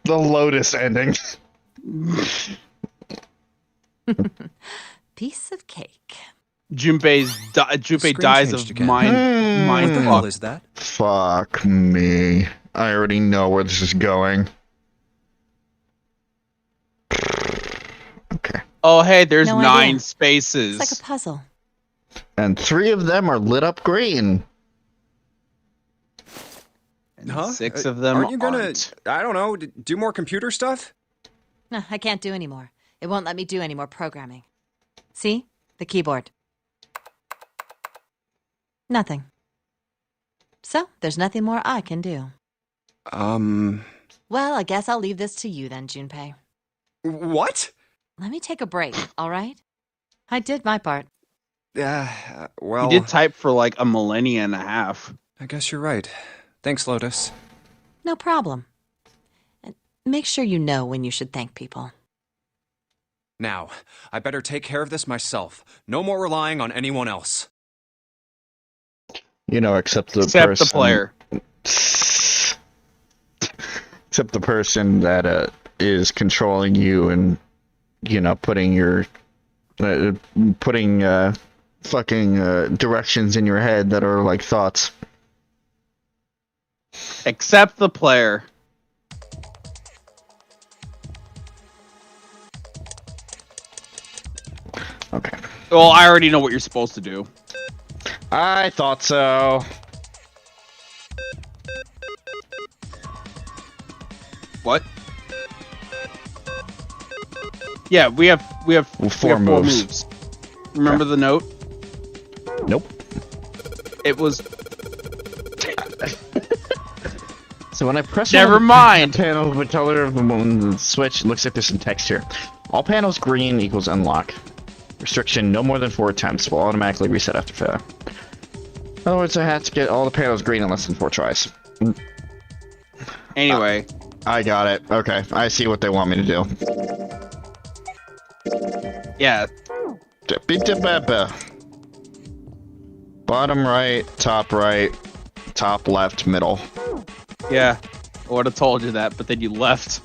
The Lotus ending. Piece of cake. Junpei Screen dies changed of again. mind What the hell fuck. is that? Fuck me. I already know where this is going. Okay. Oh hey, there's No 9 idea. spaces. It's like a puzzle. And 3 of them are lit up green. And Huh? 6 of them Aren't you gonna, aren't. I don't know, do more computer stuff? No, I can't do anymore. It won't let me do any more programming. See? The keyboard. Nothing. So, there's nothing more I can do. Well, I guess I'll leave this to you then, Junpei. What? Let me take a break, all right? I did my part. Well, He did type for like a millennia and a half. I guess you're right. Thanks, Lotus. No problem. And make sure you know when you should thank people. Now, I better take care of this myself. No more relying on anyone else. You know, except the Player. Except the person that is controlling you and, you know, putting directions in your head that are like thoughts. Except the player. Okay. Well, I already know what you're supposed to do. I thought so. What? Yeah, we have Four moves. Remember the note? Nope. It was. So when I press Never on the mind. panel, the color of the switch, it looks like there's some text here. All panels green equals unlock. Restriction no more than 4 attempts will automatically reset after failure. In other words, I had to get all the panels green in less than 4 tries. Anyway. I got it. Okay, I see what they want me to do. Yeah. Bottom right, top left, middle. Yeah. I would have told you that, but then you left.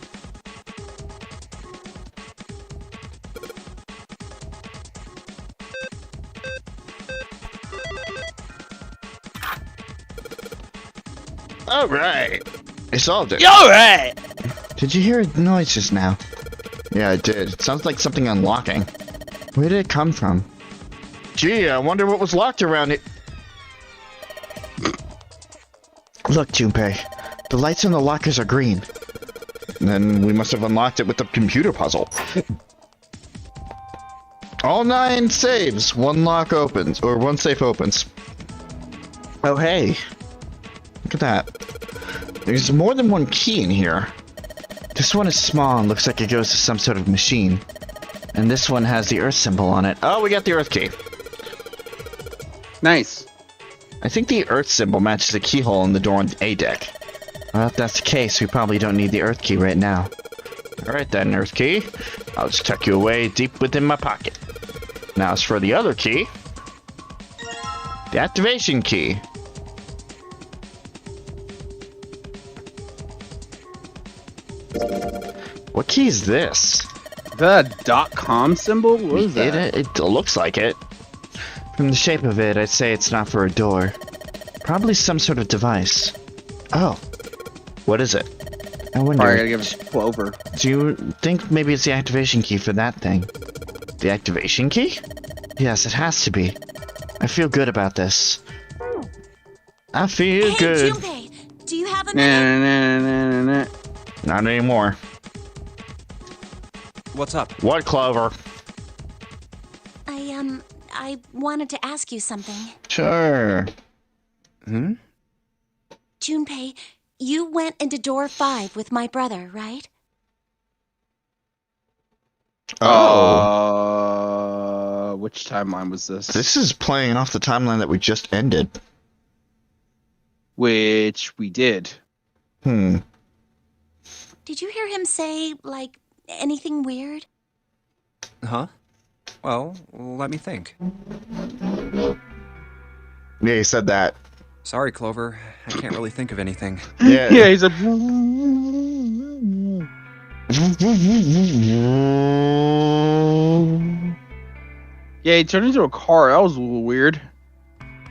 Alright. I solved it. Alright! Did you hear a noise just now? Yeah, I did. It sounds like something unlocking. Where did it come from? Gee, I wonder what was locked around it. Look, Junpei. The lights on the lockers are green. Then we must have unlocked it with the computer puzzle. All 9 saves. 1 lock opens. Or 1 safe opens. Oh, hey. Look at that. There's more than 1 key in here. This one is small and looks like it goes to some sort of machine. And this one has the Earth symbol on it. Oh, we got the Earth key. Nice. I think the Earth symbol matches the keyhole in the door on A deck. Well, if that's the case, we probably don't need the Earth key right now. Alright then, Earth key. I'll just tuck you away deep within my pocket. Now as for the other key. The activation key. What key is this? The .com symbol? What is that? It looks like it. From the shape of it, I'd say it's not for a door. Probably some sort of device. Oh. What is it? I wonder. Probably gotta give it Clover. Do you think maybe it's the activation key for that thing? The activation key? Yes, it has to be. I feel good about this. I feel good. Junpei, do you have a minute? Not anymore. What's up? What, Clover? I wanted to ask you something. Sure. Junpei, you went into door 5 with my brother, right? Which timeline was this? This is playing off the timeline that we just ended. Which we did. Did you hear him say, like, anything weird? Huh? Well, let me think. Yeah, he said that. Sorry, Clover. I can't really think of anything. Yeah. Yeah, he's a. Yeah, he turned into a car. That was a little weird.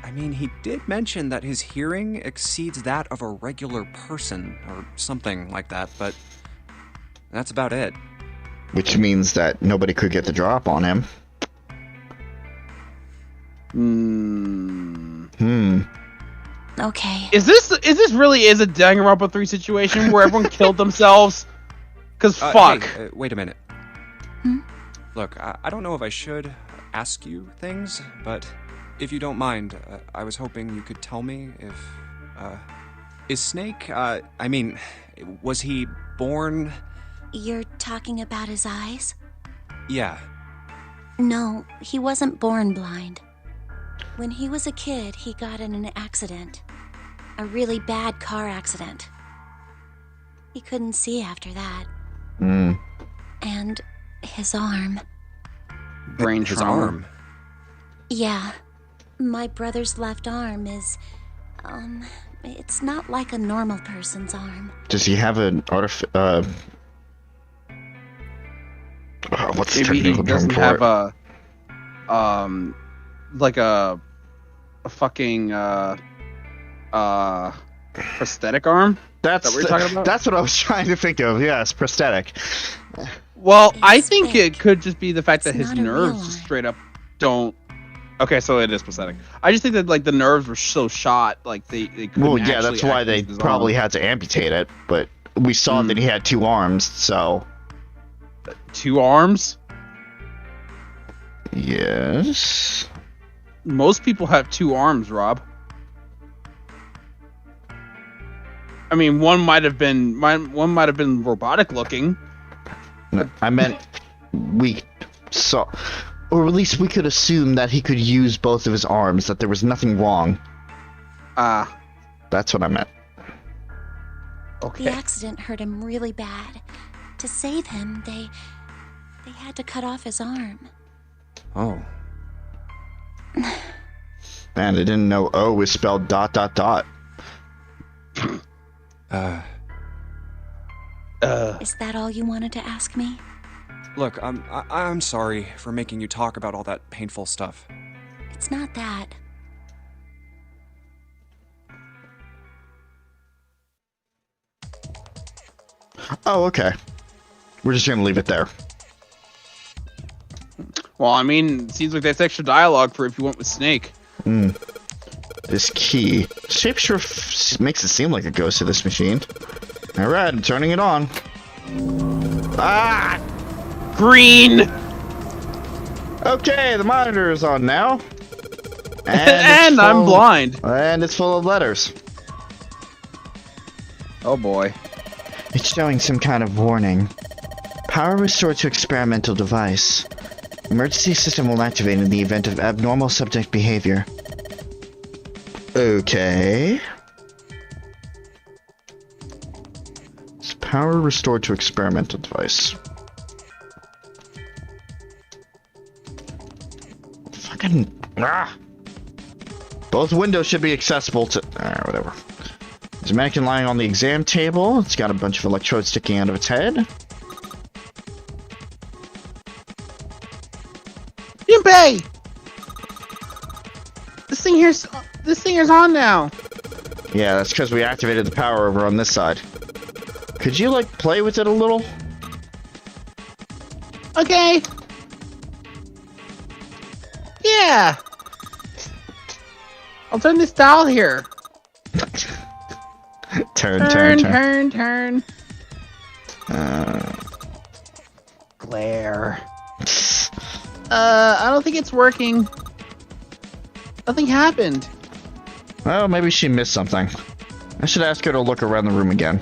I mean, he did mention that his hearing exceeds that of a regular person, or something like that, but that's about it. Which means that nobody could get the drop on him. Okay. Is this really a Danganronpa 3 situation where everyone killed themselves? Cause fuck. Hey, wait a minute. Look, I don't know if I should ask you things, but if you don't mind, I was hoping you could tell me if, is Snake, was he born... You're talking about his eyes? Yeah. No, he wasn't born blind. When he was a kid, he got in an accident. A really bad car accident. He couldn't see after that. And his arm. Brain his trauma. arm? Yeah. My brother's left arm is, it's not like a normal person's arm. Does he have an what's the Maybe he technical term doesn't for have it? like a fucking prosthetic arm. That's Is that what you're talking about? That's what I was trying to think of. Yes, prosthetic. Well, I It's think fake. it could just be the fact that It's his not a real nerves arm. just straight up don't Okay, so it is pathetic. I just think that like the nerves were so shot, like they couldn't. Well, yeah, actually that's why they activate his probably arm. had to amputate it. But we saw that he had 2 arms, so 2 arms. yes. Most people have 2 arms, Rob. I mean, one might have been robotic looking. No, I meant we saw, or at least we could assume that he could use both of his arms. That there was nothing wrong. That's what I meant. Okay. The accident hurt him really bad. To save him, they had to cut off his arm. Oh. Man, I didn't know O was spelled ... Is that all you wanted to ask me? Look, I'm sorry for making you talk about all that painful stuff. It's not that. Oh, okay. We're just gonna leave it there. Well, I mean, it seems like that's extra dialogue for if you went with Snake. This key. Shapeshift makes it seem like a ghost of this machine. Alright, I'm turning it on. Ah! Green! Okay, the monitor is on now. And I'm blind. And it's full of letters. Oh boy. It's showing some kind of warning. Power restored to experimental device. Emergency system will activate in the event of abnormal subject behavior. Okay. It's power restored to experimental device. Fucking... Ah! Both windows should be accessible to... whatever. There's a mannequin lying on the exam table. It's got a bunch of electrodes sticking out of its head. Junpei! This thing here's on now. Yeah, that's because we activated the power over on this side. Could you, like, play with it a little? Okay. Yeah. I'll turn this dial here. Turn. Glare. I don't think it's working. Nothing happened. Well, maybe she missed something. I should ask her to look around the room again.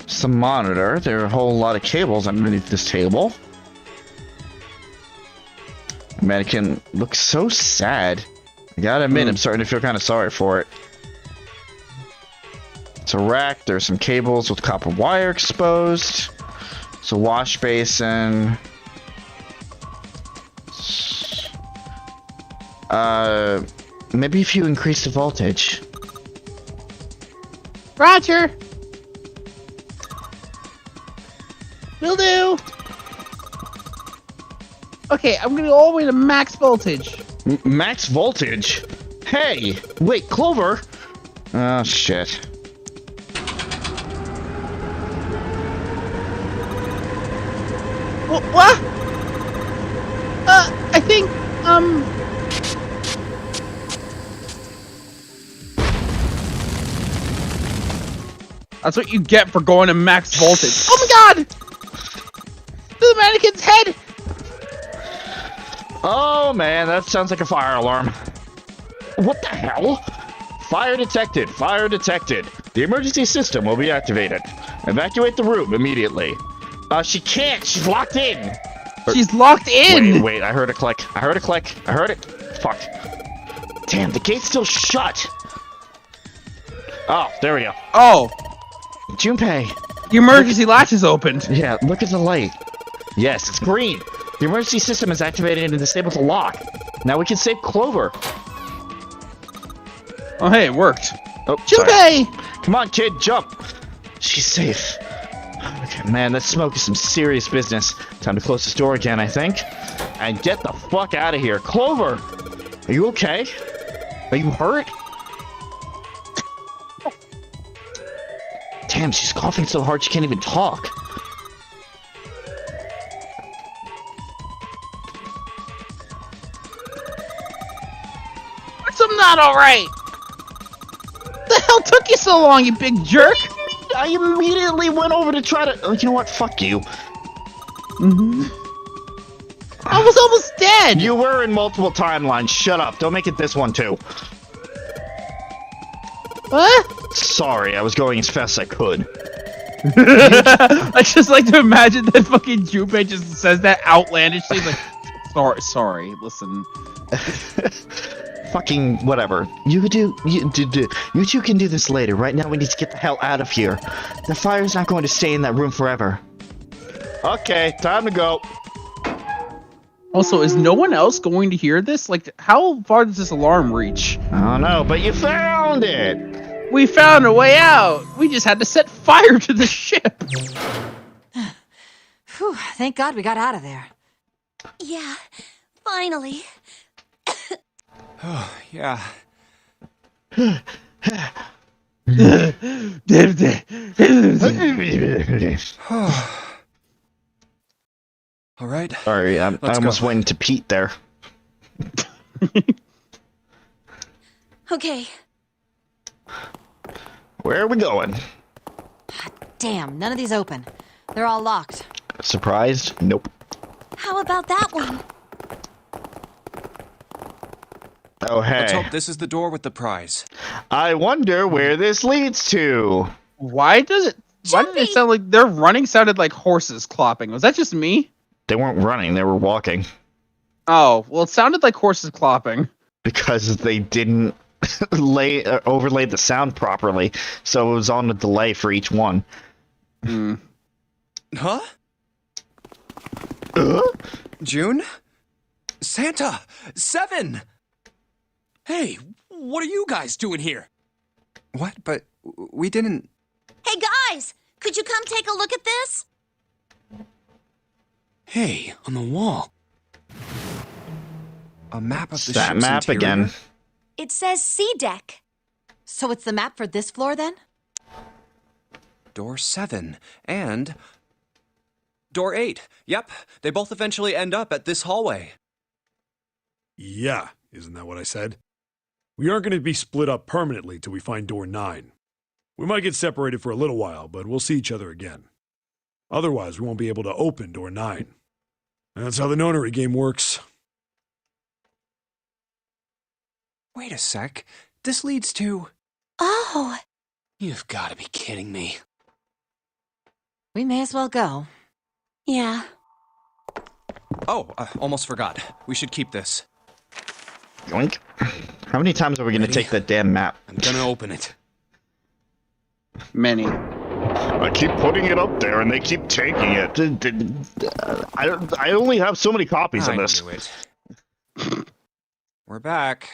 It's the monitor. There are a whole lot of cables underneath this table. The mannequin looks so sad. I gotta admit, I'm starting to feel kind of sorry for it. It's a rack. There's some cables with copper wire exposed. It's a wash basin. Maybe if you increase the voltage. Roger. Will do. Okay, I'm gonna go all the way to max voltage. Max voltage? Hey! Wait, Clover! Oh, shit. What? I think, That's what you get for going to max voltage. Oh my god! To the mannequin's head! Oh man, that sounds like a fire alarm. What the hell? Fire detected. Fire detected. The emergency system will be activated. Evacuate the room immediately. She can't. She's locked in. She's locked in! Wait, I heard a click. I heard a click. I heard it. Fuck. Damn, the gate's still shut. Oh, there we go. Oh. Junpei. The emergency latch is opened. Yeah, look at the light. Yes, it's green. The emergency system is activated and disabled the lock. Now we can save Clover. Oh, hey, it worked. Oh, Junpei! Come on, kid, jump. She's safe. Okay, man, that smoke is some serious business. Time to close this door again, I think. And get the fuck out of here. Clover! Are you okay? Are you hurt? Damn, she's coughing so hard she can't even talk. I'm not alright! The hell took you so long, you big jerk? I immediately went over to try to. Oh, you know what? Fuck you. I was almost dead! You were in multiple timelines. Shut up. Don't make it this one, too. What? Sorry, I was going as fast as I could. I just like to imagine that fucking Junpei just says that outlandishly, like, sorry, listen. Fucking whatever. You two can do this later. Right now we need to get the hell out of here. The fire's not going to stay in that room forever. Okay, time to go. Also, is no one else going to hear this? Like, how far does this alarm reach? I don't know, but you found it! We found a way out! We just had to set fire to the ship! Whew, thank God we got out of there. Yeah, finally. Oh, yeah. All right. Sorry, I almost went into Pete there. Okay. Where are we going? Damn, none of these open. They're all locked. Surprised? Nope. How about that one? Oh, hey. Let's hope this is the door with the prize. I wonder where this leads to. Why did it sound like their running sounded like horses clopping? Was that just me? They weren't running, they were walking. Oh, well, it sounded like horses clopping. Because they didn't overlay the sound properly, so it was on a delay for each one. Huh? June? Santa! 7! Hey, what are you guys doing here? What? But we didn't... Hey guys, could you come take a look at this? Hey, on the wall. A map of the That ship's map interior? again. It says C deck. So it's the map for this floor then? Door 7 and door 8. Yep, they both eventually end up at this hallway. Yeah, isn't that what I said? We aren't going to be split up permanently till we find door 9. We might get separated for a little while, but we'll see each other again. Otherwise, we won't be able to open door 9. That's how the nonary game works. Wait a sec. This leads to... Oh. You've got to be kidding me. We may as well go. Yeah. Oh, almost forgot. We should keep this. Yoink. How many times are we going to take that damn map? I'm gonna open it. Many. I keep putting it up there, and they keep taking it. I only have so many copies of this. I knew it. We're back.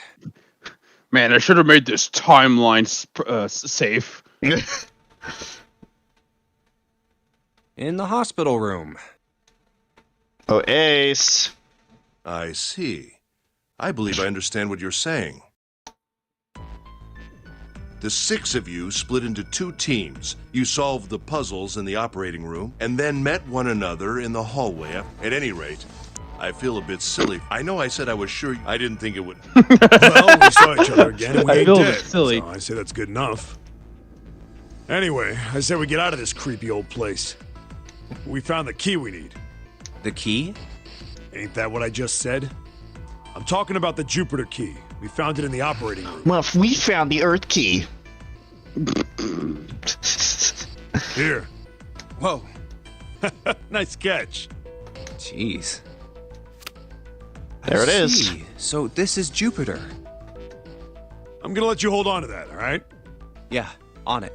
Man, I should have made this timeline safe. In the hospital room. Oh, Ace. I see. I believe I understand what you're saying. The 6 of you split into 2 teams. You solved the puzzles in the operating room, and then met one another in the hallway. At any rate, I feel a bit silly. I know I said I was sure. I didn't think it would. Well, we saw each other again, and we I ain't feel a dead. bit silly. So I say that's good enough. Anyway, I said we get out of this creepy old place. We found the key we need. The key? Ain't that what I just said? I'm talking about the Jupiter key. We found it in the operating room. Well, if we found the Earth key. Here. Whoa. Nice catch. Jeez. There it is. See. So this is Jupiter. I'm gonna let you hold on to that, all right? Yeah, on it.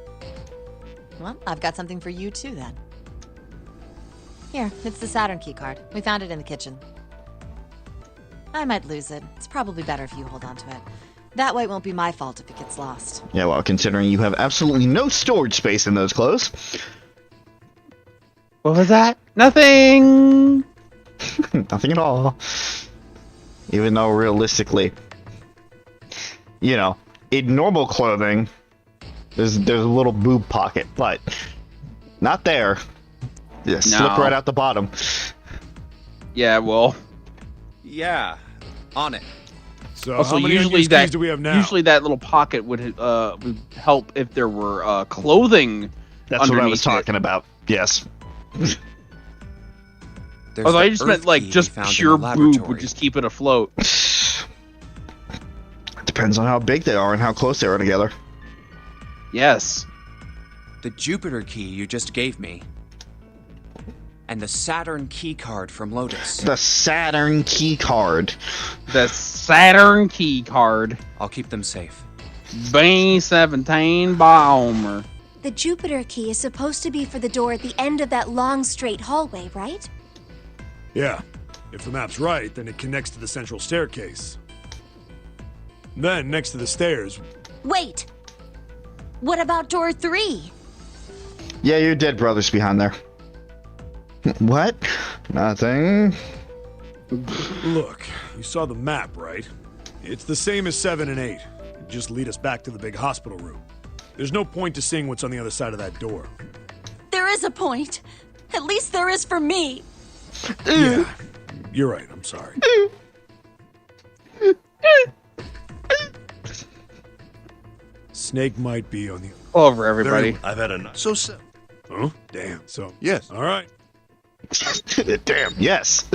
Well, I've got something for you too then. Here, it's the Saturn key card. We found it in the kitchen. I might lose it. It's probably better if you hold on to it. That way it won't be my fault if it gets lost. Yeah, well, considering you have absolutely no storage space in those clothes. What was that? Nothing! Nothing at all. Even though, realistically, you know, in normal clothing, there's a little boob pocket, but not there. Just slip right out the bottom. Yeah, well. Yeah, on it. So Also, how many usually unused that keys do we have now? usually that little pocket would help if there were clothing. That's what I was underneath it. talking about. Yes. There's Although the I just meant Earth like key we just found in pure the boob laboratory. would just keep it afloat. Depends on how big they are and how close they are together. Yes. The Jupiter key you just gave me. And the Saturn key card from Lotus. The Saturn key card. The Saturn key card. I'll keep them safe. B-17 bomber. The Jupiter key is supposed to be for the door at the end of that long straight hallway, right? Yeah. If the map's right, then it connects to the central staircase. Then, next to the stairs... Wait! What about door 3? Yeah, your dead brother's behind there. What? Nothing. Look, you saw the map, right? It's the same as 7 and 8. Just lead us back to the big hospital room. There's no point to seeing what's on the other side of that door. There is a point. At least there is for me. Yeah, you're right, I'm sorry. Snake might be on the... Over everybody. I've had enough. So, Huh? Damn, so... yes. All right. Damn, yes.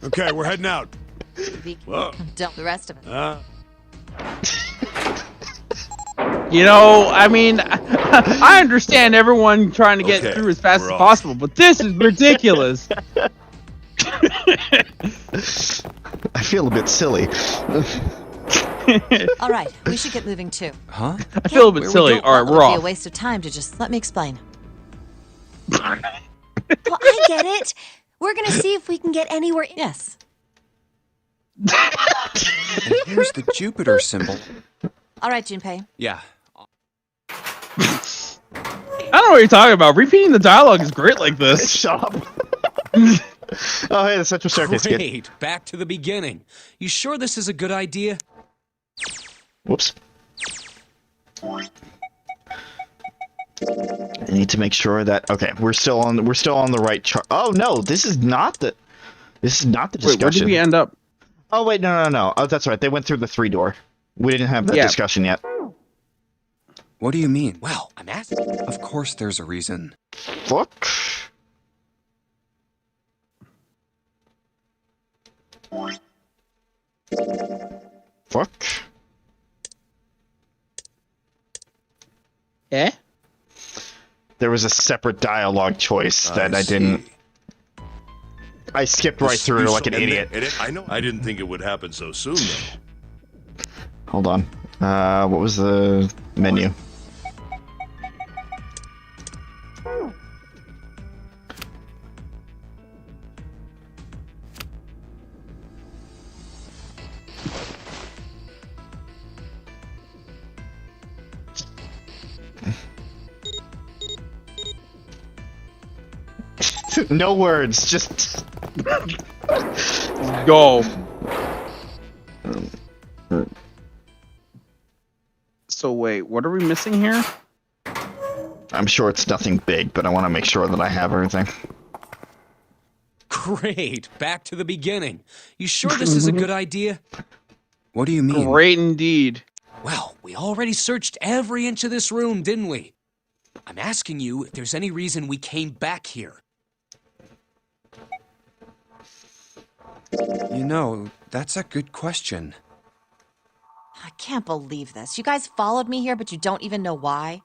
Okay, we're heading out. Whoa. Don't the rest of it. You know, I mean, I understand everyone trying to get Okay, through as fast as we're off. possible, but this is ridiculous. I feel a bit silly. All right, we should get moving too. Huh? I feel a bit Where we silly. don't All right, want we're it would be off. a waste of time to just let me explain. Well, I get it. We're gonna see if we can get anywhere. Yes. And here's the Jupiter symbol. All right, Junpei. Yeah. I don't know what you're talking about. Repeating the dialogue is great like this. Shut up. Oh, hey, the central staircase kid. Great, back to the beginning. You sure this is a good idea? Whoops. I need to make sure that we're still on the right chart. Oh no, this is not the discussion. Wait, where did we end up? Oh wait, no. Oh, that's right. They went through the 3 door. We didn't have that discussion yet. What do you mean? Well, I'm asking. Of course there's a reason. Fuck. Fuck. Eh? There was a separate dialogue choice that I didn't. I skipped right through like an idiot. I know. I didn't think it would happen so soon, though. Hold on. What was the menu? No words, just go. So wait, what are we missing here? I'm sure it's nothing big, but I want to make sure that I have everything. Great, back to the beginning. You sure this is a good idea? What do you mean? Great indeed. Well, we already searched every inch of this room, didn't we? I'm asking you if there's any reason we came back here. You know, that's a good question. I can't believe this. You guys followed me here, but you don't even know why.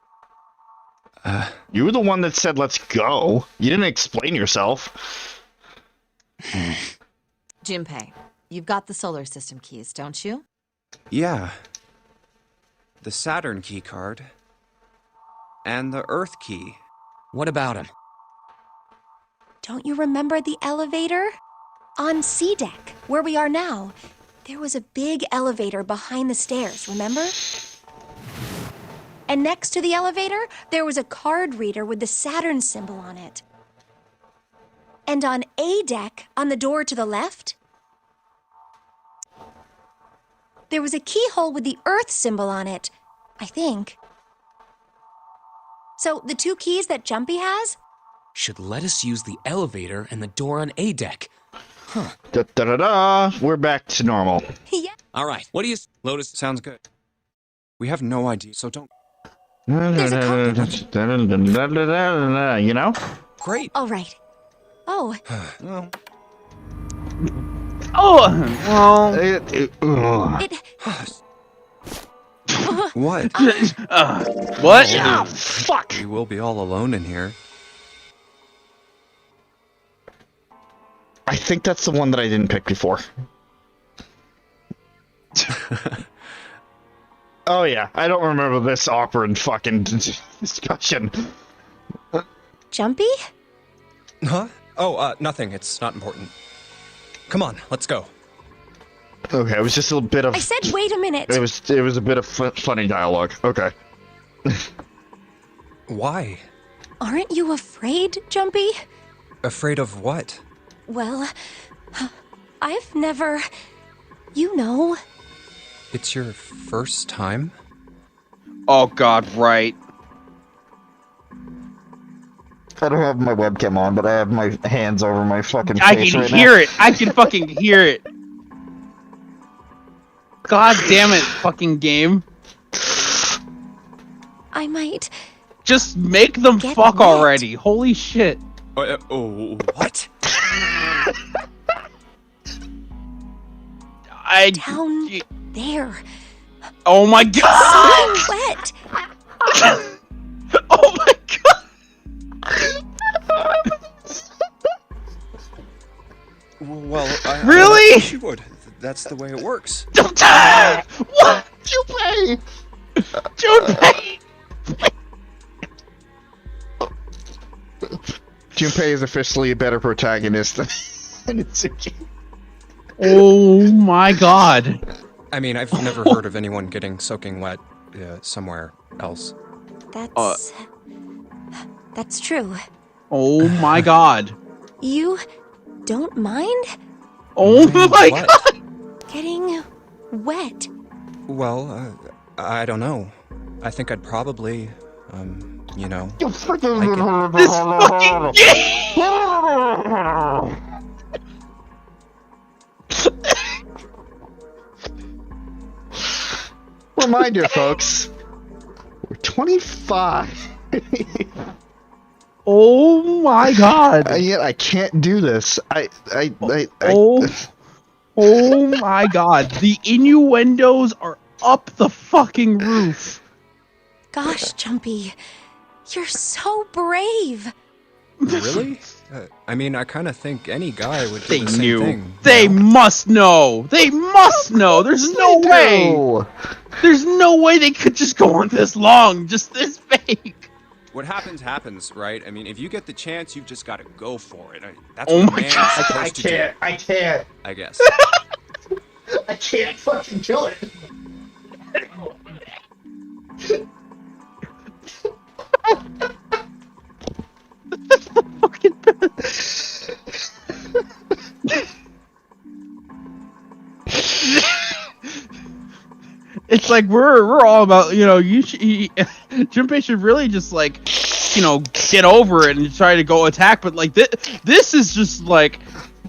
You were the one that said, let's go. You didn't explain yourself. Junpei, you've got the solar system keys, don't you? Yeah. The Saturn key card. And the Earth key. What about him? Don't you remember the elevator? On C deck, where we are now, there was a big elevator behind the stairs, remember? And next to the elevator, there was a card reader with the Saturn symbol on it. And on A deck, on the door to the left, there was a keyhole with the Earth symbol on it, I think. So the 2 keys that Jumpy has? Should let us use the elevator and the door on A deck. Da da da da. We're back to normal. Yeah. All right. What do you... Lotus... Sounds good. We have no idea, so don't... There's a cop. You know? Great. All right. Oh, Well, Oh, well. it. what? What? Ah, fuck. We will be all alone in here. I think that's the one that I didn't pick before. Oh yeah, I don't remember this awkward fucking discussion. Jumpy? Huh? Oh, nothing. It's not important. Come on, let's go. Okay, it was just a little bit of. I said, wait a minute. It was a bit of funny dialogue. Okay. Why? Aren't you afraid, Jumpy? Afraid of what? Well, I've never. You know. It's your first time? Oh God, right. I don't have my webcam on, but I have my hands over my fucking face I can hear it. I can fucking hear it. God damn it, fucking game. I might. Just make them Get fuck wet. already. Holy shit. What? Down there. Oh my God. So wet. Oh my God. Well, I Really? wish you would. That's the way it works. What? Junpei! Junpei! Junpei is officially a better protagonist than Itsuki. Oh my God. I mean, I've never heard of anyone getting soaking wet somewhere else. That's true. Oh my God. You don't mind Oh my What? God. getting wet? Well, I don't know. I think I'd probably, you know, This fucking game! Reminder, folks. We're 25. Oh my God. And yet I can't do this. Oh my God. The innuendos are up the fucking roof. Gosh, Jumpy, you're so brave. really? I mean, I kind of think any guy would do They the same knew. thing. They must know. They must know. There's no way. There's no way they could just go on this long, just this fake. What happens, happens, right? I mean, if you get the chance, you've just got to go for it. That's Oh what a my man's God. supposed to do, I can't. I guess. I can't fucking kill it. Fucking It's like we're all about, you know, Junpei should really just like, you know, get over it and try to go attack, but like this is just like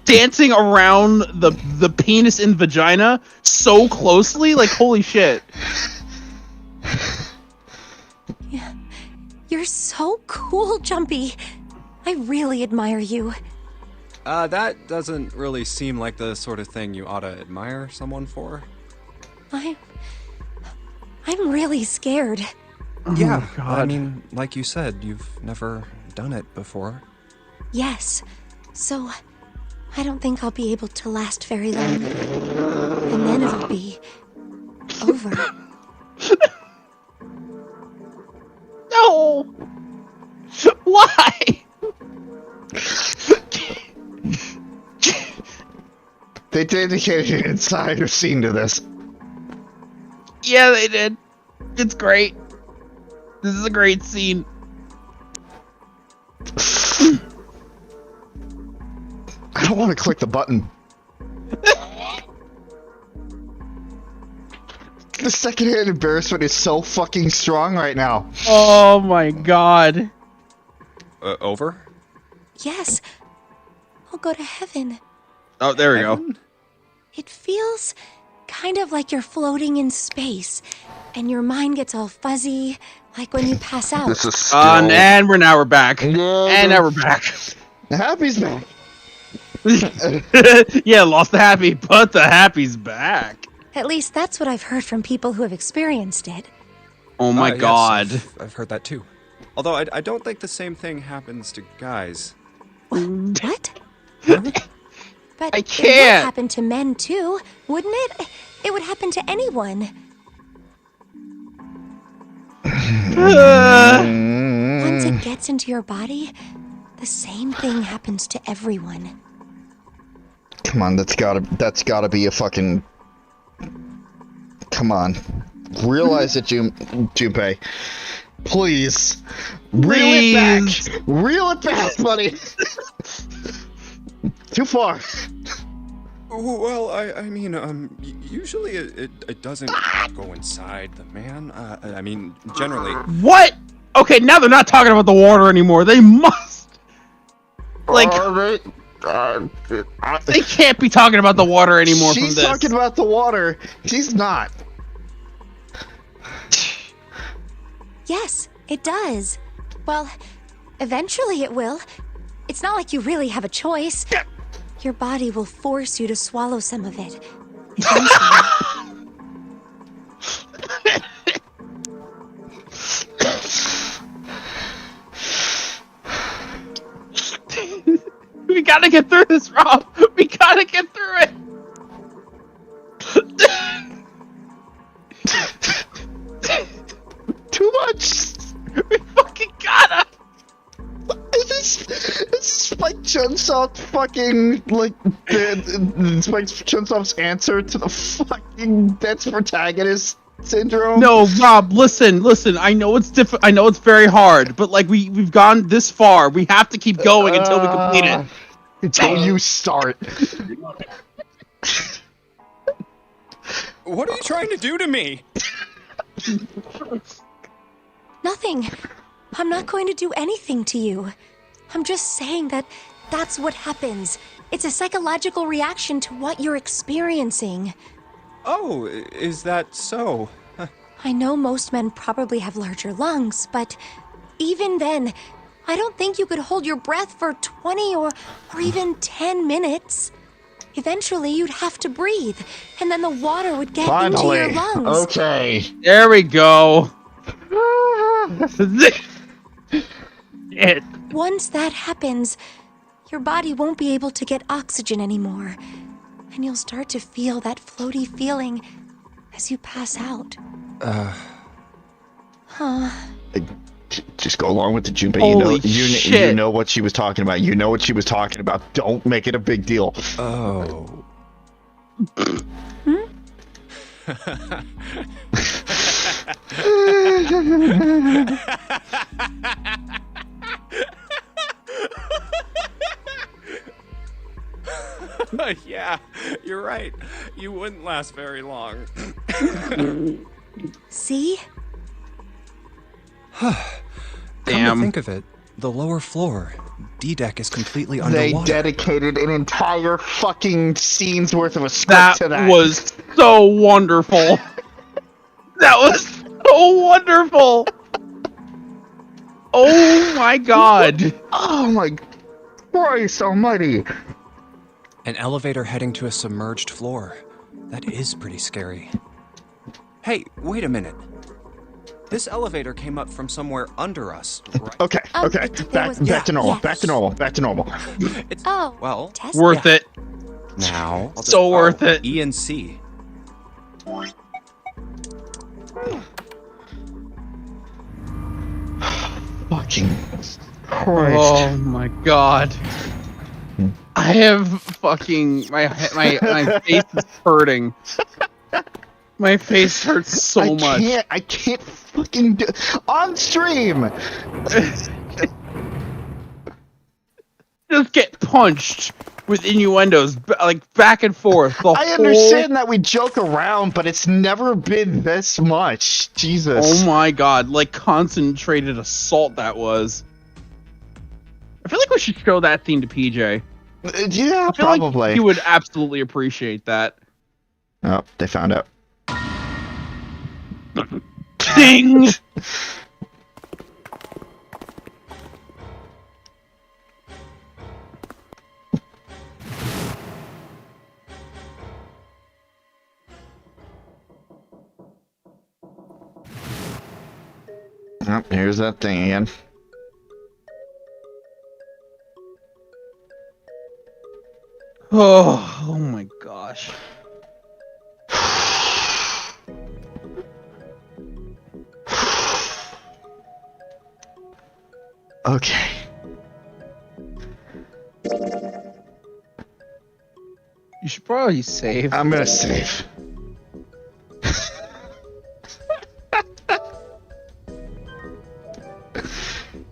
dancing around the penis and vagina so closely, like holy shit. Yeah, you're so cool, Jumpy. I really admire you. That doesn't really seem like the sort of thing you ought to admire someone for. I'm really scared. Yeah, Oh, God. I mean, like you said, you've never done it before. Yes, so I don't think I'll be able to last very long. And then it'll be over. No. Why? They dedicated an entire scene to this. Yeah, they did. It's great. This is a great scene. I don't want to click the button. The secondhand embarrassment is so fucking strong right now. Oh my God. Over? Yes, I'll go to heaven. Oh, there we go. Heaven? It feels kind of like you're floating in space, and your mind gets all fuzzy, like when you pass out. This is still... And we're back. No, And now we're back. The happy's back. Yeah, lost the happy, but the happy's back. At least that's what I've heard from people who have experienced it. Oh my Yes, god. I've heard that too. Although I don't think the same thing happens to guys. What? But I it would can't. happen to men too, wouldn't it? It would happen to anyone. Once it gets into your body, the same thing happens to everyone. Come on, that's gotta be a fucking... Come on. Realize it, Junpei. Please. Reel it back. Reel it back, buddy. Too far. Well, I mean, usually it doesn't go inside the man. I mean, generally. What? Okay, now they're not talking about the water anymore. They must. Like, they can't be talking about the water anymore from She's this. talking about the water. He's not. Yes, it does. Well, eventually it will. It's not like you really have a choice. Your body will force you to swallow some of it. Eventually. We gotta get through this, Rob. We gotta get through it. Too much. We fucking gotta. It's Spike Chunsoft's fucking, like, Spike Chunsoft's answer to the fucking Death's Protagonist syndrome. No, Rob, listen. I know it's I know it's very hard, but like we've gone this far. We have to keep going until we complete it. Until you start. What are you trying to do to me? Nothing. I'm not going to do anything to you. I'm just saying that that's what happens. It's a psychological reaction to what you're experiencing. Oh, is that so? I know most men probably have larger lungs, but even then, I don't think you could hold your breath for 20 or even 10 minutes. Eventually, you'd have to breathe, and then the water would get into your lungs. Okay. There we go. Once that happens, your body won't be able to get oxygen anymore, and you'll start to feel that floaty feeling as you pass out. Just go along with the Junpei. Holy You shit. know what she was talking about. You know what she was talking about. Don't make it a big deal. Oh. Yeah, you're right. You wouldn't last very long. See? Come Damn. to think of it, the lower floor, D-deck is completely They underwater. dedicated an entire fucking scene's worth of a script to that. That was so wonderful. That was so wonderful. Oh my god. Oh my Christ almighty. An elevator heading to a submerged floor. That is pretty scary. Hey, wait a minute. This elevator came up from somewhere under us, right? Okay, okay. Back to normal. yeah. Back to normal. Back to normal. It's, Oh, well, test? Worth it. now. So worth it. E and C. Fucking Christ. Oh my god. I have fucking my face is hurting. My face hurts so much. I can't fucking do on stream. Just get punched with innuendos, like back and forth. I understand that we joke around, but it's never been this much. Jesus. Oh my god, like concentrated assault that was. I feel like we should show that scene to PJ. Yeah, I feel probably. like you would absolutely appreciate that. Oh, they found out. Ding! Oh, here's that thing again. Oh my gosh. Okay. You should probably save. I'm gonna save.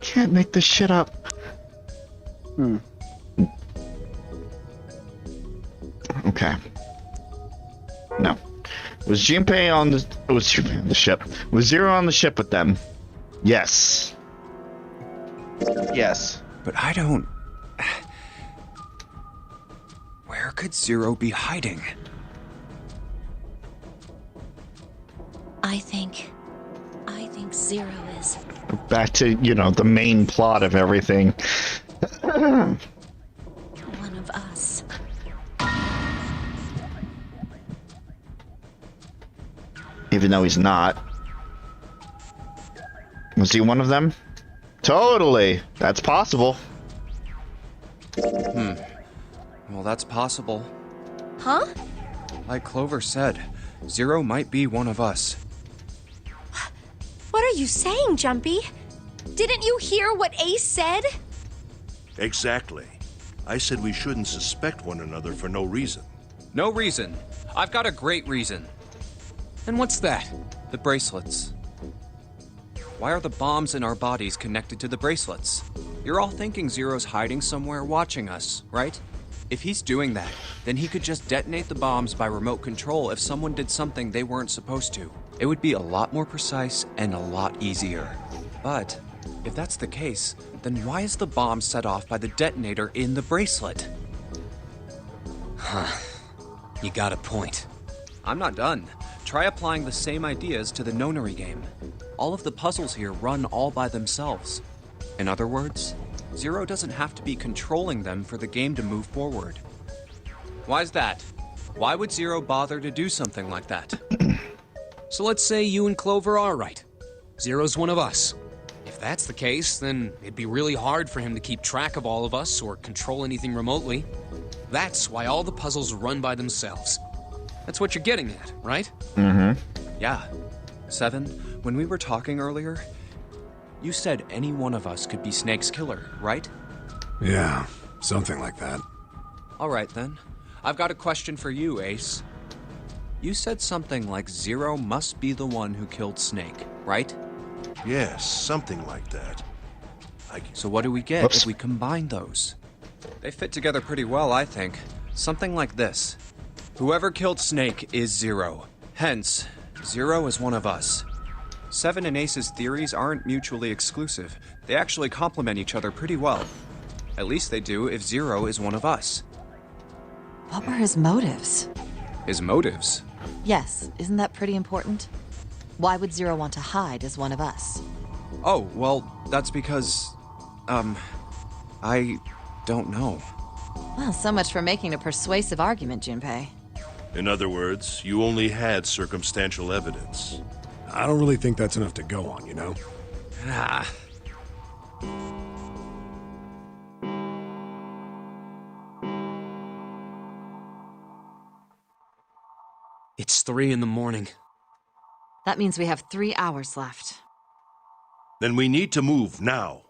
Can't make this shit up. Okay. No. Was Junpei on the... Was Junpei on the ship? Was Zero on the ship with them? Yes. Yes. But I don't... Where could Zero be hiding? I think Zero is. Back to, you know, the main plot of everything. One of us. Even though he's not. Was he one of them? Totally. That's possible. Well, that's possible. Huh? Like Clover said, Zero might be one of us. What are you saying, Jumpy? Didn't you hear what Ace said? Exactly. I said we shouldn't suspect one another for no reason. No reason. I've got a great reason. And what's that? The bracelets. Why are the bombs in our bodies connected to the bracelets? You're all thinking Zero's hiding somewhere watching us, right? If he's doing that, then he could just detonate the bombs by remote control if someone did something they weren't supposed to. It would be a lot more precise and a lot easier. But if that's the case, then why is the bomb set off by the detonator in the bracelet? You got a point. I'm not done. Try applying the same ideas to the nonary game. All of the puzzles here run all by themselves. In other words, Zero doesn't have to be controlling them for the game to move forward. Why's that? Why would Zero bother to do something like that? So let's say you and Clover are right. Zero's one of us. If that's the case, then it'd be really hard for him to keep track of all of us or control anything remotely. That's why all the puzzles run by themselves. That's what you're getting at, right? Yeah. Seven, when we were talking earlier, you said any one of us could be Snake's killer, right? Yeah, something like that. All right then. I've got a question for you, Ace. You said something like Zero must be the one who killed Snake, right? Yes, something like that. So what do we get if we combine those? They fit together pretty well, I think. Something like this. Whoever killed Snake is Zero. Hence, Zero is one of us. Seven and Ace's theories aren't mutually exclusive. They actually complement each other pretty well. At least they do if Zero is one of us. What were his motives? His motives? Yes, isn't that pretty important? Why would Zero want to hide as one of us? Oh, well, that's because... I don't know. Well, so much for making a persuasive argument, Junpei. In other words, you only had circumstantial evidence. I don't really think that's enough to go on, you know? Ah. It's 3 in the morning. That means we have 3 hours left. Then we need to move now.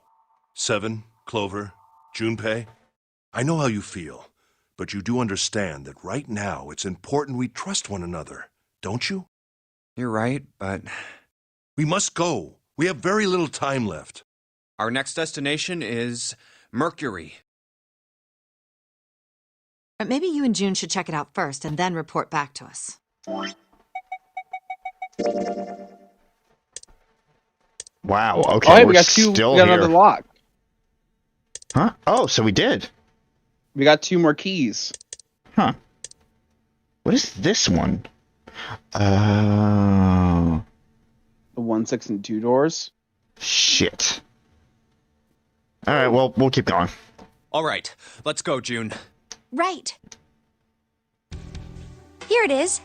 Seven, Clover, Junpei, I know how you feel, but you do understand that right now it's important we trust one another, don't you? You're right, but... We must go. We have very little time left. Our next destination is Mercury. Or maybe you and June should check it out first and then report back to us. Wow, Oh, okay, hey, we're we got two. still We got here. another lock. Huh? Oh, so we did. We got 2 more keys. Huh. What is this one? Oh. The 1, 6, and 2 doors. Shit. Alright, well, we'll keep going. All right, let's go, June. Right. Here it is.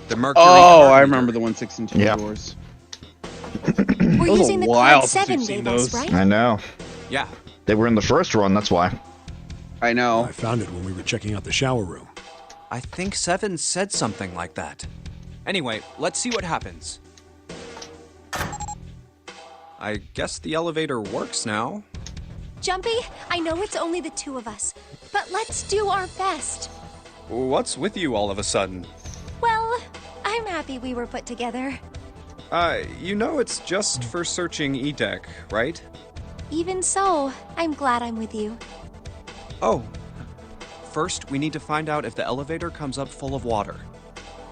The Mercury. Oh, card I reader. remember the 1, 6, and 2 Yeah. doors. We're was a using the while code since 7 we've seen Davis, those. right? I know. Yeah. They were in the first run, that's why. I know. I found it when we were checking out the shower room. I think 7 said something like that. Anyway, let's see what happens. I guess the elevator works now. Jumpy, I know it's only the 2 of us, but let's do our best. What's with you all of a sudden? Well, I'm happy we were put together. You know it's just for searching E-Deck, right? Even so, I'm glad I'm with you. Oh. First, we need to find out if the elevator comes up full of water.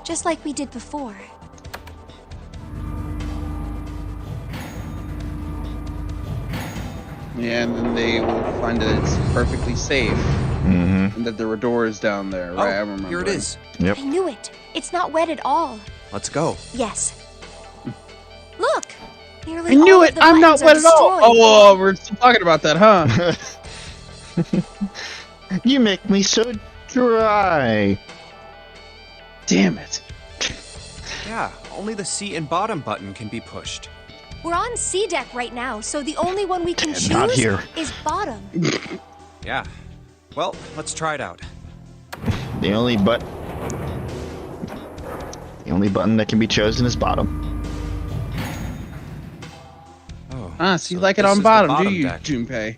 Just like we did before. Yeah, and then they will find that it's perfectly safe. Mm-hmm. And that there were doors down there, right? I remember. Here it is. Yep. I knew it. It's not wet at all. Let's go. Yes. Look! Nearly I knew all it! of the I'm not buttons wet are at all! destroyed. Oh, we're still talking about that, huh? You make me so dry. Damn it. Yeah, only the seat and bottom button can be pushed. We're on C deck right now, so the only one we can choose Not here. is bottom. Yeah. Well, let's try it out. The only button that can be chosen is bottom. Oh. Ah, so you so like it this on is the bottom, do you, deck. Junpei?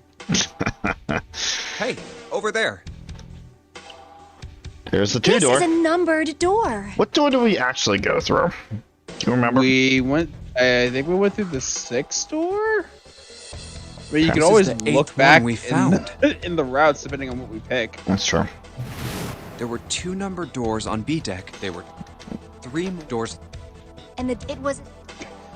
Hey, over there. There's the 2 This door. is a numbered door. What door do we actually go through? Do you remember? We went. I think we went through the 6th door. But you This can is always the look 8th back one we in found. in the routes depending on what we pick. That's true. There were 2 numbered doors on B deck. There were 3 doors. And it was.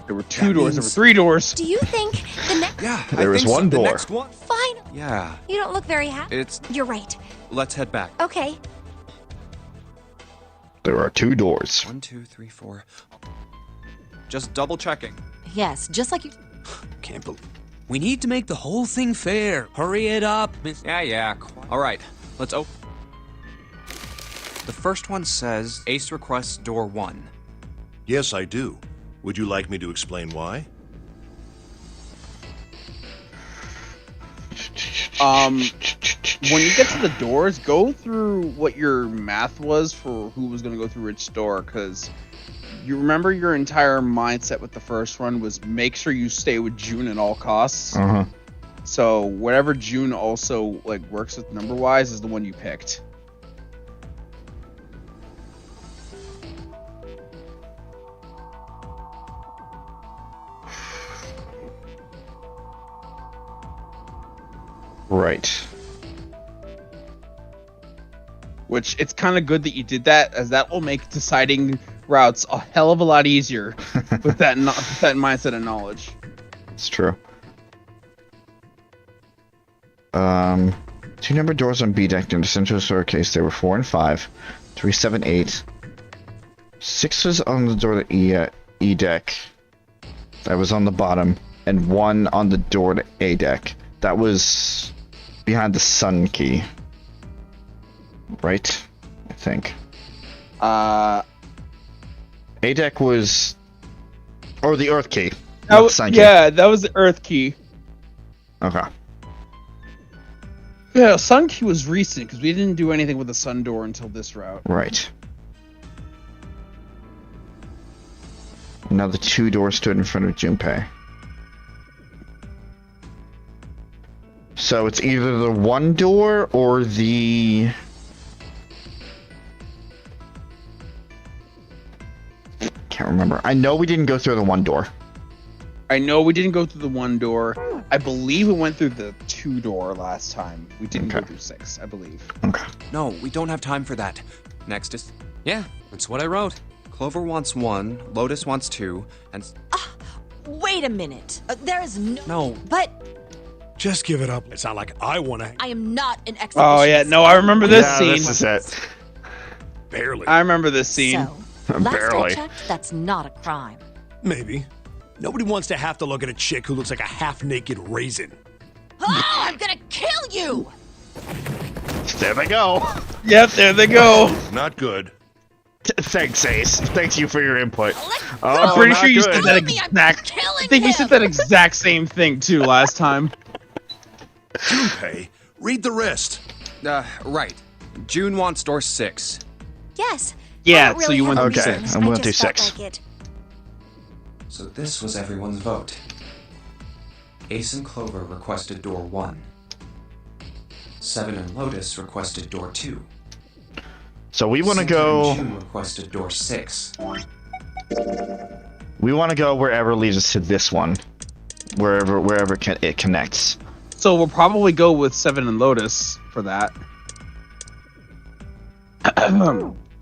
There were 2 That doors. There were means- 3 doors. Do you think the next. Yeah, There I was think so. one The door. next one. Fine. Yeah, You don't look very happy. it's. You're right. Let's head back. Okay. There are 2 doors. 1, 2, 3, 4. Just double checking. Yes, just like you. Can't believe. We need to make the whole thing fair. Hurry it up, Miss. Yeah. All right, let's open. The first one says Ace requests door 1. Yes, I do. Would you like me to explain why? When you get to the doors, go through what your math was for who was going to go through which door, because you remember your entire mindset with the first one was make sure you stay with June at all costs. Uh-huh. So whatever June also like works with number wise is the one you picked. Right. Which it's kind of good that you did that, as that will make deciding routes a hell of a lot easier with that that mindset and knowledge. It's true. 2 numbered doors on B deck in the central staircase. There were 4 and 5. 3, 7, 8. 6 was on the door to E deck. That was on the bottom, and 1 on the door to A deck. That was behind the sun key. Right? I think. A deck was, or the earth key. Not the sun key. Yeah, that was the Earth key. Okay. Yeah, Sun key was recent because we didn't do anything with the Sun door until this route. Right. Now the 2 doors stood in front of Junpei. So it's either the 1 door or the... Can't remember. I know we didn't go through the 1 door. I know we didn't go through the 1 door. I believe we went through the 2 door last time. We didn't go through 6, I believe. Okay. No, we don't have time for that. Next is Yeah, that's what I wrote. Clover wants 1, Lotus wants 2, and Wait a minute. There is no. no. But Just give it up. It's not like I want to. I am not an exhibitionist. Oh yeah, no, I remember this Yeah, scene. this is it. Barely. I remember this scene. So, last I Barely. checked, that's not a crime. Maybe. Nobody wants to have to look at a chick who looks like a half-naked raisin. Oh, I'm gonna kill you! There they go. Yep, there they go. Not good. Thanks, Ace. Thank you for your input. I'm pretty not sure you good. said that Believe me, I'm exact. killing I think you him. said that exact same thing too last time. Junpei, read the rest. Right. June wants door 6. Yes. Yeah, I don't so really you have went a Okay, reason. I'm I gonna do just felt 6. like it. So this was everyone's vote. Ace and Clover requested door 1. Seven and Lotus requested door 2. So we want to Santa go. and June requested door 6. We want to go wherever leads us to this one, wherever it connects. So we'll probably go with Seven and Lotus for that.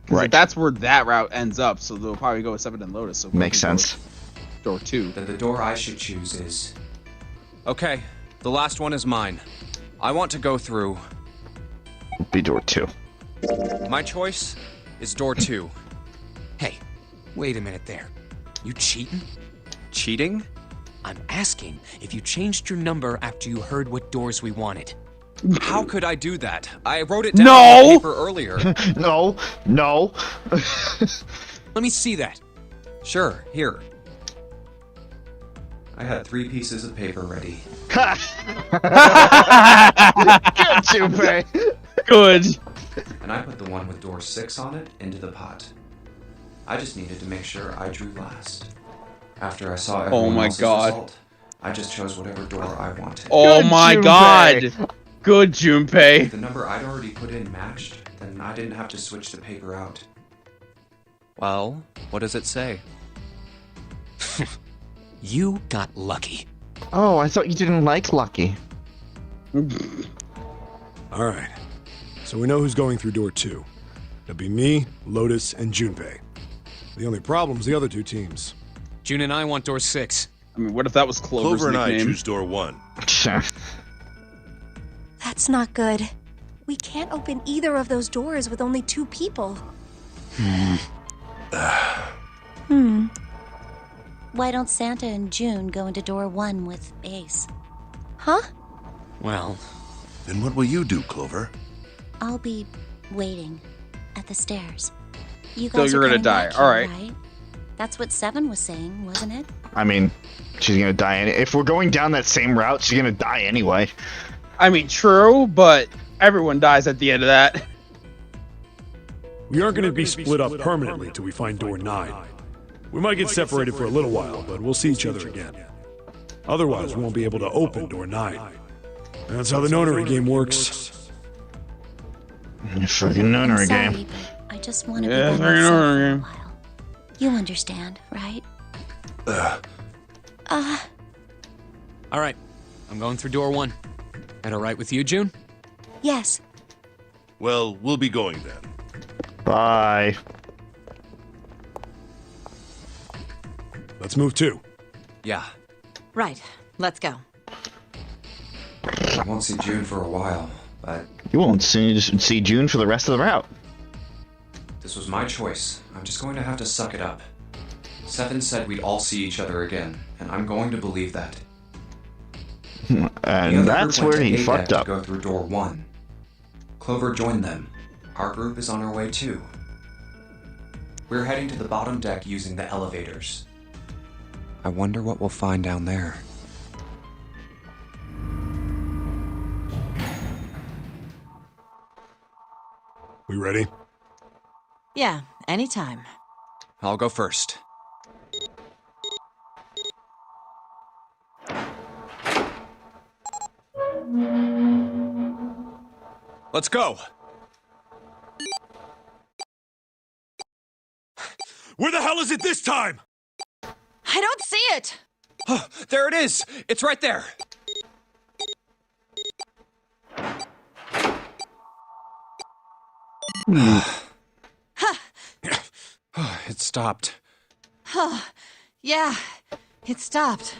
Right. That's where that route ends up. So they'll probably go with Seven and Lotus. So we'll Makes go sense. with Door 2. Then the door I should choose is... Okay, the last one is mine. I want to go through... Be door 2. My choice is door 2. Hey, wait a minute there. You cheating? Cheating? I'm asking if you changed your number after you heard what doors we wanted. How could I do that? I wrote it down No! on the paper earlier. No. Let me see that. Sure, here. I had 3 pieces of paper ready. Good, Junpei. Good. And I put the one with door 6 on it into the pot. I just needed to make sure I drew last. After I saw everyone my else's God. result, I just chose whatever door I wanted. Oh Good, my Junpei. God. Good, Junpei. If the number I'd already put in matched, then I didn't have to switch the paper out. Well, what does it say? You got lucky. Oh, I thought you didn't like Lucky. All right. So we know who's going through door 2. It'll be me, Lotus, and Junpei. The only problem's the other 2 teams. June and I want door 6. I mean, what if that was Clover's Clover and I nickname? choose door 1. That's not good. We can't open either of those doors with only 2 people. Why don't Santa and June go into door 1 with Ace? Huh? Well, Then what will you do, Clover? I'll be waiting at the stairs. You So guys you're are gonna coming die. back All here, right. That's what Seven was saying, wasn't it? I mean, she's gonna die. If we're going down that same route, she's gonna die anyway. I mean, true, but everyone dies at the end of that. We aren't going to be split up permanently till we find door 9. We might get separated for a little while, but we'll see each other again. Otherwise, we won't be able to open door 9. That's how the nonary game works. Fucking nunnery I'm sorry, game. but I just want to Yeah, be by very myself for nunnery a game. while. You understand, right? all right. I'm going through door 1. That all right with you, June? Yes. Well, we'll be going then. Bye. Let's move too. Yeah, Right. Let's go. I won't see June for a while, but You won't see June for the rest of the route. this was my choice. I'm just going to have to suck it up. Seven said we'd all see each other again, and I'm going to believe that. The And other that's group went where to he A deck fucked to up. go through door 1. Clover joined them. Our group is on our way too. We're heading to the bottom deck using the elevators. I wonder what we'll find down there. We ready? Yeah, anytime. I'll go first. Let's go! Where the hell is it this time? I don't see it! Oh, there it is! It's right there! It stopped. Yeah, it stopped.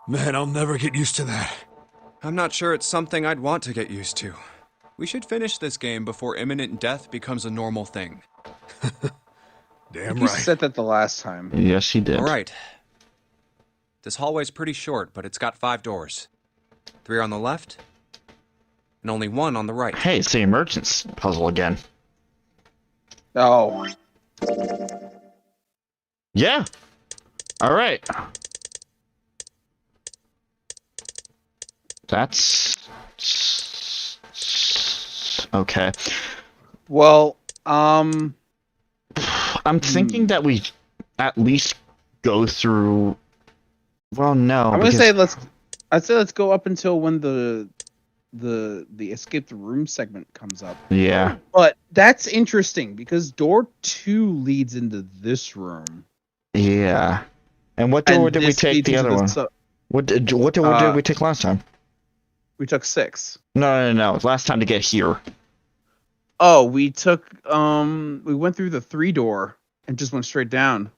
Man, I'll never get used to that. I'm not sure it's something I'd want to get used to. We should finish this game before imminent death becomes a normal thing. Damn You right. said that the last time. Yes, he did. All right. This hallway's pretty short, but it's got 5 doors. 3 on the left, and only 1 on the right. Hey, it's the emergence puzzle again. Oh. Yeah. All right. That's okay. Well, I'm thinking that we at least go through. Well, no. I'm gonna say let's go up until when the escape the room segment comes up. Yeah. But that's interesting because door 2 leads into this room. Yeah. And what door did we this take leads the into other one? What door did we take last time? We took 6. No. Last time to get here. Oh, we took we went through the 3 door and just went straight down.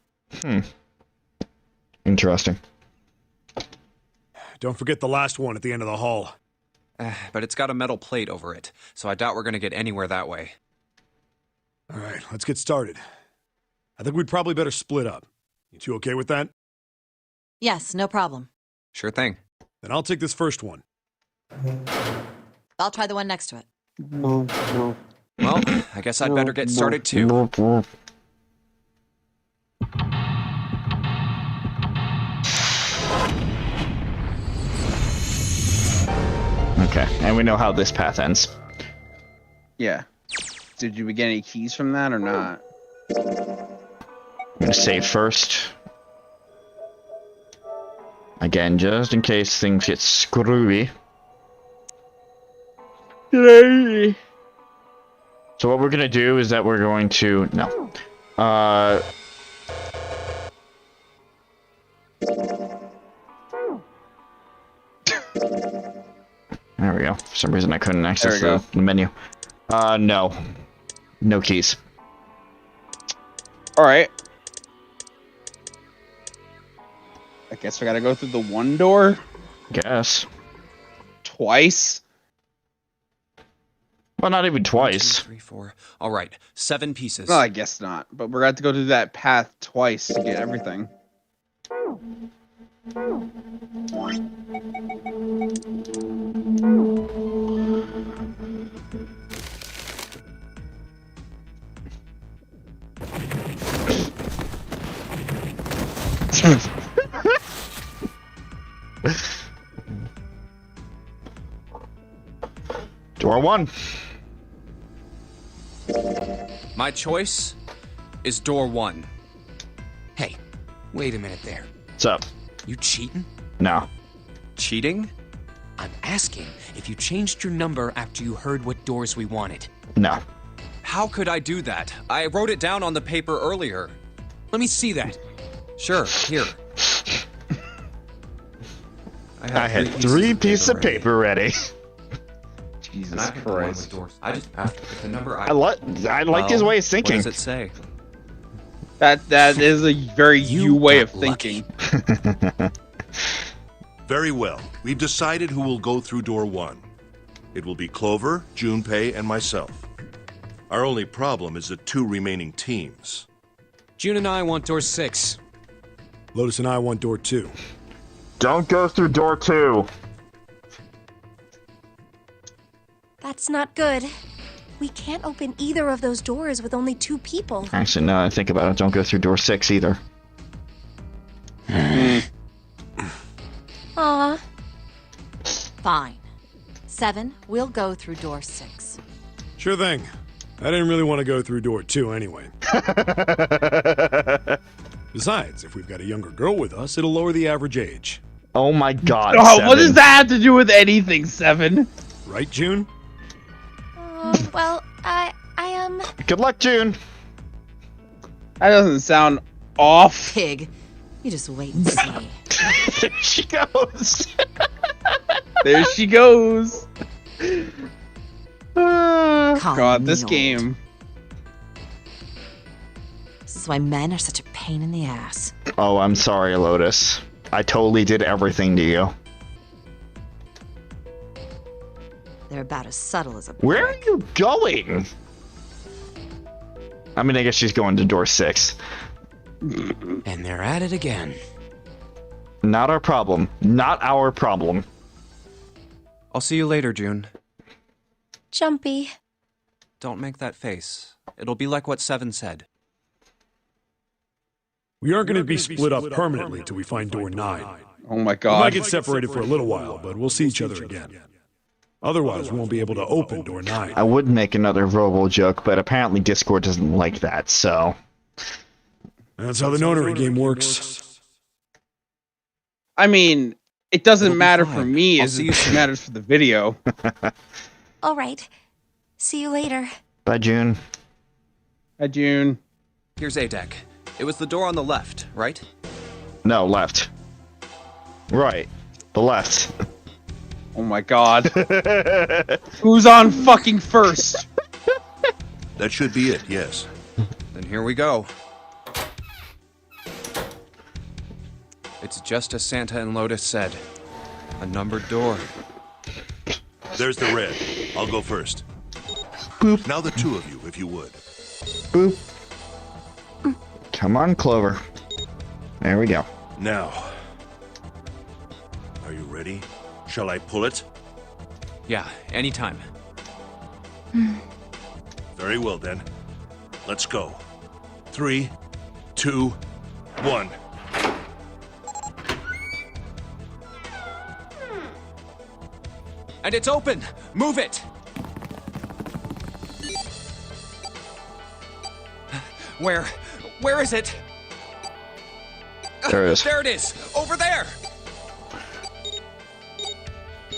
Interesting. Don't forget the last one at the end of the hall. But it's got a metal plate over it, so I doubt we're gonna get anywhere that way. All right, let's get started. I think we'd probably better split up. You two okay with that? Yes, no problem. Sure thing. Then I'll take this first one. I'll try the one next to it. Well, I guess I'd better get started too. Okay, and we know how this path ends. Yeah. Did you get any keys from that or not? I'm gonna save first. Again, just in case things get screwy. So what we're gonna do is that we're going to there we go. For some reason I couldn't access the menu. No keys. Alright. I guess we gotta go through the 1 door? Guess. Twice? Well, not even twice. 1, 2, 3, 4. All right, 7 pieces. No, I guess not. But we're gonna have to go through that path twice to get everything. Door 1. My choice is door 1. Hey, wait a minute there. What's up? You cheating? No. Cheating? I'm asking if you changed your number after you heard what doors we wanted. No. How could I do that? I wrote it down on the paper earlier. Let me see that. Sure, here. I had 3 pieces of paper ready. Jesus Christ. I just with the number I like his way of thinking. What does it say? That is a very you way of thinking. Very well. We've decided who will go through door 1. It will be Clover, Junpei, and myself. Our only problem is the 2 remaining teams. June and I want door 6. Lotus and I want door 2. Don't go through door 2. That's not good. We can't open either of those doors with only 2 people. Actually, no, I think about it. Don't go through door 6 either. Aw. Fine. 7, we'll go through door 6. Sure thing. I didn't really want to go through door 2 anyway. Besides, if we've got a younger girl with us, it'll lower the average age. Oh my god. Oh, 7. what does that have to do with anything, 7? Right, June? Well, I Good luck, June. That doesn't sound off. Pig. You just wait and see. There she goes. There she goes. Calling God, me this old. game. This is why men are such a pain in the ass. Oh, I'm sorry, Lotus. I totally did everything to you. They're about as subtle as a Where are brick. you going? I mean, I guess she's going to door 6. And they're at it again. Not our problem. Not our problem. I'll see you later, June. Jumpy. Don't make that face. It'll be like what Seven said. We aren't going to be split up permanently till we find door 9. Oh my We god. might get separated for a little while, but we'll see each other again. Otherwise, we won't be able to open door 9. I would make another Robo joke, but apparently Discord doesn't like that, so... That's how the notary game works. I mean, it doesn't It'll be matter fine. for me I'll as see it you soon. matters for the video. All right. See you later. Bye, June. Hi, June. Here's A deck. It was the door on the left, right? No, left. Right. The left. Oh my god. Who's on fucking first? That should be it, yes. Then here we go. It's just as Santa and Lotus said. A numbered door. There's the red. I'll go first. Boop. Now the two of you, if you would. Boop. Come on, Clover. There we go. Now. Are you ready? Shall I pull it? Yeah, anytime. Very well, then. Let's go. 3, 2, 1. And it's open! Move it! Where is it? There it is. There it is! Over there!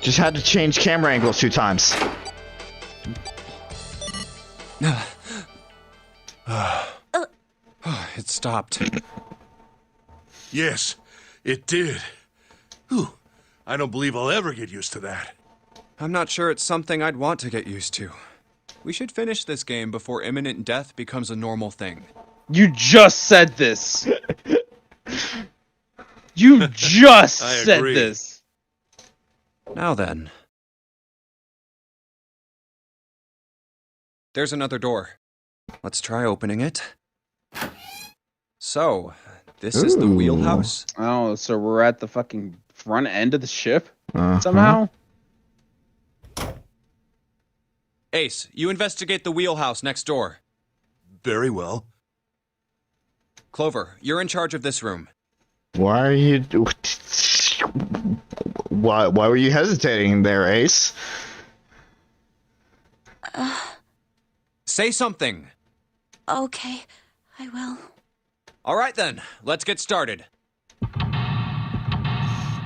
Just had to change camera angles 2 times. It stopped. Yes, it did. Whew. I don't believe I'll ever get used to that. I'm not sure it's something I'd want to get used to. We should finish this game before imminent death becomes a normal thing. You just said this. You just I said agree. this. Now then. There's another door. Let's try opening it. So, this is the Ooh. wheelhouse? Oh, so we're at the fucking front end of the ship Uh-huh. somehow? Ace, you investigate the wheelhouse next door. Very well. Clover, you're in charge of this room. Why are you... Why were you hesitating there, Ace? Say something. Okay, I will. All right then, let's get started.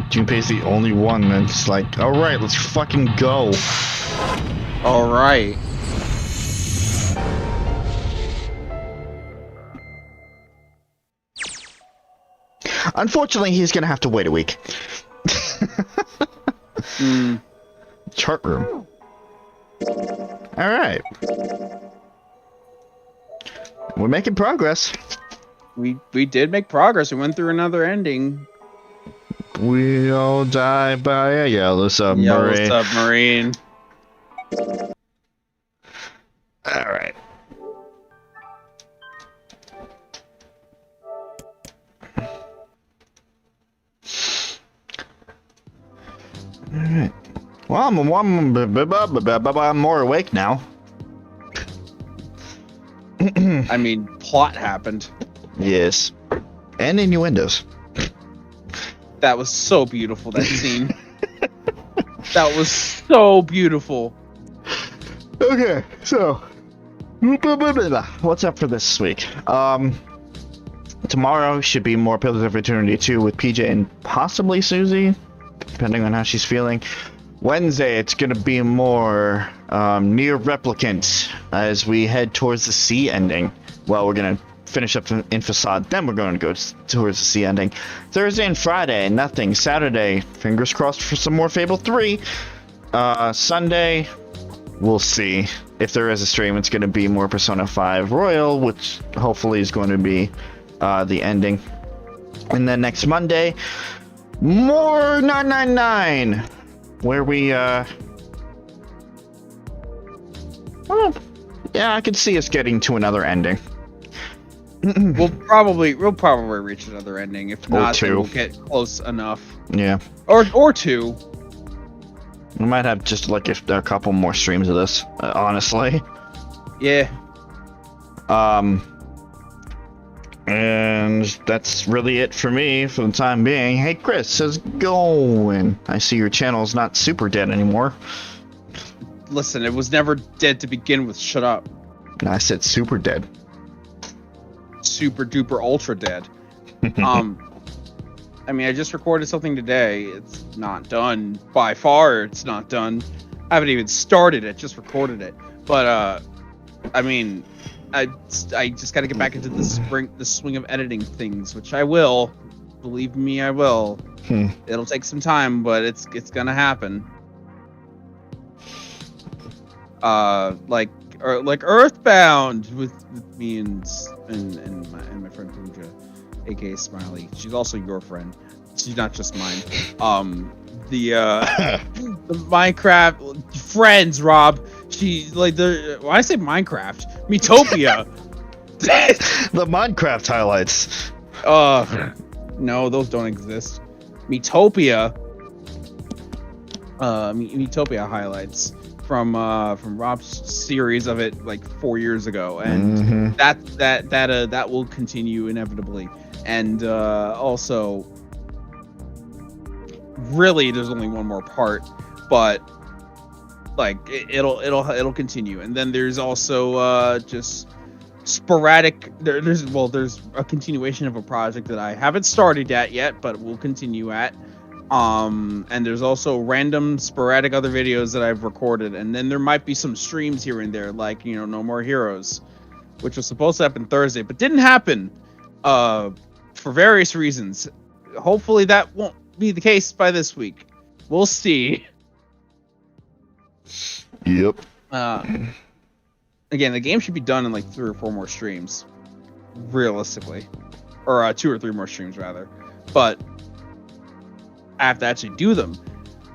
Junpei's the only one that's like, alright, let's fucking go. All right. Unfortunately, he's gonna have to wait a week. Chart room. Alright. We're making progress. We did make progress. We went through another ending. We all die by a yellow submarine. Yellow submarine. Alright. Alright. Well, I'm more awake now. I mean, plot happened. Yes. And innuendos. That was so beautiful, that scene. That was so beautiful. Okay, so what's up for this week? Tomorrow should be more Pillars of Eternity 2 with PJ and possibly Suzie, depending on how she's feeling. Wednesday, it's gonna be more Near Replicant as we head towards the sea ending. Well, we're gonna finish up in Facade, then we're going to go towards the sea ending. Thursday and Friday, nothing. Saturday, fingers crossed for some more Fable 3. Sunday, we'll see. If there is a stream, it's going to be more Persona 5 Royal, which hopefully is going to be the ending. And then next Monday, more 999, where we, well, yeah, I could see us getting to another ending. we'll probably reach another ending. If not, then two. we'll get close enough. Yeah. Or two. We might have just like a couple more streams of this, honestly. Yeah. And that's really it for me for the time being. Hey Chris, how's it going? I see your channel's not super dead anymore. Listen, it was never dead to begin with. Shut up. I said super dead. Super duper ultra dead. I mean, I just recorded something today. It's not done. By far, it's not done. I haven't even started it, just recorded it. But, I mean, I just gotta get back into the swing of editing things, which I will. Believe me, I will. It'll take some time, but it's gonna happen. Like Earthbound with me and my friend Pooja, aka Smiley. She's also your friend. She's not just mine. The Minecraft friends, Rob. She when I say Minecraft, Metopia. The Minecraft highlights. No, those don't exist. Metopia. Metopia highlights from Rob's series of it like 4 years ago, and that will continue inevitably. And also, really, there's only one more part, but like it'll continue. And then there's also just sporadic. There's a continuation of a project that I haven't started yet, but we'll continue at. And there's also random sporadic other videos that I've recorded, and then there might be some streams here and there, like, you know, No More Heroes, which was supposed to happen Thursday but didn't happen for various reasons. Hopefully that won't be the case by this week. We'll see. Yep. Again, the game should be done in like 3 or 4 more streams, realistically, or 2 or 3 more streams rather, but I have to actually do them.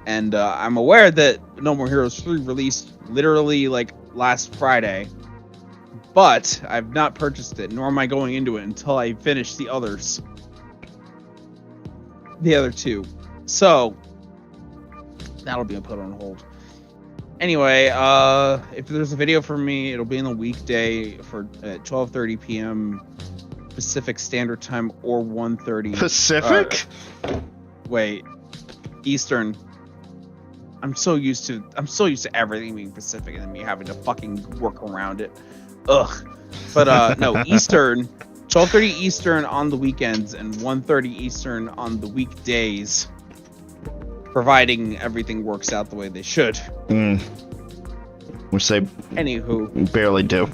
And I'm aware that No More Heroes 3 released literally like last Friday, but I've not purchased it, nor am I going into it until I finish the other 2. So that'll be put on hold. Anyway, if there's a video for me, it'll be in the weekday at 12:30 p.m. Pacific Standard Time or 1:30 Pacific. Wait, Eastern. I'm so used to everything being Pacific and then me having to fucking work around it. Ugh. But no, Eastern, 12:30 Eastern on the weekends and 1:30 Eastern on the weekdays, providing everything works out the way they should. Which they barely do.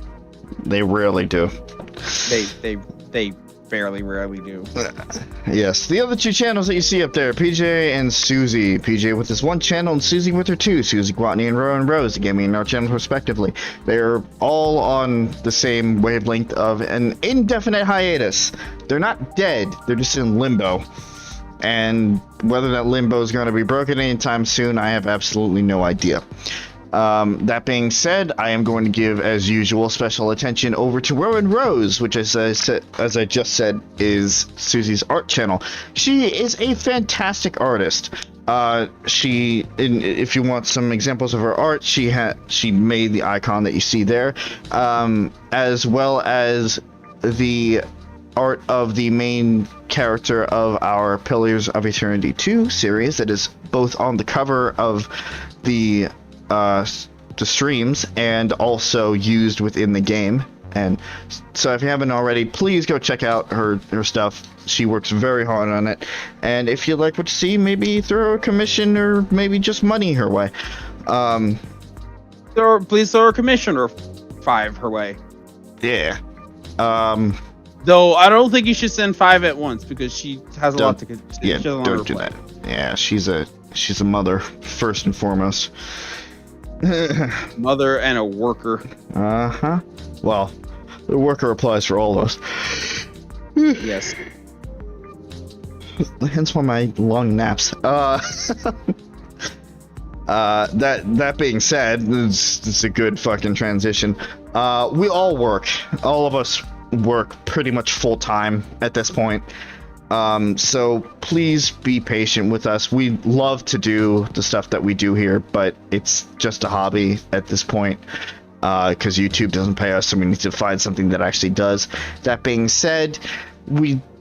They rarely do. They rarely do. Yes, the other 2 channels that you see up there, PJ and Suzie. PJ with his 1 channel and Suzie with her 2. Suzie, Guatney, and Rose, the gaming and our channels respectively. They're all on the same wavelength of an indefinite hiatus. They're not dead, they're just in limbo. And whether that limbo is going to be broken anytime soon, I have absolutely no idea. That being said, I am going to give, as usual, special attention over to Rose, which, as I just said, is Suzie's art channel. She is a fantastic artist. If you want some examples of her art, she made the icon that you see there, as well as the art of the main character of our Pillars of Eternity 2 series that is both on the cover of the streams and also used within the game. And so if you haven't already, please go check out her stuff. She works very hard on it, and if you like what you see, maybe throw a commission or maybe just money her way. Please throw a commission or 5 her way. Yeah. Though I don't think you should send 5 at once because she has a lot to consider. Yeah, don't do that. Yeah, she's a mother first and foremost. Mother and a worker. Well, the worker applies for all of us. Yes. Hence why my long naps. That being said, this is a good fucking transition. We all work. All of us work pretty much full time at this point. So please be patient with us. We love to do the stuff that we do here, but it's just a hobby at this point. Because YouTube doesn't pay us, so we need to find something that actually does. That being said,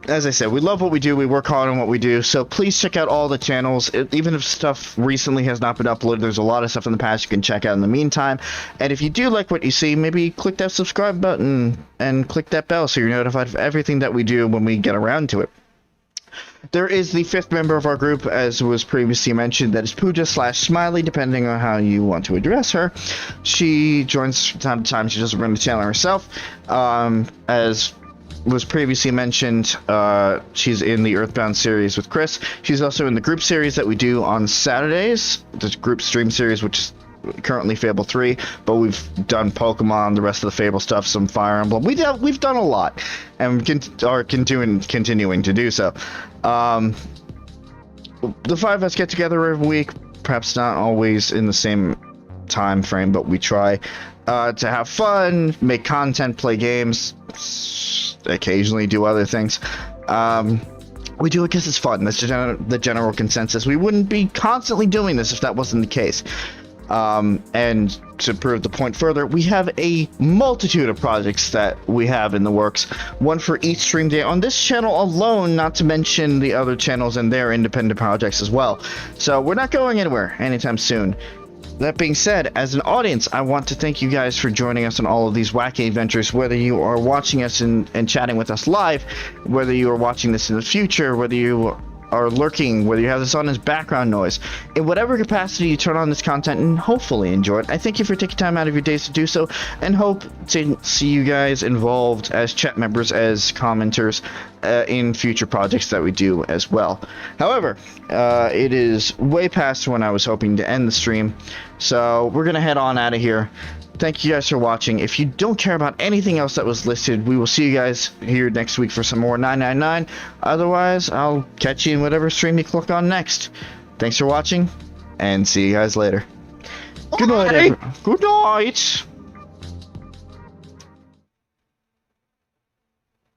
as I said, we love what we do. We work hard on what we do. So please check out all the channels. Even if stuff recently has not been uploaded, there's a lot of stuff in the past you can check out in the meantime. And if you do like what you see, maybe click that subscribe button and click that bell so you're notified of everything that we do when we get around to it. There is the 5th member of our group, as was previously mentioned, that is Pooja/Smiley, depending on how you want to address her. She joins from time to time. She doesn't run the channel herself. As was previously mentioned, she's in the Earthbound series with Chris. She's also in the group series that we do on Saturdays, the group stream series, which is currently Fable 3, but we've done Pokemon, the rest of the Fable stuff, some Fire Emblem. We've done a lot, and are continuing to do so. The 5 of us get together every week, perhaps not always in the same time frame, but we try to have fun, make content, play games, occasionally do other things. We do it because it's fun. That's the general consensus. We wouldn't be constantly doing this if that wasn't the case. And to prove the point further, we have a multitude of projects that we have in the works, one for each stream day on this channel alone, not to mention the other channels and their independent projects as well. So we're not going anywhere anytime soon. That being said, as an audience, I want to thank you guys for joining us on all of these wacky adventures, whether you are watching us and chatting with us live, whether you are watching this in the future, whether you are lurking, whether you have this on as background noise. In whatever capacity you turn on this content and hopefully enjoy it, I thank you for taking time out of your days to do so, and hope to see you guys involved as chat members, as commenters, in future projects that we do as well. However, it is way past when I was hoping to end the stream, so we're gonna head on out of here. Thank you guys for watching. If you don't care about anything else that was listed, we will see you guys here next week for some more 999. Otherwise, I'll catch you in whatever stream you click on next. Thanks for watching, and see you guys later. Good night, everyone. Good night.